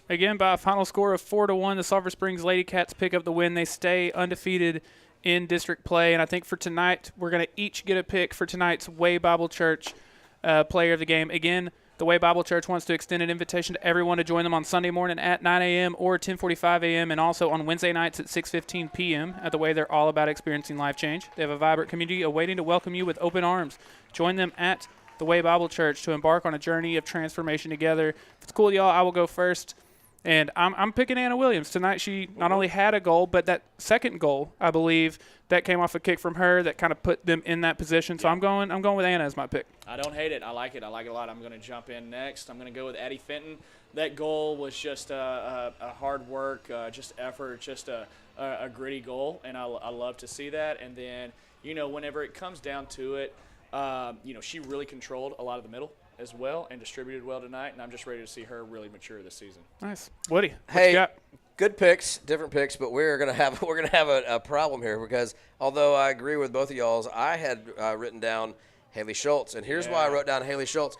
Again, by a final score of 4-1, the Sulphur Springs Lady Cats pick up the win. They stay undefeated in district play, and I think for tonight, we're going to each get a pick for tonight's Way Bible Church player of the game. Again, the Way Bible Church wants to extend an invitation to everyone to join them on Sunday morning at 9 a.m. or 10:45 a.m. and also on Wednesday nights at 6:15 p.m. At the Way, they're all about experiencing life change. They have a vibrant community awaiting to welcome you with open arms. Join them at the Way Bible Church to embark on a journey of transformation together. If it's cool with y'all, I will go first. And I'm picking Anna Williams. Tonight she not only had a goal, but that second goal, I believe, that came off a kick from her that kind of put them in that position. So I'm going with Anna as my pick. I don't hate it. I like it. I like it a lot. I'm going to jump in next. I'm going to go with Addie Fenton. That goal was just a hard work, just effort, just a gritty goal, and I love to see that. And then, whenever it comes down to it, she really controlled a lot of the middle as well and distributed well tonight, and I'm just ready to see her really mature this season. Nice. Woody, what Hey, you got? good picks, different picks, but we're gonna have a problem here because although I agree with both of y'all's, I had written down Haley Schultz, and here's why I wrote down Haley Schultz.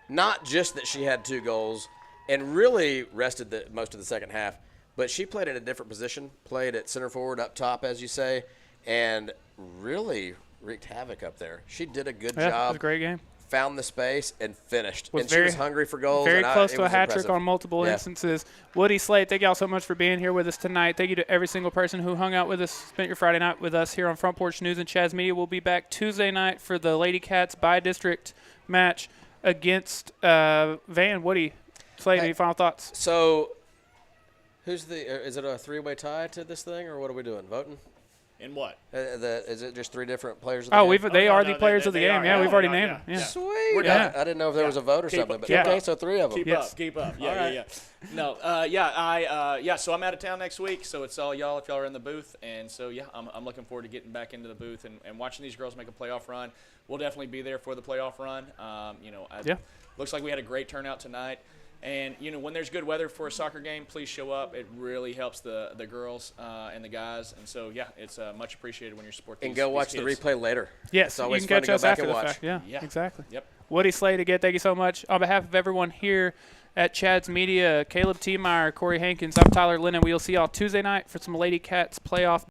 Not just that she had 2 goals and really rested most of the second half, but she played in a different position, played at center forward up top, as you say, and really wreaked havoc up there. She did a good Yeah, job. it was a great game. Found the space and finished. Was And very, she was hungry for goals. Very and close it to a was hat trick impressive. on multiple Yeah. instances. Woody, Slade, thank y'all so much for being here with us tonight. Thank you to every single person who hung out with us, spent your Friday night with us here on Front Porch News and Chaz Media. We'll be back Tuesday night for the Lady Cats by-district match against Van. Woody, Slade, any final thoughts? So, is it a 3-way tie to this thing, or what are we doing? Voting? In what? Is it just 3 different players? Of the game? They are the players of the game. Yeah, we've already named them. Yeah. Yeah. Sweet. Yeah. I didn't know if there was a vote or something. But up. okay, so 3 of them. Keep up. Yeah, All right. yeah. No, so I'm out of town next week, so it's all y'all if y'all are in the booth. And so, yeah, I'm looking forward to getting back into the booth and watching these girls make a playoff run. We'll definitely be there for the playoff run. Looks like we had a great turnout tonight. And, when there's good weather for a soccer game, please show up. It really helps the girls and the guys. And so, yeah, it's much appreciated when you support these And go watch these the kids. replay later. Yes, It's always you can fun catch to go us back after and the watch. fact. Yeah, Yeah. exactly. Yep. Woody, Slade, again, thank you so much. On behalf of everyone here at Chad's Media, Caleb Tiemeyer, Corey Hankins, I'm Tyler Lennon. We'll see y'all Tuesday night for some Lady Cats playoff